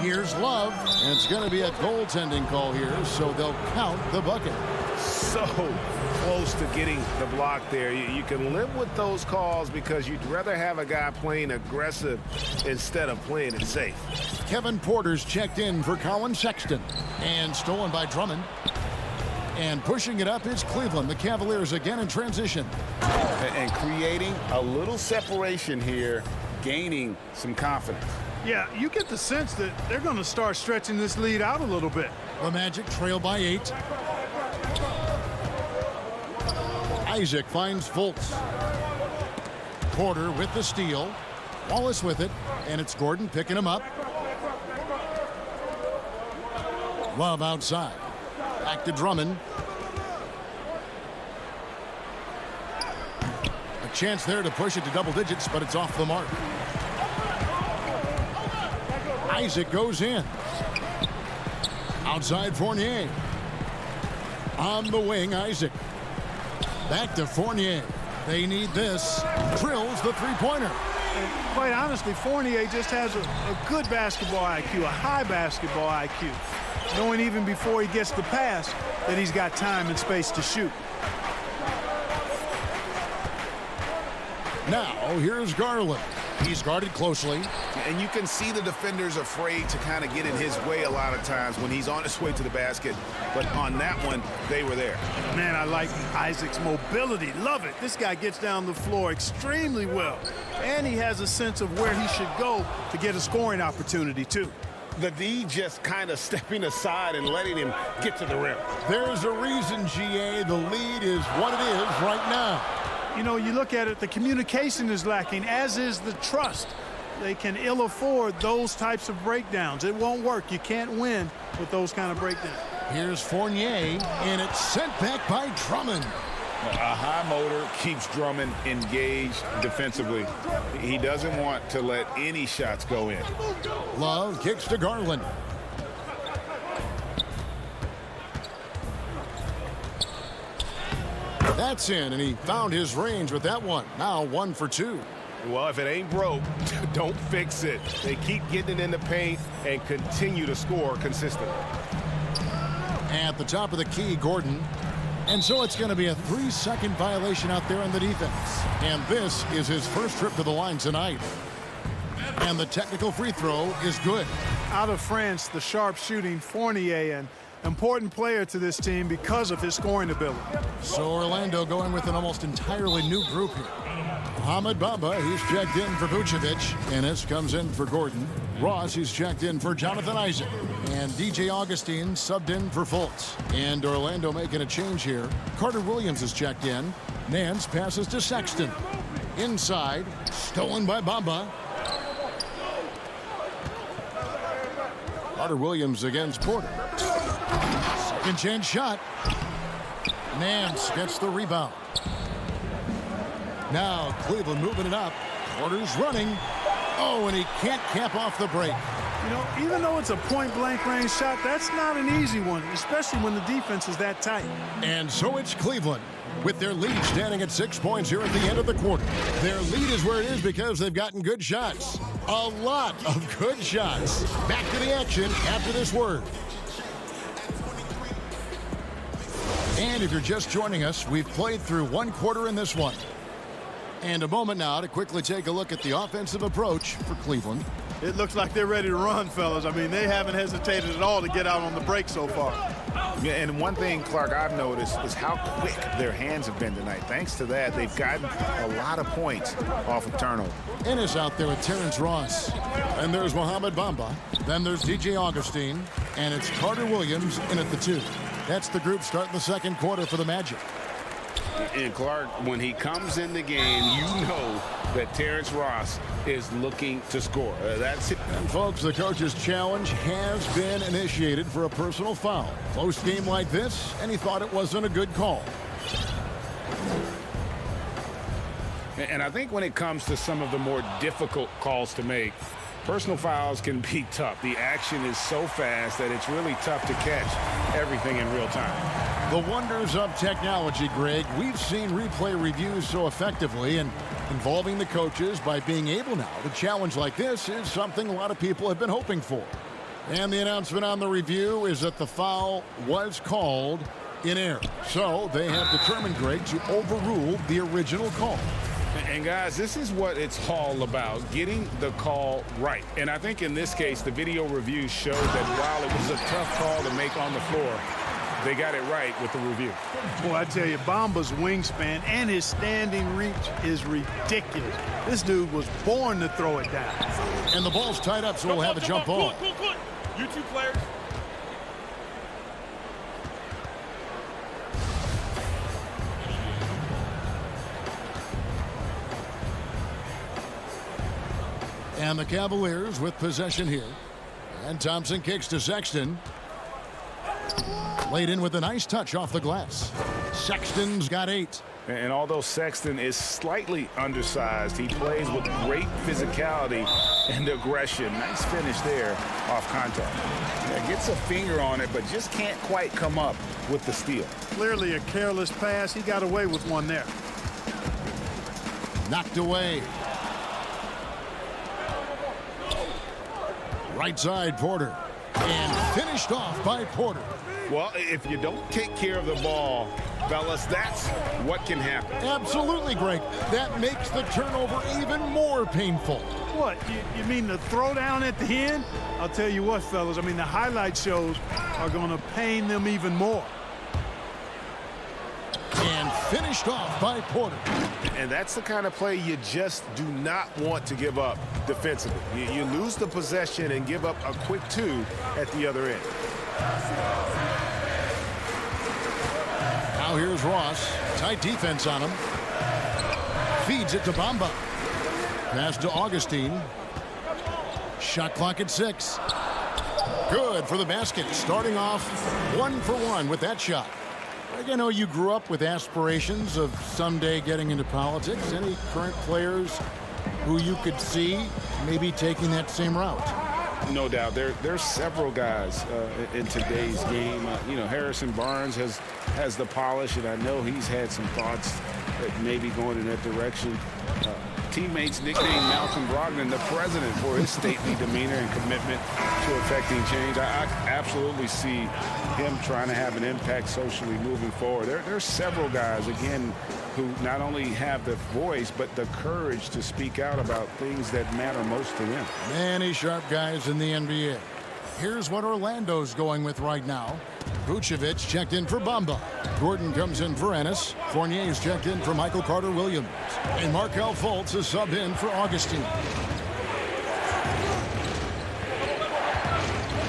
Here's Love. And it's going to be a goaltending call here, so they'll count the bucket. So close to getting the block there. You can live with those calls because you'd rather have a guy playing aggressive instead of playing it safe. Kevin Porter's checked in for Colin Sexton. And stolen by Drummond. And pushing it up is Cleveland. The Cavaliers again in transition. And creating a little separation here, gaining some confidence. Yeah, you get the sense that they're going to start stretching this lead out a little bit. The Magic trail by 8. Isaac finds Fultz. Porter with the steal. Wallace with it. And it's Gordon picking him up. Love outside. Back to Drummond. A chance there to push it to double digits, but it's off the mark. Isaac goes in. Outside Fournier. On the wing, Isaac. Back to Fournier. They need this. Drills the three-pointer. And quite honestly, Fournier just has a good basketball IQ, a high basketball IQ. Knowing even before he gets the pass that he's got time and space to shoot. Now, here's Garland. He's guarded closely. And you can see the defenders afraid to kind of get in his way a lot of times when he's on his way to the basket. But on that one, they were there. Man, I like Isaac's mobility. Love it. This guy gets down the floor extremely well. And he has a sense of where he should go to get a scoring opportunity, too. The D just kind of stepping aside and letting him get to the rim. There's a reason, GA, the lead is what it is right now. You know, you look at it, the communication is lacking, as is the trust. they can ill afford those types of breakdowns. It won't work. You can't win with those kind of breakdowns. Here's Fournier, and it's sent back by Drummond. A high motor keeps Drummond engaged defensively. He doesn't want to let any shots go in. Love kicks to Garland. That's in, and he found his range with that one. Now 1 for 2. Well, if it ain't broke, don't fix it. They keep getting it in the paint and continue to score consistently. At the top of the key, Gordon. And so it's going to be a 3-second violation out there on the defense. And this is his first trip to the line tonight. And the technical free throw is good. Out of France, the sharp shooting Fournier, an important player to this team because of his scoring ability. So Orlando going with an almost entirely new group here. Mohamed Bamba, he's checked in for Vucevic. Ennis comes in for Gordon. Ross, he's checked in for Jonathan Isaac. And DJ Augustine subbed in for Fultz. And Orlando making a change here. Carter Williams is checked in. Nance passes to Sexton. Inside, stolen by Bamba. Carter Williams against Porter. Second chance shot. Nance gets the rebound. Now Cleveland moving it up. Porter's running. Oh, and he can't cap off the break. You know, even though it's a point-blank range shot, that's not an easy one, especially when the defense is that tight. And so it's Cleveland with their lead standing at 6 points here at the end of the quarter. Their lead is where it is because they've gotten good shots. A lot of good shots. Back to the action after this word. And if you're just joining us, we've played through 1 quarter in this one. And a moment now to quickly take a look at the offensive approach for Cleveland. It looks like they're ready to run, fellas. I mean, they haven't hesitated at all to get out on the break so far. Yeah, and one thing, Clark, I've noticed is how quick their hands have been tonight. Thanks to that, they've gotten a lot of points off of turnover. Ennis out there with Terrence Ross. And there's Mohamed Bamba. Then there's DJ Augustine. And it's Carter Williams in at the 2. That's the group starting the second quarter for the Magic. And Clark, when he comes in the game, you know that Terrence Ross is looking to score. That's it. And folks, the coach's challenge has been initiated for a personal foul. Close game like this, and he thought it wasn't a good call. And I think when it comes to some of the more difficult calls to make, personal fouls can be tough. The action is so fast that it's really tough to catch everything in real time. The wonders of technology, Greg. We've seen replay reviews so effectively, and involving the coaches by being able now to challenge like this is something a lot of people have been hoping for. And the announcement on the review is that the foul was called in error. So they have determined, Greg, to overrule the original call. And guys, this is what it's all about, getting the call right. And I think in this case, the video review showed that while it was a tough call to make on the floor, they got it right with the review. Boy, I tell you, Bamba's wingspan and his standing reach is ridiculous. This dude was born to throw it down. And the ball's tied up, so we'll have a jump ball. Cool. You two players. And the Cavaliers with possession here. And Thompson kicks to Sexton. Laid in with a nice touch off the glass. Sexton's got 8. And although Sexton is slightly undersized, he plays with great physicality and aggression. Nice finish there off contact. Yeah, gets a finger on it, but just can't quite come up with the steal. Clearly a careless pass. He got away with one there. Knocked away. Right side, Porter. And finished off by Porter. Well, if you don't take care of the ball, fellas, that's what can happen. Absolutely, Greg. That makes the turnover even more painful. What, you mean the throwdown at the end? I'll tell you what, fellas, I mean, the highlight shows are going to pain them even more. And finished off by Porter. And that's the kind of play you just do not want to give up defensively. You lose the possession and give up a quick 2 at the other end. Now here's Ross. Tight defense on him. Feeds it to Bamba. Pass to Augustine. Shot clock at 6. Good for the basket. Starting off 1 for 1 with that shot. I know you grew up with aspirations of someday getting into politics. Any current players who you could see maybe taking that same route? No doubt. There's several guys in today's game. Harrison Barnes has the polish, and I know he's had some thoughts that maybe going in that direction. Teammates nicknamed Malcolm Brogdon the president for his stately demeanor and commitment to effecting change. I absolutely see him trying to have an impact socially moving forward. There's several guys, again, who not only have the voice, but the courage to speak out about things that matter most to them. Many sharp guys in the NBA. Here's what Orlando's going with right now. Vucevic checked in for Bamba. Gordon comes in for Ennis. Fournier's checked in for Michael Carter-Williams. And Markelle Fultz is subbed in for Augustine.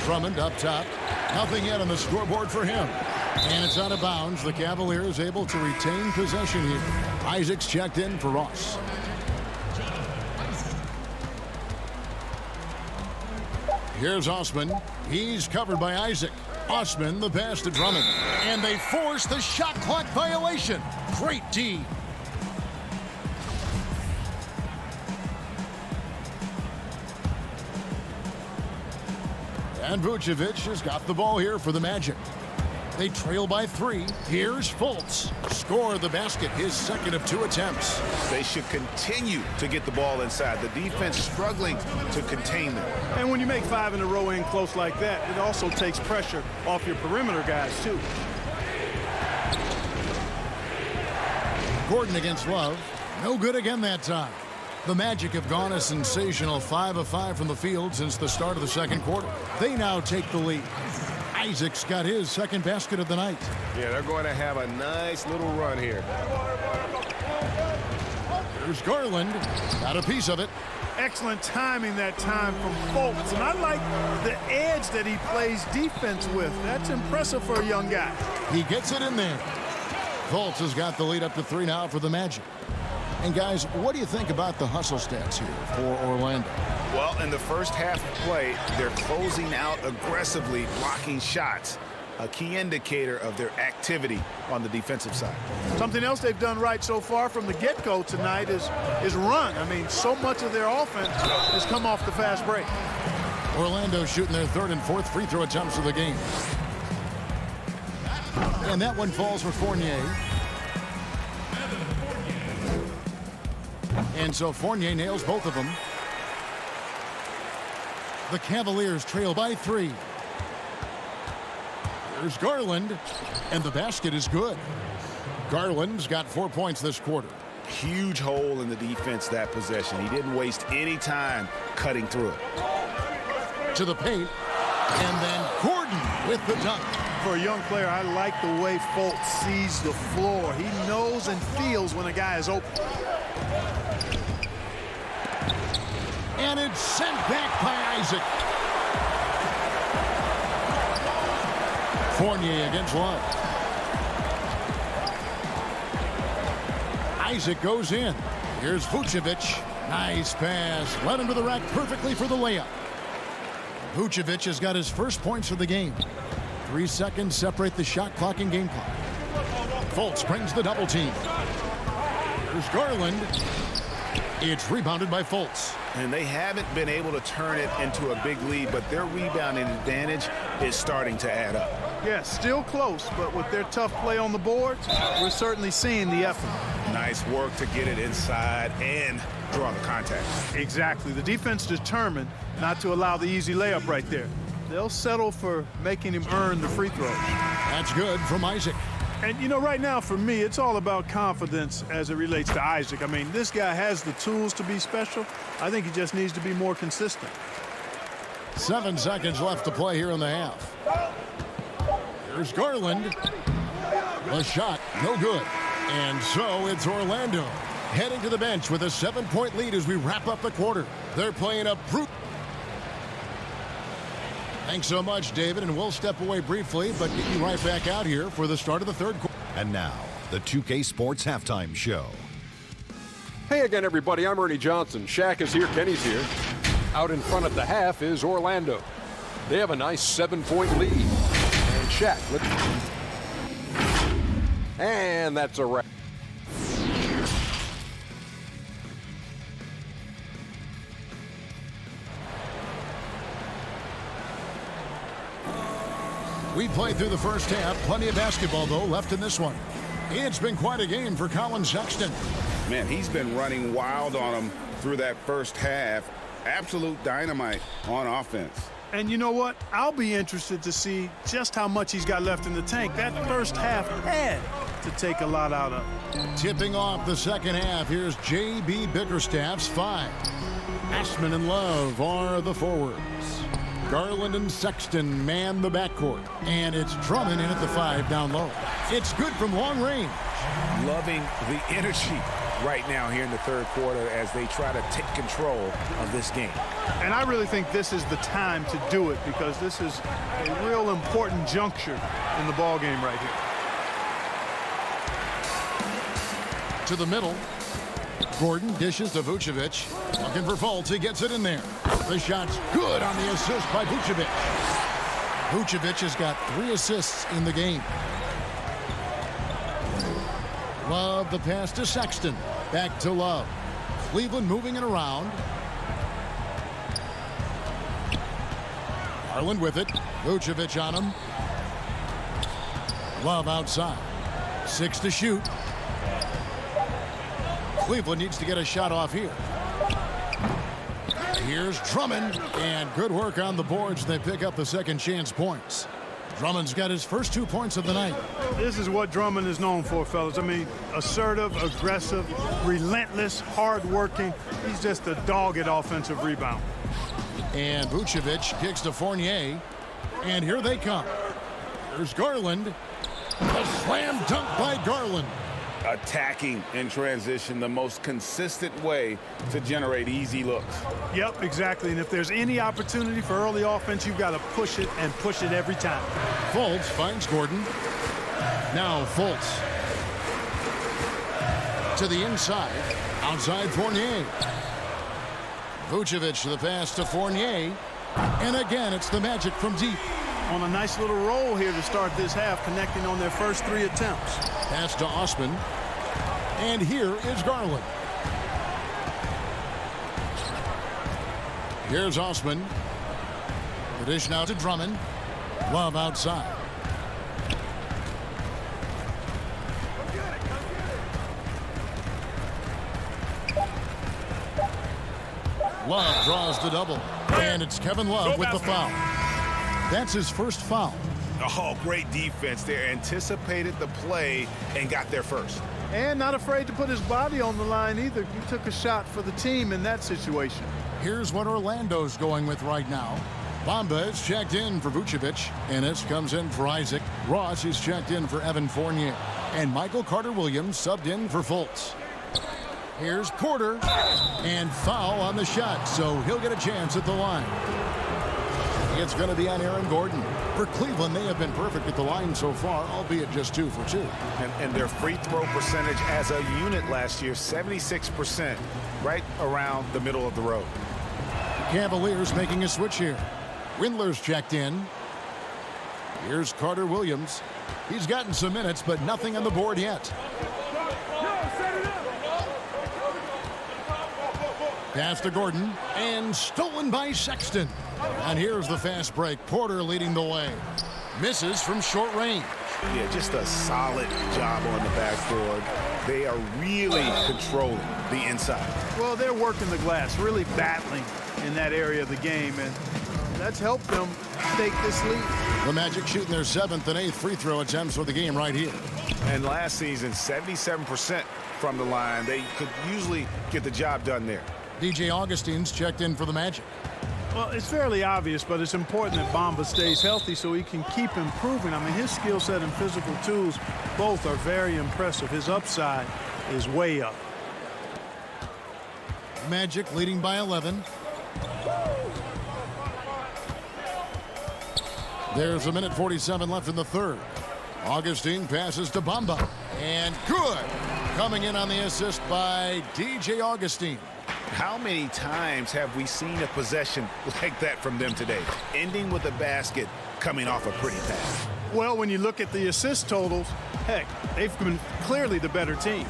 Drummond up top. Nothing yet on the scoreboard for him. And it's out of bounds. The Cavaliers able to retain possession here. Isaac's checked in for Ross. Here's Osman. He's covered by Isaac. Osman, the pass to Drummond. And they force the shot clock violation. Great D. And Vucevic has got the ball here for the Magic. They trail by 3. Here's Fultz. Score the basket, his second of 2 attempts. They should continue to get the ball inside. The defense struggling to contain them. And when you make 5 in a row in close like that, it also takes pressure off your perimeter guys, too. Gordon against Love. No good again that time. The Magic have gone a sensational 5 of 5 from the field since the start of the second quarter. They now take the lead. Isaac's got his second basket of the night. Yeah, they're going to have a nice little run here. Here's Garland. Got a piece of it. Excellent timing that time from Fultz. And I like the edge that he plays defense with. That's impressive for a young guy. He gets it in there. Fultz has got the lead up to 3 now for the Magic. And guys, what do you think about the hustle stats here for Orlando? Well, in the first half of play, they're closing out aggressively, blocking shots. A key indicator of their activity on the defensive side. Something else they've done right so far from the get-go tonight is run. I mean, so much of their offense has come off the fast break. Orlando shooting their 3rd and 4th free throw attempts of the game. And that one falls for Fournier. And so Fournier nails both of them. The Cavaliers trail by 3. There's Garland, and the basket is good. Garland's got 4 points this quarter. Huge hole in the defense that possession. He didn't waste any time cutting through it. To the paint, and then Gordon with the dunk. For a young player, I like the way Fultz sees the floor. He knows and feels when a guy is open. And it's sent back by Isaac. Fournier against Love. Isaac goes in. Here's Vucevic. Nice pass. Led him to the rack perfectly for the layup. Vucevic has got his first points of the game. 3 seconds separate the shot clock and game clock. Fultz brings the double team. Here's Garland. It's rebounded by Fultz. And they haven't been able to turn it into a big lead, but their rebounding advantage is starting to add up. Yeah, still close, but with their tough play on the boards, we're certainly seeing the effort. Nice work to get it inside and draw the contact. Exactly. The defense determined not to allow the easy layup right there. They'll settle for making him earn the free throws. That's good from Isaac. And, you know, right now for me, it's all about confidence as it relates to Isaac. I mean, this guy has the tools to be special. I think he just needs to be more consistent. 7 seconds left to play here in the half. Here's Garland. A shot, no good. And so it's Orlando heading to the bench with a 7-point lead as we wrap up the quarter. They're playing a brute. Thanks so much, David, and we'll step away briefly, but get you right back out here for the start of the third quarter. And now, the 2K Sports Halftime Show. Hey again, everybody. I'm Ernie Johnson. Shaq is here. Kenny's here. Out in front at the half is Orlando. They have a nice 7-point lead. And Shaq. And that's a wrap. We played through the first half. Plenty of basketball, though, left in this one. It's been quite a game for Colin Sexton. Man, he's been running wild on him through that first half. Absolute dynamite on offense. And you know what? I'll be interested to see just how much he's got left in the tank. That first half had to take a lot out of. Tipping off the second half, here's J.B. Bickerstaff's 5. Ashman and Love are the forwards. Garland and Sexton man the backcourt. And it's Drummond in at the 5 down low. It's good from long range. Loving the energy right now here in the third quarter as they try to take control of this game. And I really think this is the time to do it because this is a real important juncture in the ball game right here. To the middle. Gordon dishes to Vucevic. Looking for Fultz. He gets it in there. The shot's good on the assist by Vucevic. Vucevic has got 3 assists in the game. Love the pass to Sexton. Back to Love. Cleveland moving it around. Garland with it. Vucevic on him. Love outside. 6 to shoot. Cleveland needs to get a shot off here. Here's Drummond, and good work on the boards. They pick up the second chance points. Drummond's got his first 2 points of the night. This is what Drummond is known for, fellas. I mean, assertive, aggressive, relentless, hard-working. He's just a dogged offensive rebound. And Vucevic kicks to Fournier, and here they come. There's Garland. A slam dunk by Garland. Attacking in transition, the most consistent way to generate easy looks. Yep, exactly. And if there's any opportunity for early offense, you've got to push it and push it every time. Fultz finds Gordon. Now Fultz. To the inside. Outside Fournier. Vucevic the pass to Fournier. And again, it's the Magic from deep. On a nice little roll here to start this half, connecting on their first 3 attempts. Pass to Osman. And here is Garland. Here's Osman. The dish now to Drummond. Love outside. Love draws the double. And it's Kevin Love with the foul. That's his first foul. Oh, great defense there. Anticipated the play and got there first. And not afraid to put his body on the line either. He took a shot for the team in that situation. Here's what Orlando's going with right now. Bamba is checked in for Vucevic. Ennis comes in for Isaac. Ross is checked in for Evan Fournier. And Michael Carter-Williams subbed in for Fultz. Here's Porter. And foul on the shot, so he'll get a chance at the line. It's going to be on Aaron Gordon. For Cleveland, they have been perfect at the line so far, albeit just 2 for 2. And their free throw percentage as a unit last year, 76%, right around the middle of the road. Cavaliers making a switch here. Windler's checked in. Here's Carter-Williams. He's gotten some minutes, but nothing on the board yet. Pass to Gordon, and stolen by Sexton. And here's the fast break. Porter leading the way. Misses from short range. Yeah, just a solid job on the backboard. They are really controlling the inside. Well, they're working the glass, really battling in that area of the game, and that's helped them take this lead. The Magic shooting their 7th and 8th free throw attempts for the game right here. And last season, 77% from the line. They could usually get the job done there. DJ Augustine's checked in for the Magic. Well, it's fairly obvious, but it's important that Bamba stays healthy so he can keep improving. I mean, his skill set and physical tools both are very impressive. His upside is way up. Magic leading by 11. There's 1:47 left in the third. Augustine passes to Bamba. And good. Coming in on the assist by DJ Augustine. How many times have we seen a possession like that from them today, ending with a basket coming off a pretty pass? Well, when you look at the assist totals, heck, they've been clearly the better team.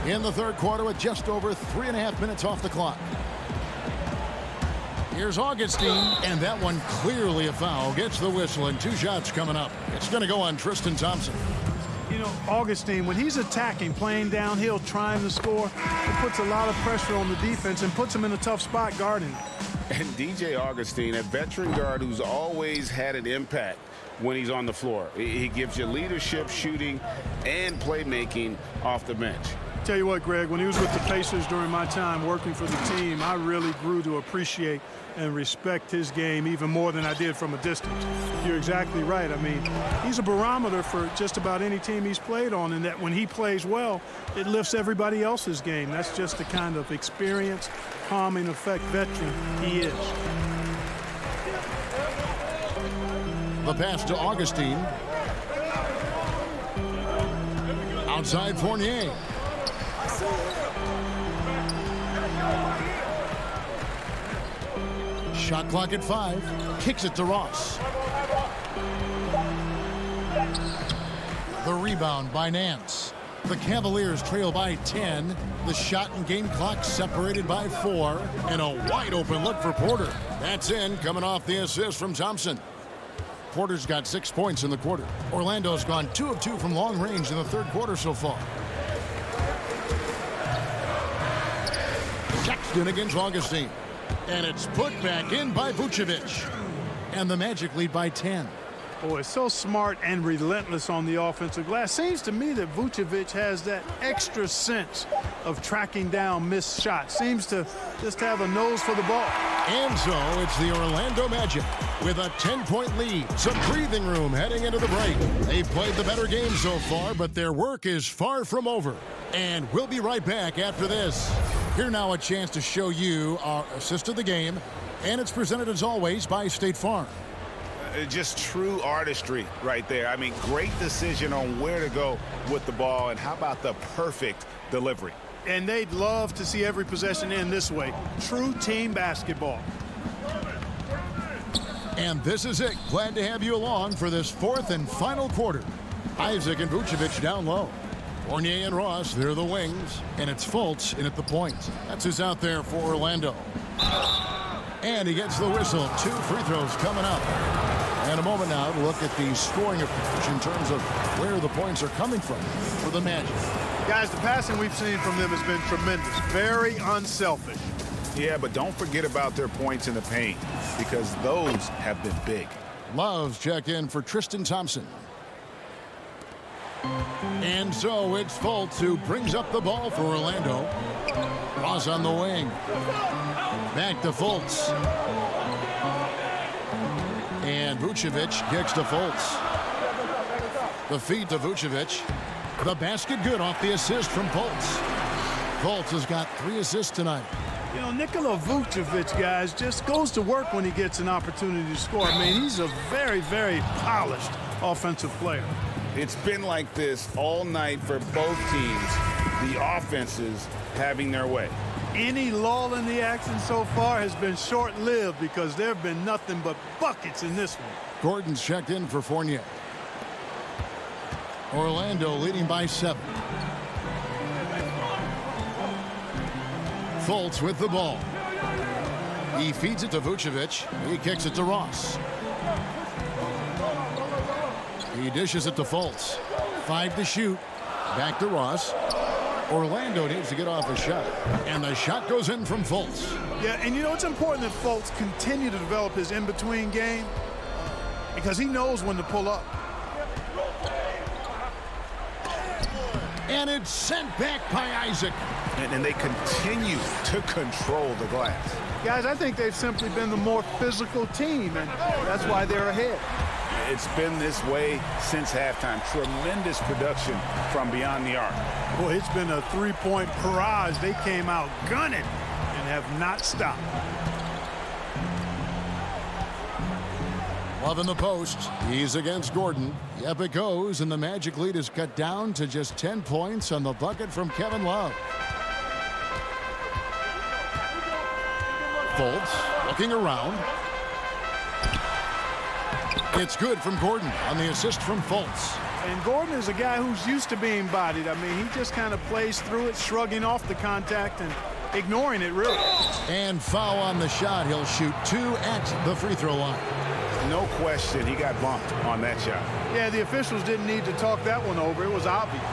In the third quarter with just over 3.5 minutes off the clock. Here's Augustine, and that one clearly a foul. Gets the whistle, and 2 shots coming up. It's going to go on Tristan Thompson. You know, Augustine, when he's attacking, playing downhill, trying to score, it puts a lot of pressure on the defense and puts him in a tough spot guarding. And DJ Augustine, a veteran guard who's always had an impact when he's on the floor. He gives you leadership, shooting, and playmaking off the bench. Tell you what, Greg, when he was with the Pacers during my time working for the team, I really grew to appreciate and respect his game even more than I did from a distance. You're exactly right. I mean, he's a barometer for just about any team he's played on, and that when he plays well, it lifts everybody else's game. That's just the kind of experienced, calming effect veteran he is. The pass to Augustine. Outside Fournier. Shot clock at 5. Kicks it to Ross. The rebound by Nance. The Cavaliers trail by 10. The shot and game clock separated by 4. And a wide open look for Porter. That's in, coming off the assist from Thompson. Porter's got 6 points in the quarter. Orlando's gone 2 of 2 from long range in the third quarter so far. Sexton against Augustine. And it's put back in by Vucevic. And the Magic lead by 10. Boy, so smart and relentless on the offensive glass. Seems to me that Vucevic has that extra sense of tracking down missed shots. Seems to just have a nose for the ball. And so it's the Orlando Magic with a 10-point lead. Some breathing room heading into the break. They played the better game so far, but their work is far from over. And we'll be right back after this. Here now a chance to show you our assist of the game. And it's presented as always by State Farm. Just true artistry right there. I mean, great decision on where to go with the ball, and how about the perfect delivery. And they'd love to see every possession end this way. True team basketball. And this is it. Glad to have you along for this fourth and final quarter. Isaac and Vucevic down low. Fournier and Ross, they're the wings. And it's Fultz in at the point. That's who's out there for Orlando. And he gets the whistle. 2 free throws coming up. And a moment now to look at the scoring approach in terms of where the points are coming from for the Magic. Guys, the passing we've seen from them has been tremendous. Very unselfish. Yeah, but don't forget about their points in the paint, because those have been big. Love's checked in for Tristan Thompson. And so it's Fultz who brings up the ball for Orlando. Ross on the wing. Back to Fultz. And Vucevic kicks to Fultz. The feed to Vucevic. The basket good off the assist from Fultz. Fultz has got 3 assists tonight. You know, Nikola Vucevic, guys, just goes to work when he gets an opportunity to score. I mean, he's a very, very polished offensive player. It's been like this all night for both teams. The offenses having their way. Any lull in the action so far has been short-lived because there have been nothing but buckets in this one. Gordon's checked in for Fournier. Orlando leading by 7. Fultz with the ball. He feeds it to Vucevic. He kicks it to Ross. He dishes it to Fultz. 5 to shoot. Back to Ross. Orlando needs to get off a shot. And the shot goes in from Fultz. Yeah, and you know, it's important that Fultz continue to develop his in-between game because he knows when to pull up. And it's sent back by Isaac. And they continue to control the glass. Guys, I think they've simply been the more physical team, and that's why they're ahead. It's been this way since halftime. Tremendous production from beyond the arc. Boy, it's been a 3-point barrage. They came out gunning and have not stopped. Love in the post. He's against Gordon. Yep, it goes, and the Magic lead is cut down to just 10 points on the bucket from Kevin Love. Fultz looking around. It's good from Gordon on the assist from Fultz. And Gordon is a guy who's used to being bodied. I mean, he just kind of plays through it, shrugging off the contact and ignoring it, really. And foul on the shot. He'll shoot 2 at the free throw line. No question, he got bumped on that shot. Yeah, the officials didn't need to talk that one over. It was obvious.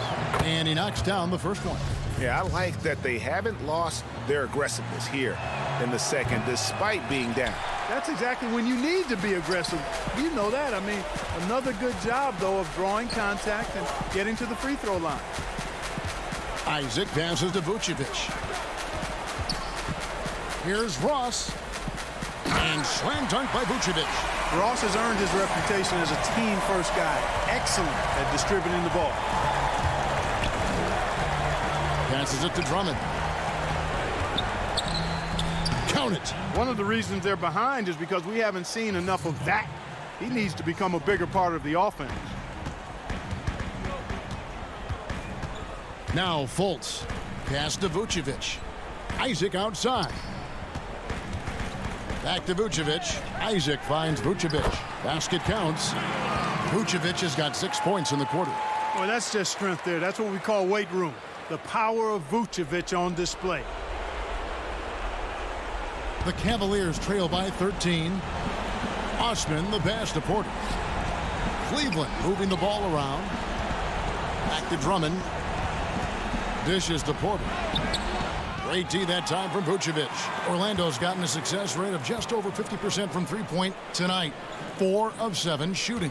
And he knocks down the first one. Yeah, I like that they haven't lost their aggressiveness here in the second, despite being down. That's exactly when you need to be aggressive. You know that. I mean, another good job, though, of drawing contact and getting to the free throw line. Isaac passes to Vucevic. Here's Ross. And slam dunk by Vucevic. Ross has earned his reputation as a team-first guy. Excellent at distributing the ball. Passes it to Drummond. Count it. One of the reasons they're behind is because we haven't seen enough of that. He needs to become a bigger part of the offense. Now Fultz. Pass to Vucevic. Isaac outside. Back to Vucevic. Isaac finds Vucevic. Basket counts. Vucevic has got 6 points in the quarter. Well, that's just strength there. That's what we call weight room. The power of Vucevic on display. The Cavaliers trail by 13. Osman the pass to Porter. Cleveland moving the ball around. Back to Drummond. Dishes to Porter. Great D that time from Vucevic. Orlando's gotten a success rate of just over 50% from three-point tonight. 4 of 7 shooting.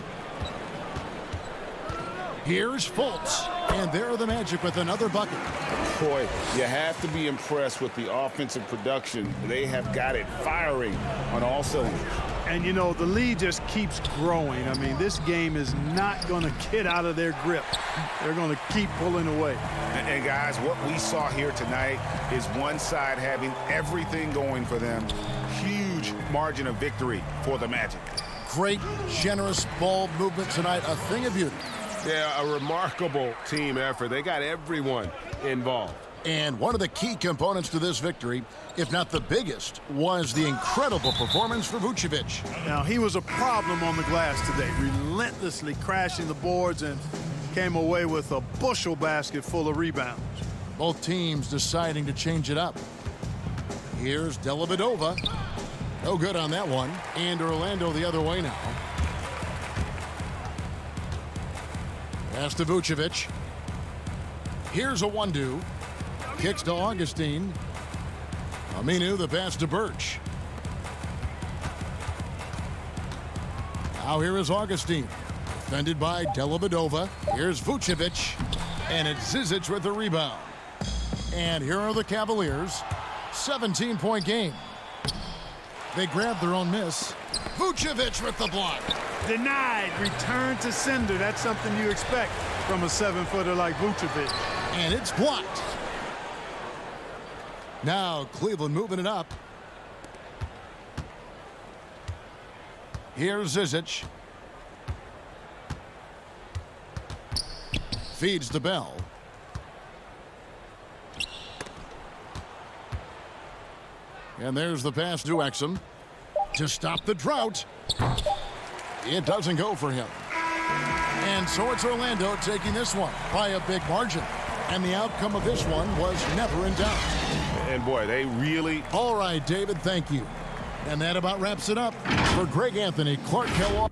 Here's Fultz. And there are the Magic with another bucket. Boy, you have to be impressed with the offensive production. They have got it firing on all cylinders. And, you know, the lead just keeps growing. I mean, this game is not going to get out of their grip. They're going to keep pulling away. And guys, what we saw here tonight is one side having everything going for them. Huge margin of victory for the Magic. Great, generous ball movement tonight. A thing of beauty. Yeah, a remarkable team effort. They got everyone involved. And one of the key components to this victory, if not the biggest, was the incredible performance for Vucevic. Now, he was a problem on the glass today, relentlessly crashing the boards and came away with a bushel basket full of rebounds. Both teams deciding to change it up. Here's Dellavedova. No good on that one. And Orlando the other way now. Pass to Vucevic. Here's a 1-2. Kicks to Augustine. Aminu the pass to Birch. Now here is Augustine. Defended by Dellavedova. Here's Vucevic. And it's Zizic with the rebound. And here are the Cavaliers. 17-point game. They grab their own miss. Vucevic with the block. Denied. Return to sender. That's something you expect from a 7-footer like Vucevic. And it's blocked. Now Cleveland moving it up. Here's Zizic. Feeds to Bell. And there's the pass to Exum to stop the drought. It doesn't go for him. And so it's Orlando taking this one by a big margin. And the outcome of this one was never in doubt. And boy, they really... All right, David, thank you. And that about wraps it up. For Greg Anthony, Clark Kellogg.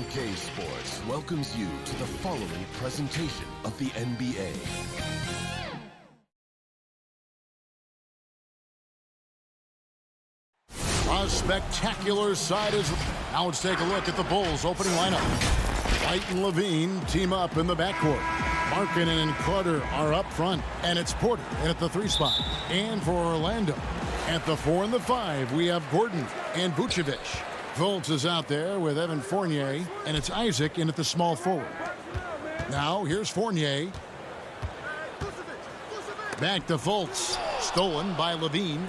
2K Sports welcomes you to the following presentation of the NBA. A spectacular side is... Now let's take a look at the Bulls' opening lineup. White and Levine team up in the backcourt. Markkanen and Carter are up front, and it's Porter in at the 3 spot. And for Orlando, at the 4 and the 5, we have Gordon and Vucevic. Fultz is out there with Evan Fournier, and it's Isaac in at the small forward. Now here's Fournier. Back to Fultz. Stolen by Levine.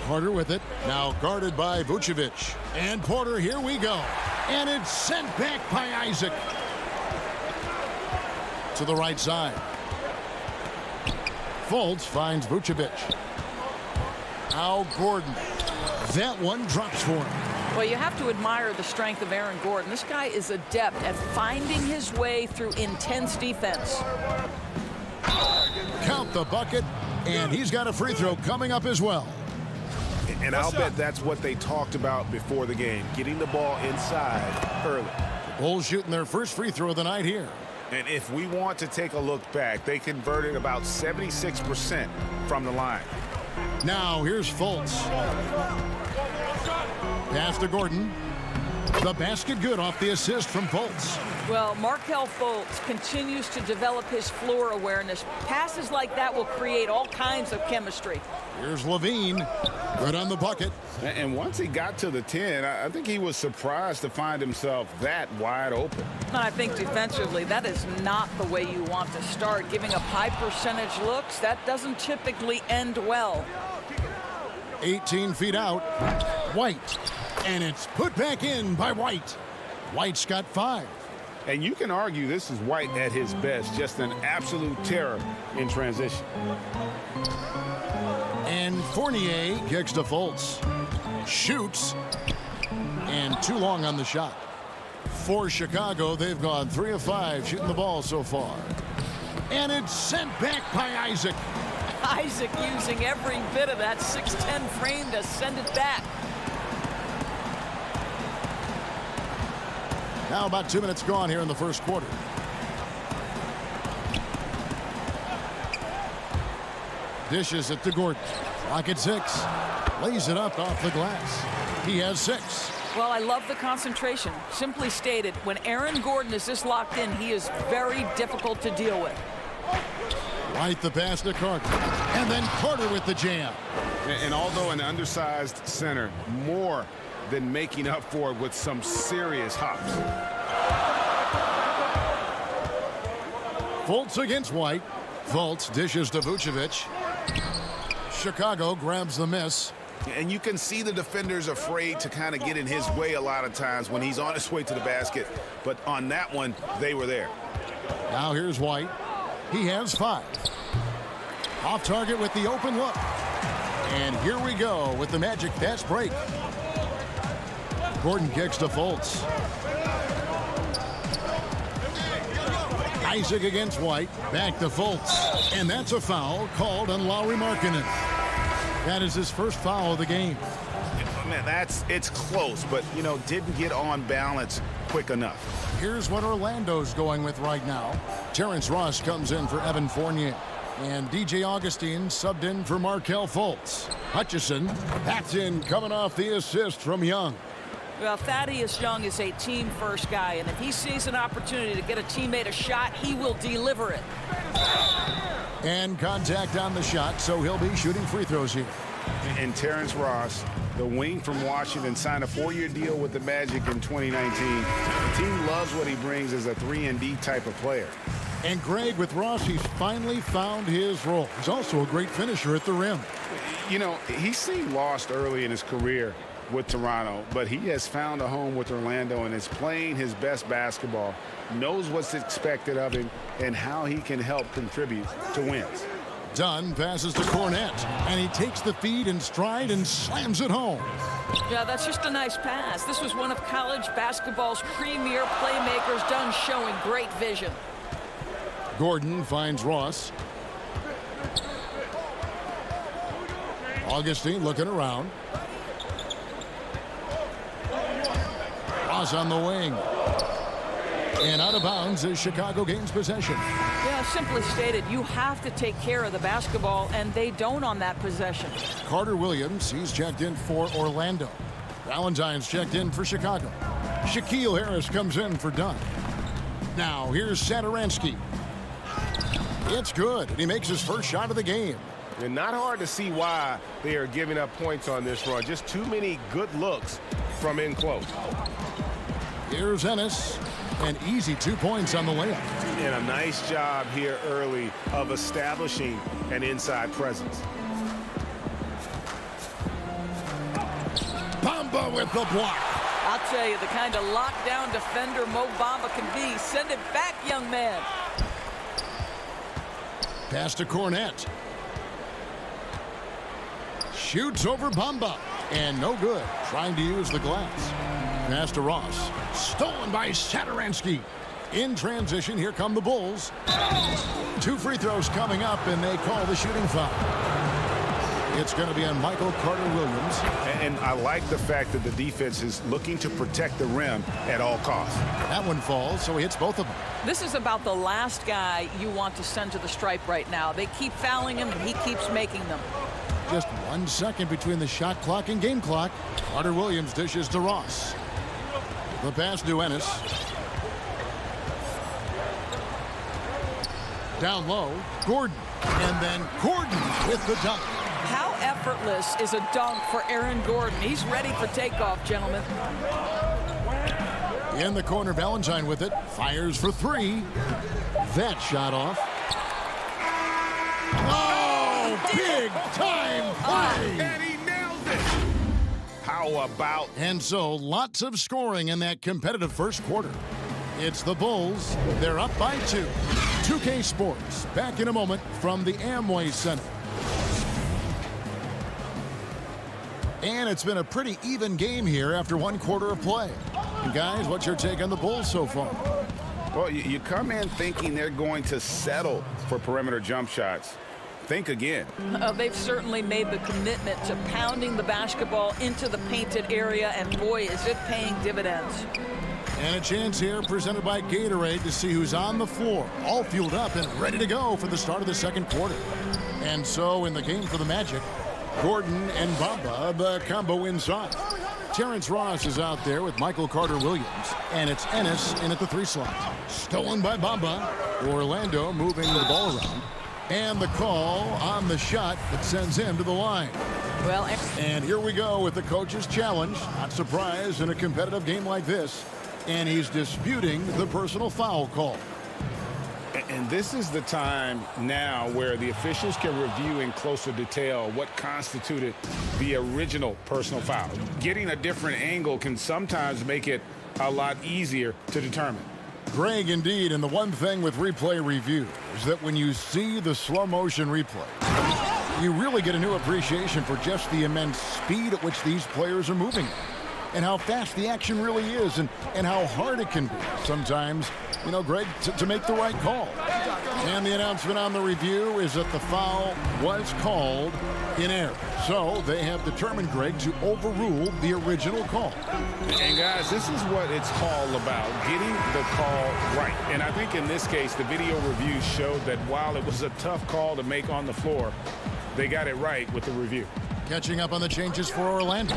Carter with it. Now guarded by Vucevic. And Porter, here we go. And it's sent back by Isaac. To the right side. Fultz finds Vucevic. Now Gordon. That one drops for him. Well, you have to admire the strength of Aaron Gordon. This guy is adept at finding his way through intense defense. Count the bucket, and he's got a free throw coming up as well. And I'll bet that's what they talked about before the game, getting the ball inside early. The Bulls shooting their first free throw of the night here. And if we want to take a look back, they converted about 76% from the line. Now here's Fultz. Pass to Gordon. The basket good off the assist from Fultz. Well, Markelle Fultz continues to develop his floor awareness. Passes like that will create all kinds of chemistry. Here's Levine. Good on the bucket. And once he got to the 10, I think he was surprised to find himself that wide open. I think defensively, that is not the way you want to start. Giving up high percentage looks, that doesn't typically end well. 18 feet out. White. And it's put back in by White. White's got 5. And you can argue this is White at his best, just an absolute terror in transition. And Fournier kicks to Fultz. Shoots. And too long on the shot. For Chicago, they've gone 3 of 5 shooting the ball so far. And it's sent back by Isaac. Isaac using every bit of that 6'10" frame to send it back. Now about 2 minutes gone here in the first quarter. Dishes it to Gordon. Clock at 6. Lays it up off the glass. He has 6. Well, I love the concentration. Simply stated, when Aaron Gordon is this locked in, he is very difficult to deal with. White the pass to Carter. And then Carter with the jam. And although an undersized center, more than making up for it with some serious hops. Fultz against White. Fultz dishes to Vucevic. Chicago grabs the miss. And you can see the defenders afraid to kind of get in his way a lot of times when he's on his way to the basket. But on that one, they were there. Now here's White. He has 5. Off target with the open look. And here we go with the Magic fast break. Gordon kicks to Fultz. Isaac against White. Back to Fultz. And that's a foul called on Lauri Markkanen. That is his first foul of the game. Man, it's close, but, you know, didn't get on balance quick enough. Here's what Orlando's going with right now. Terrence Ross comes in for Evan Fournier. And DJ Augustine subbed in for Markelle Fultz. Hutchison, that's in coming off the assist from Young. Well, Thaddeus Young is a team-first guy, and if he sees an opportunity to get a teammate a shot, he will deliver it. And contact on the shot, so he'll be shooting free throws here. And Terrence Ross, the wing from Washington, signed a 4-year deal with the Magic in 2019. The team loves what he brings as a 3-and-D type of player. And Greg, with Ross, he's finally found his role. He's also a great finisher at the rim. You know, he seemed lost early in his career with Toronto, but he has found a home with Orlando and is playing his best basketball, knows what's expected of him, and how he can help contribute to wins. Dunn passes to Cornette, and he takes the feed in stride and slams it home. Yeah, that's just a nice pass. This was one of college basketball's premier playmakers. Dunn showing great vision. Gordon finds Ross. Augustine looking around. Ross on the wing. And out of bounds as Chicago gains possession. Yeah, simply stated, you have to take care of the basketball, and they don't on that possession. Carter Williams, he's checked in for Orlando. Valentine's checked in for Chicago. Shaquille Harris comes in for Dunn. Now here's Satoransky. It's good, and he makes his first shot of the game. And not hard to see why they are giving up points on this run. Just too many good looks from in close. Here's Ennis. An easy 2 points on the layup. And a nice job here early of establishing an inside presence. Bamba with the block. I'll tell you, the kind of lockdown defender Mo Bamba can be. Send it back, young man. Pass to Cornette. Shoots over Bamba. And no good. Trying to use the glass. Pass to Ross. Stolen by Satoransky. In transition, here come the Bulls. 2 free throws coming up, and they call the shooting foul. It's going to be on Michael Carter-Williams. And I like the fact that the defense is looking to protect the rim at all costs. That one falls, so he hits both of them. This is about the last guy you want to send to the stripe right now. They keep fouling him, and he keeps making them. Just 1 second between the shot clock and game clock. Carter-Williams dishes to Ross. The pass to Ennis. Down low, Gordon. And then Gordon with the dunk. How effortless is a dunk for Aaron Gordon? He's ready for takeoff, gentlemen. In the corner, Valentine with it. Fires for 3. That shot off. Oh, big time play! And he nails it. How about? And so, lots of scoring in that competitive first quarter. It's the Bulls. They're up by 2. 2K Sports, back in a moment from the Amway Center. And it's been a pretty even game here after 1 quarter of play. And guys, what's your take on the Bulls so far? Well, you come in thinking they're going to settle for perimeter jump shots. Think again. They've certainly made the commitment to pounding the basketball into the painted area, and boy, is it paying dividends. And a chance here presented by Gatorade to see who's on the floor, all fueled up and ready to go for the start of the second quarter. And so in the game for the Magic, Gordon and Bamba, the combo inside. Terrence Ross is out there with Michael Carter-Williams, and it's Ennis in at the 3 slot. Stolen by Bamba. Orlando moving the ball around. And the call on the shot that sends him to the line. Well, and here we go with the coach's challenge. Not surprised in a competitive game like this. And he's disputing the personal foul call. And this is the time now where the officials can review in closer detail what constituted the original personal foul. Getting a different angle can sometimes make it a lot easier to determine. Greg, indeed, and the one thing with replay review is that when you see the slow motion replay, you really get a new appreciation for just the immense speed at which these players are moving and how fast the action really is and how hard it can be sometimes, you know, Greg, to make the right call. And the announcement on the review is that the foul was called in error. So they have determined, Greg, to overrule the original call. And guys, this is what it's all about, getting the call right. And I think in this case, the video review showed that while it was a tough call to make on the floor, they got it right with the review. Catching up on the changes for Orlando.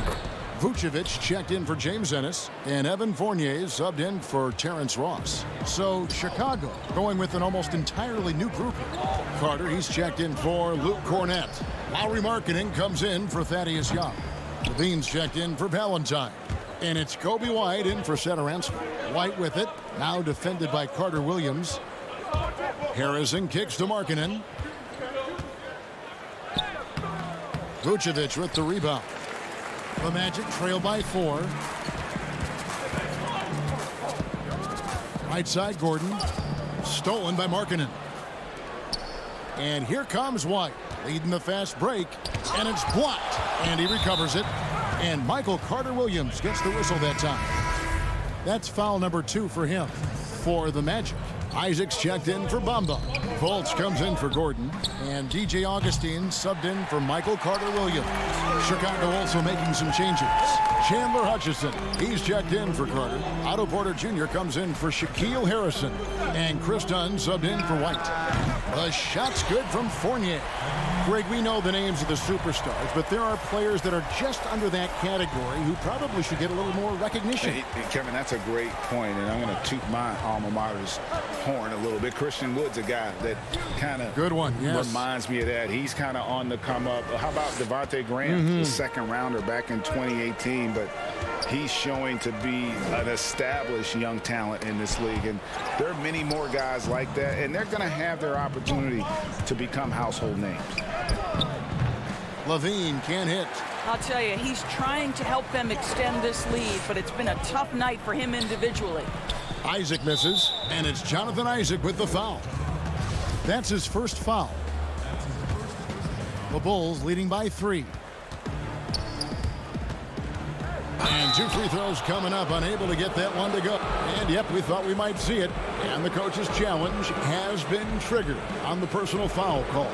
Vucevic checked in for James Ennis, and Evan Fournier subbed in for Terrence Ross. So Chicago going with an almost entirely new group. Carter, he's checked in for Luke Cornette. Lowry Markkanen comes in for Thaddeus Young. Levine's checked in for Valentine. And it's Kobe White in for Satoransky. White with it, now defended by Carter-Williams. Harrison kicks to Markkanen. Vucevic with the rebound. The Magic trail by 4. Right side, Gordon. Stolen by Markkanen. And here comes White, leading the fast break. And it's blocked. And he recovers it. And Michael Carter-Williams gets the whistle that time. That's foul number 2 for him. For the Magic, Isaac's checked in for Bamba. Fultz comes in for Gordon, and DJ Augustine subbed in for Michael Carter-Williams. Chicago also making some changes. Chandler Hutchison, he's checked in for Carter. Otto Porter Jr. comes in for Shaquille Harrison, and Chris Dunn subbed in for White. The shot's good from Fournier. Greg, we know the names of the superstars, but there are players that are just under that category who probably should get a little more recognition. Hey, Kevin, that's a great point, and I'm going to toot my alma mater's horn a little bit. Christian Wood's a guy that kind of good one, yes, reminds me of that. He's kind of on the come up. How about Devontae Graham, the second rounder back in 2018, but he's showing to be an established young talent in this league, and there are many more guys like that, and they're going to have their opportunity to become household names. Levine can't hit. I'll tell you, he's trying to help them extend this lead, but it's been a tough night for him individually. Isaac misses, and it's Jonathan Isaac with the foul. That's his first foul. The Bulls leading by 3. And 2 free throws coming up, unable to get that one to go. And yep, we thought we might see it. And the coach's challenge has been triggered on the personal foul call.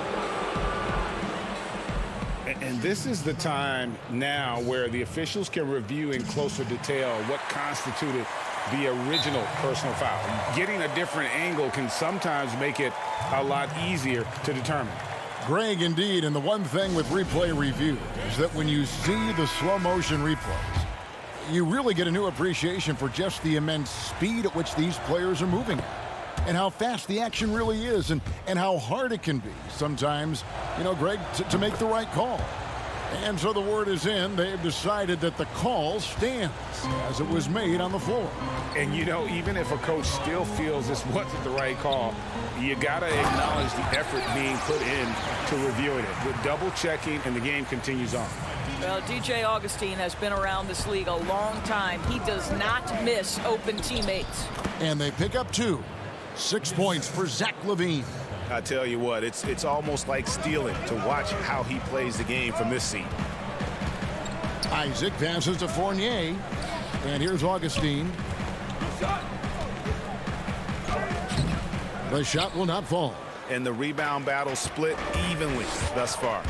And this is the time now where the officials can review in closer detail what constituted the original personal foul. Getting a different angle can sometimes make it a lot easier to determine. Greg, indeed, and the one thing with replay review is that when you see the slow motion replays, you really get a new appreciation for just the immense speed at which these players are moving at, and how fast the action really is, and how hard it can be sometimes, you know, Greg, to make the right call. And so the word is in. They've decided that the call stands as it was made on the floor. And, you know, even if a coach still feels this wasn't the right call, you got to acknowledge the effort being put in to reviewing it. With double checking, and the game continues on. Well, DJ Augustine has been around this league a long time. He does not miss open teammates. And they pick up 2. 6 points for Zach LaVine. I tell you what, it's almost like stealing to watch how he plays the game from this seat. Isaac passes to Fournier, and here's Augustine. The shot will not fall. And the rebound battle split evenly thus far.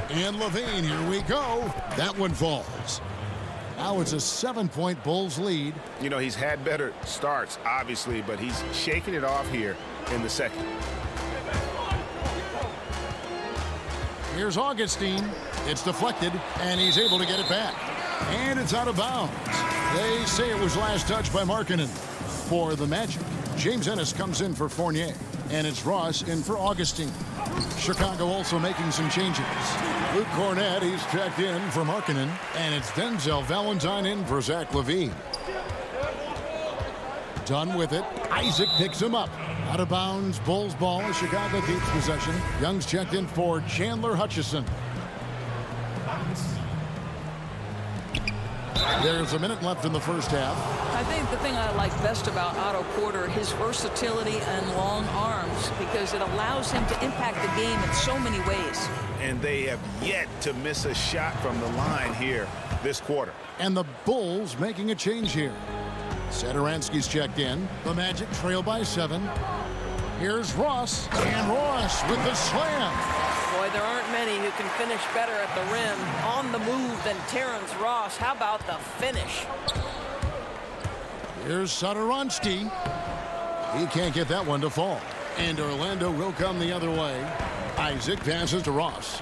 And LaVine, here we go. That one falls. Now it's a 7-point Bulls lead. You know, he's had better starts, obviously, but he's shaking it off here in the second. Here's Augustine. It's deflected, and he's able to get it back. And it's out of bounds. They say it was last touched by Markkanen. For the Magic, James Ennis comes in for Fournier, and it's Ross in for Augustine. Chicago also making some changes. Luke Cornett, he's checked in for Markkanen, and it's Denzel Valentine in for Zach LaVine. Done with it. Isaac picks him up. Out of bounds, Bulls ball as Chicago keeps possession. Young's checked in for Chandler Hutchison. There's a minute left in the first half. I think the thing I like best about Otto Porter, his versatility and long arms, because it allows him to impact the game in so many ways. And they have yet to miss a shot from the line here this quarter. And the Bulls making a change here. Satoransky's checked in. The Magic trail by 7. Here's Ross, and Ross with the slam. Boy, there aren't many who can finish better at the rim on the move than Terrence Ross. How about the finish? Here's Satoransky. He can't get that one to fall. And Orlando will come the other way. Isaac passes to Ross.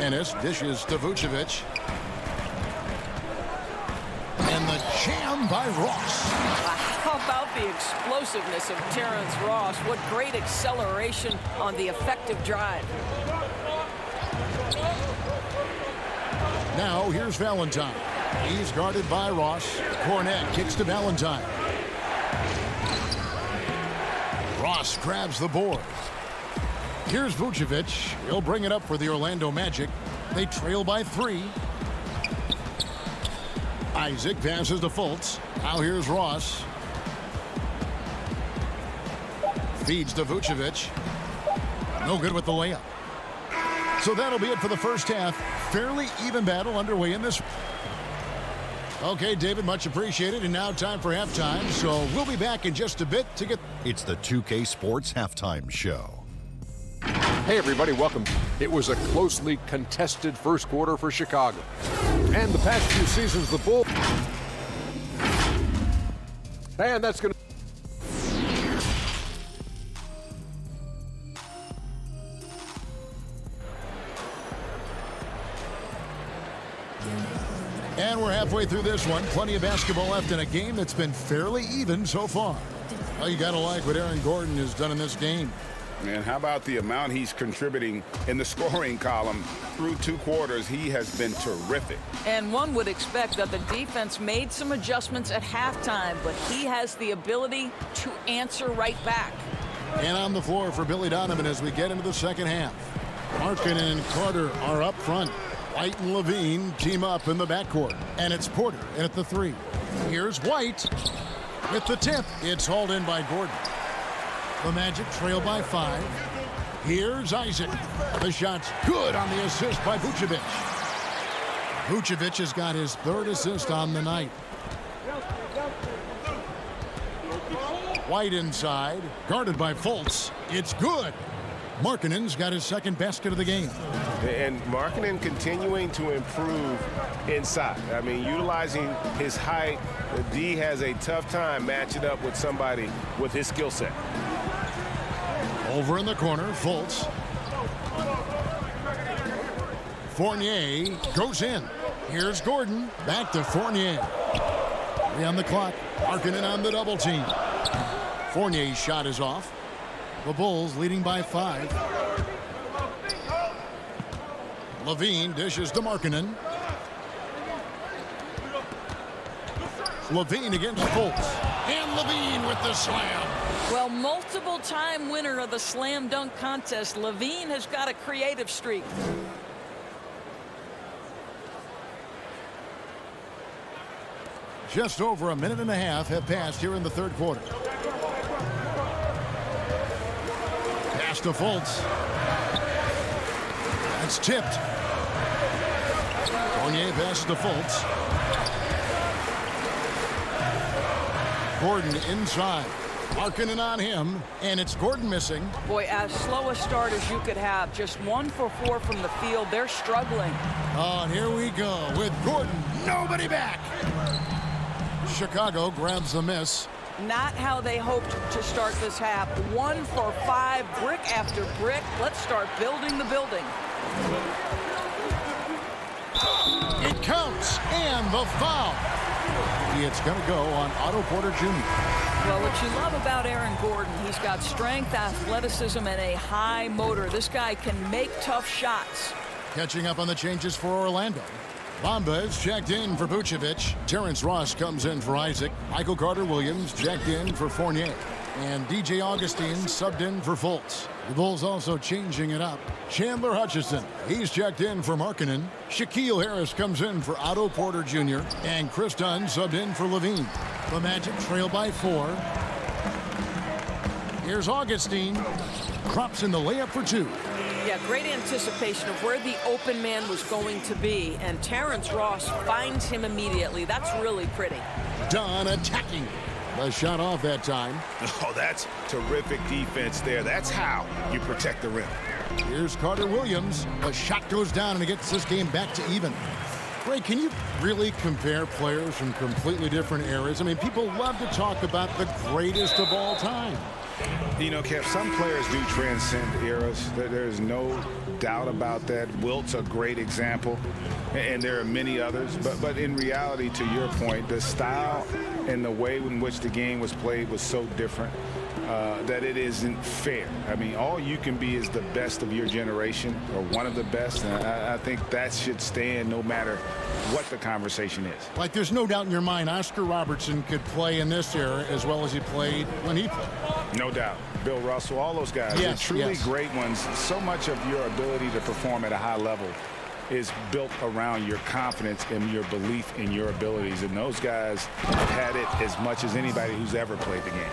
Ennis dishes to Vucevic. And the jam by Ross. How about the explosiveness of Terrence Ross? What great acceleration on the effective drive. Now here's Valentine. He's guarded by Ross. Cornett kicks to Valentine. Ross grabs the board. Here's Vucevic. He'll bring it up for the Orlando Magic. They trail by 3. Isaac passes to Fultz. Now here's Ross. Feeds to Vucevic. No good with the layup. So that'll be it for the first half. Fairly even battle underway in this. Okay, David, much appreciated. And now time for halftime. So we'll be back in just a bit to get... It's the 2K Sports Halftime Show. Hey, everybody, welcome. It was a closely contested first quarter for Chicago. And the past few seasons, the Bulls... And that's going to... And we're halfway through this one. Plenty of basketball left in a game that's been fairly even so far. Well, you got to like what Aaron Gordon has done in this game. And how about the amount he's contributing in the scoring column through 2 quarters? He has been terrific. And one would expect that the defense made some adjustments at halftime, but he has the ability to answer right back. And on the floor for Billy Donovan as we get into the second half. Markin and Carter are up front. White and Levine team up in the backcourt. And it's Porter in at the 3. Here's White with the tip. It's hauled in by Gordon. The Magic trail by 5. Here's Isaac. The shot's good on the assist by Vucevic. Vucevic has got his 3rd assist on the night. White inside, guarded by Fultz. It's good. Markkanen's got his 2nd basket of the game. And Markkanen continuing to improve inside. I mean, utilizing his height. D has a tough time matching up with somebody with his skill set. Over in the corner, Fultz. Fournier goes in. Here's Gordon. Back to Fournier. 3 on the clock. Markkanen on the double team. Fournier's shot is off. The Bulls leading by 5. Levine dishes to Markkanen. Levine against Fultz. And Levine with the slam. Well, multiple-time winner of the slam dunk contest, Levine has got a creative streak. Just over a minute and a half have passed here in the 3rd quarter. Pass to Fultz. It's tipped. Fournier passes to Fultz. Gordon inside. Markkanen on him, and it's Gordon missing. Boy, as slow a start as you could have. Just 1 for 4 from the field. They're struggling. Oh, and here we go with Gordon. Nobody back. Chicago grabs the miss. Not how they hoped to start this half. 1 for 5, brick after brick. Let's start building the building. It counts, and the foul. It's going to go on Otto Porter Jr. Well, what you love about Aaron Gordon, he's got strength, athleticism, and a high motor. This guy can make tough shots. Catching up on the changes for Orlando. Bamba is checked in for Vucevic. Terrence Ross comes in for Isaac. Michael Carter-Williams checked in for Fournier. And DJ Augustine subbed in for Fultz. The Bulls also changing it up. Chandler Hutchison, he's checked in for Markkanen. Shaquille Harris comes in for Otto Porter Jr. And Chris Dunn subbed in for Levine. The Magic trail by 4. Here's Augustine. Drops in the layup for 2. Yeah, great anticipation of where the open man was going to be. And Terrence Ross finds him immediately. That's really pretty. Dunn attacking. The shot off that time. Oh, that's terrific defense there. That's how you protect the rim. Here's Carter-Williams. The shot goes down, and it gets this game back to even. Ray, can you really compare players from completely different eras? I mean, people love to talk about the greatest of all time. You know, Kev, some players do transcend eras. There's no doubt about that. Wilt's a great example, and there are many others. But in reality, to your point, the style and the way in which the game was played was so different that it isn't fair. I mean, all you can be is the best of your generation, or one of the best, and I think that should stand no matter what the conversation is. Like, there's no doubt in your mind Oscar Robertson could play in this era as well as he played when he played. No doubt. Bill Russell, all those guys, yes, they're truly yes. great ones. So much of your ability to perform at a high level is built around your confidence and your belief in your abilities. And those guys have had it as much as anybody who's ever played the game.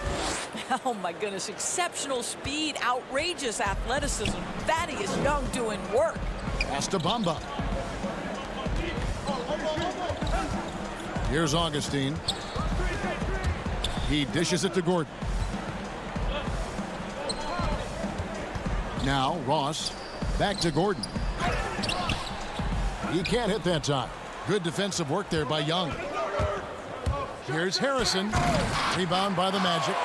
Oh, my goodness. Exceptional speed, outrageous athleticism. Thaddeus Young doing work. Pass to Bamba. Here's Augustine. He dishes it to Gordon. Now Ross. Back to Gordon. He can't hit that time. Good defensive work there by Young. Here's Harrison. Rebound by the Magic.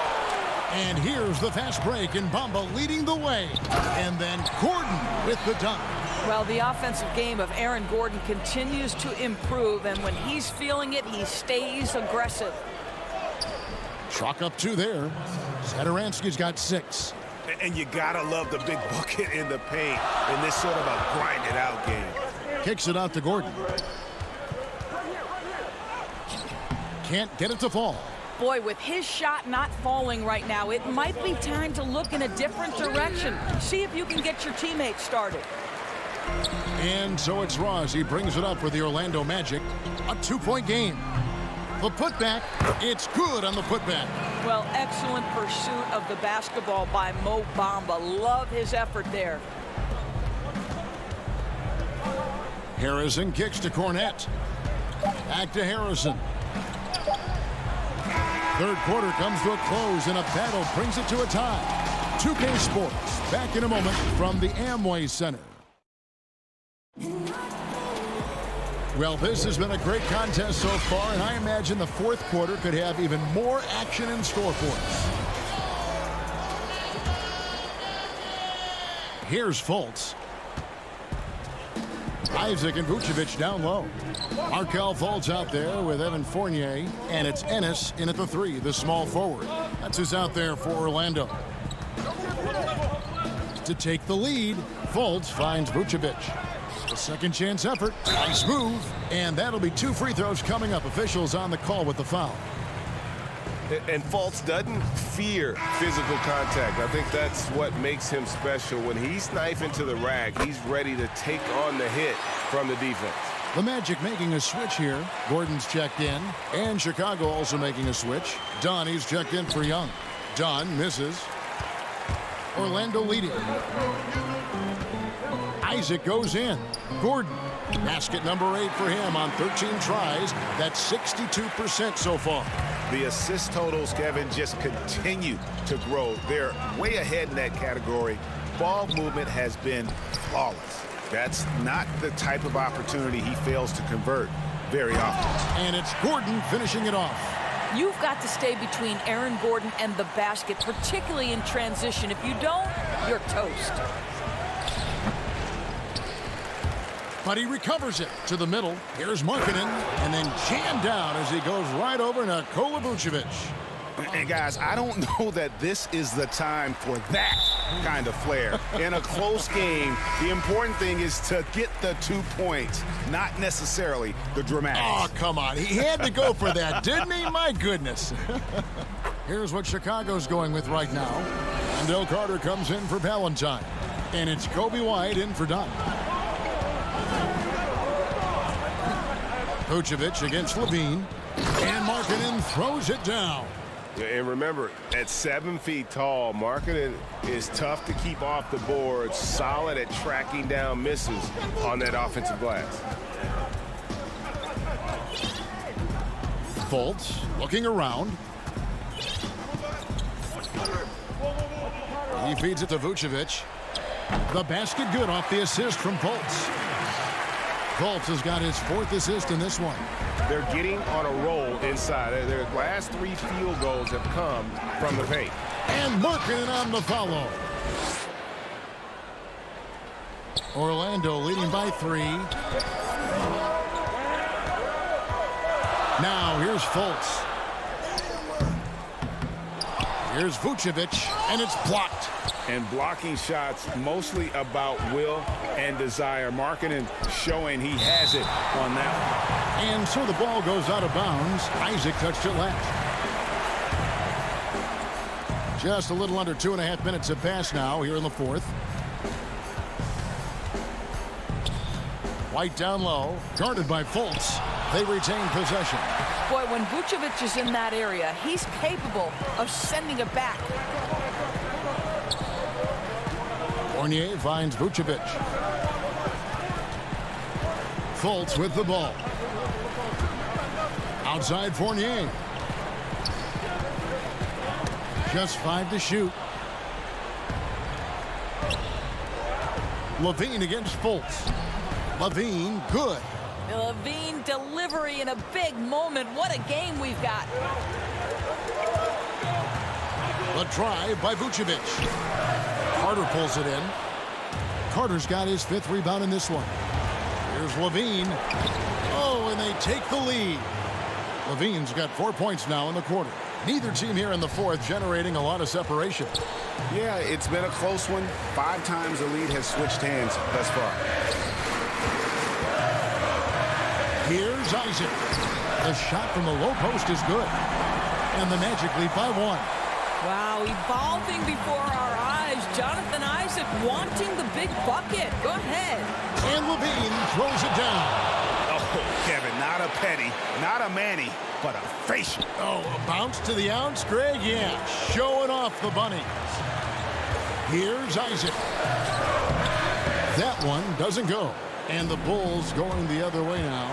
And here's the fast break, and Bamba leading the way. And then Gordon with the dunk. Well, the offensive game of Aaron Gordon continues to improve, and when he's feeling it, he stays aggressive. Chalk up 2 there. Satoransky's got 6. And you gotta love the big bucket in the paint in this sort of a grind-it-out game. Kicks it out to Gordon. Can't get it to fall. Boy, with his shot not falling right now, it might be time to look in a different direction. See if you can get your teammates started. And so it's Ross. He brings it up for the Orlando Magic. A 2-point game. The putback, it's good on the putback. Well, excellent pursuit of the basketball by Mo Bamba. Love his effort there. Harrison kicks to Cornette. Back to Harrison. Third quarter comes to a close, and a battle brings it to a tie. 2K Sports, back in a moment from the Amway Center. Well, this has been a great contest so far, and I imagine the fourth quarter could have even more action in store for us. Here's Fultz. Isaac and Vucevic down low. Markelle Fultz out there with Evan Fournier, and it's Ennis in at the 3, the small forward. That's who's out there for Orlando. To take the lead, Fultz finds Vucevic. A second chance effort. Nice move. And that'll be 2 free throws coming up. Officials on the call with the foul. And Fultz doesn't fear physical contact. I think that's what makes him special. When he's knifing to the rack, he's ready to take on the hit from the defense. The Magic making a switch here. Gordon's checked in. And Chicago also making a switch. Donnie's checked in for Young. Dunn misses. Orlando leading. Isaac goes in. Gordon. Basket number 8 for him on 13 tries. That's 62% so far. The assist totals, Kevin, just continue to grow. They're way ahead in that category. Ball movement has been flawless. That's not the type of opportunity he fails to convert very often. And it's Gordon finishing it off. You've got to stay between Aaron Gordon and the basket, particularly in transition. If you don't, you're toast. But he recovers it to the middle. Here's Markkanen, and then jammed down as he goes right over Nikola Vucevic. And guys, I don't know that this is the time for that kind of flair. In a close game, the important thing is to get the 2 points, not necessarily the dramatics. Oh, come on. He had to go for that, didn't he? My goodness. Here's what Chicago's going with right now. Wendell Carter comes in for Valentine. And it's Kobe White in for Dunn. Vucevic against Levine. And Markkanen throws it down. And remember, at 7 feet tall, Markkanen is tough to keep off the board, solid at tracking down misses on that offensive glass. Fultz looking around. He feeds it to Vucevic. The basket good off the assist from Fultz. Fultz has got his 4th assist in this one. They're getting on a roll inside. Their last 3 field goals have come from the paint. And Markkanen on the follow. Orlando leading by 3. Now here's Fultz. Here's Vucevic, and it's blocked. And blocking shots mostly about will and desire. Markkanen showing he has it on that one. And so the ball goes out of bounds. Isaac touched it last. Just a little under 2.5 minutes have passed now here in the 4th. White down low, guarded by Fultz. They retain possession. Boy, when Vucevic is in that area, he's capable of sending it back. Fournier finds Vucevic. Fultz with the ball. Outside Fournier. Just 5 to shoot. Levine against Fultz. Levine, good. Levine delivery in a big moment. What a game we've got. The drive by Vucevic. Carter pulls it in. Carter's got his 5th rebound in this one. Here's Levine. Oh, and they take the lead. Levine's got 4 points now in the quarter. Neither team here in the 4th generating a lot of separation. Yeah, it's been a close one. 5 times the lead has switched hands thus far. Here's Isaac. The shot from the low post is good. And the Magic lead by 1. Wow, evolving before our eyes. Jonathan Isaac wanting the big bucket. Go ahead. And Levine throws it down. Oh, Kevin, not a Petty, not a Manny, but a facial. Oh, a bounce to the ounce, Greg? Yeah, showing off the bunnies. Here's Isaac. That one doesn't go. And the Bulls going the other way now.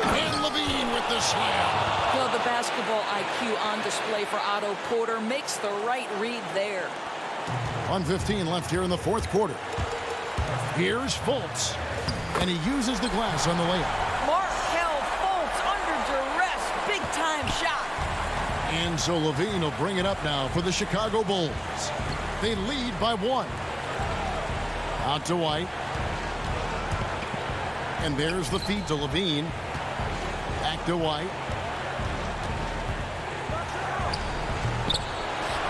And Levine with the slam. Well, the basketball IQ on display for Otto Porter makes the right read there. 1:15 left here in the 4th quarter. Here's Fultz. And he uses the glass on the layup. Markelle Fultz under duress. Big-time shot. And so Levine will bring it up now for the Chicago Bulls. They lead by 1. Out to White. And there's the feed to Levine. Back to White.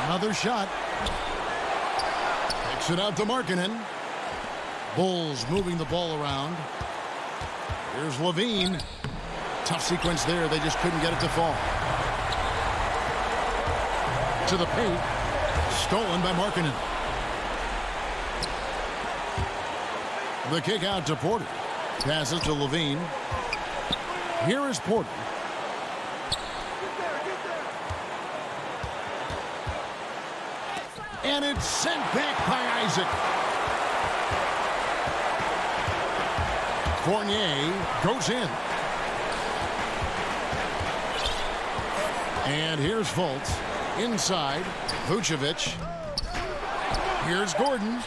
Another shot. Takes it out to Markkanen. Bulls moving the ball around. Here's Levine. Tough sequence there. They just couldn't get it to fall. To the paint. Stolen by Markkanen. The kick out to Porter. Passes to Levine. Here is Porter. And it's sent back by Isaac. Fournier goes in. And here's Fultz. Inside. Vucevic. Here's Gordon.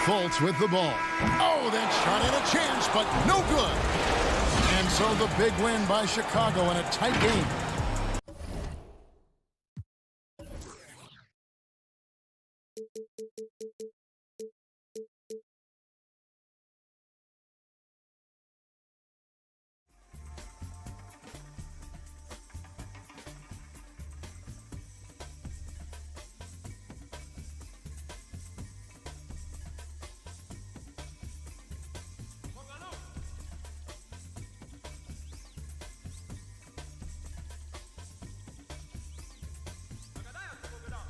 Fultz with the ball. Oh, that shot had a chance, but no good. And so the big win by Chicago in a tight game.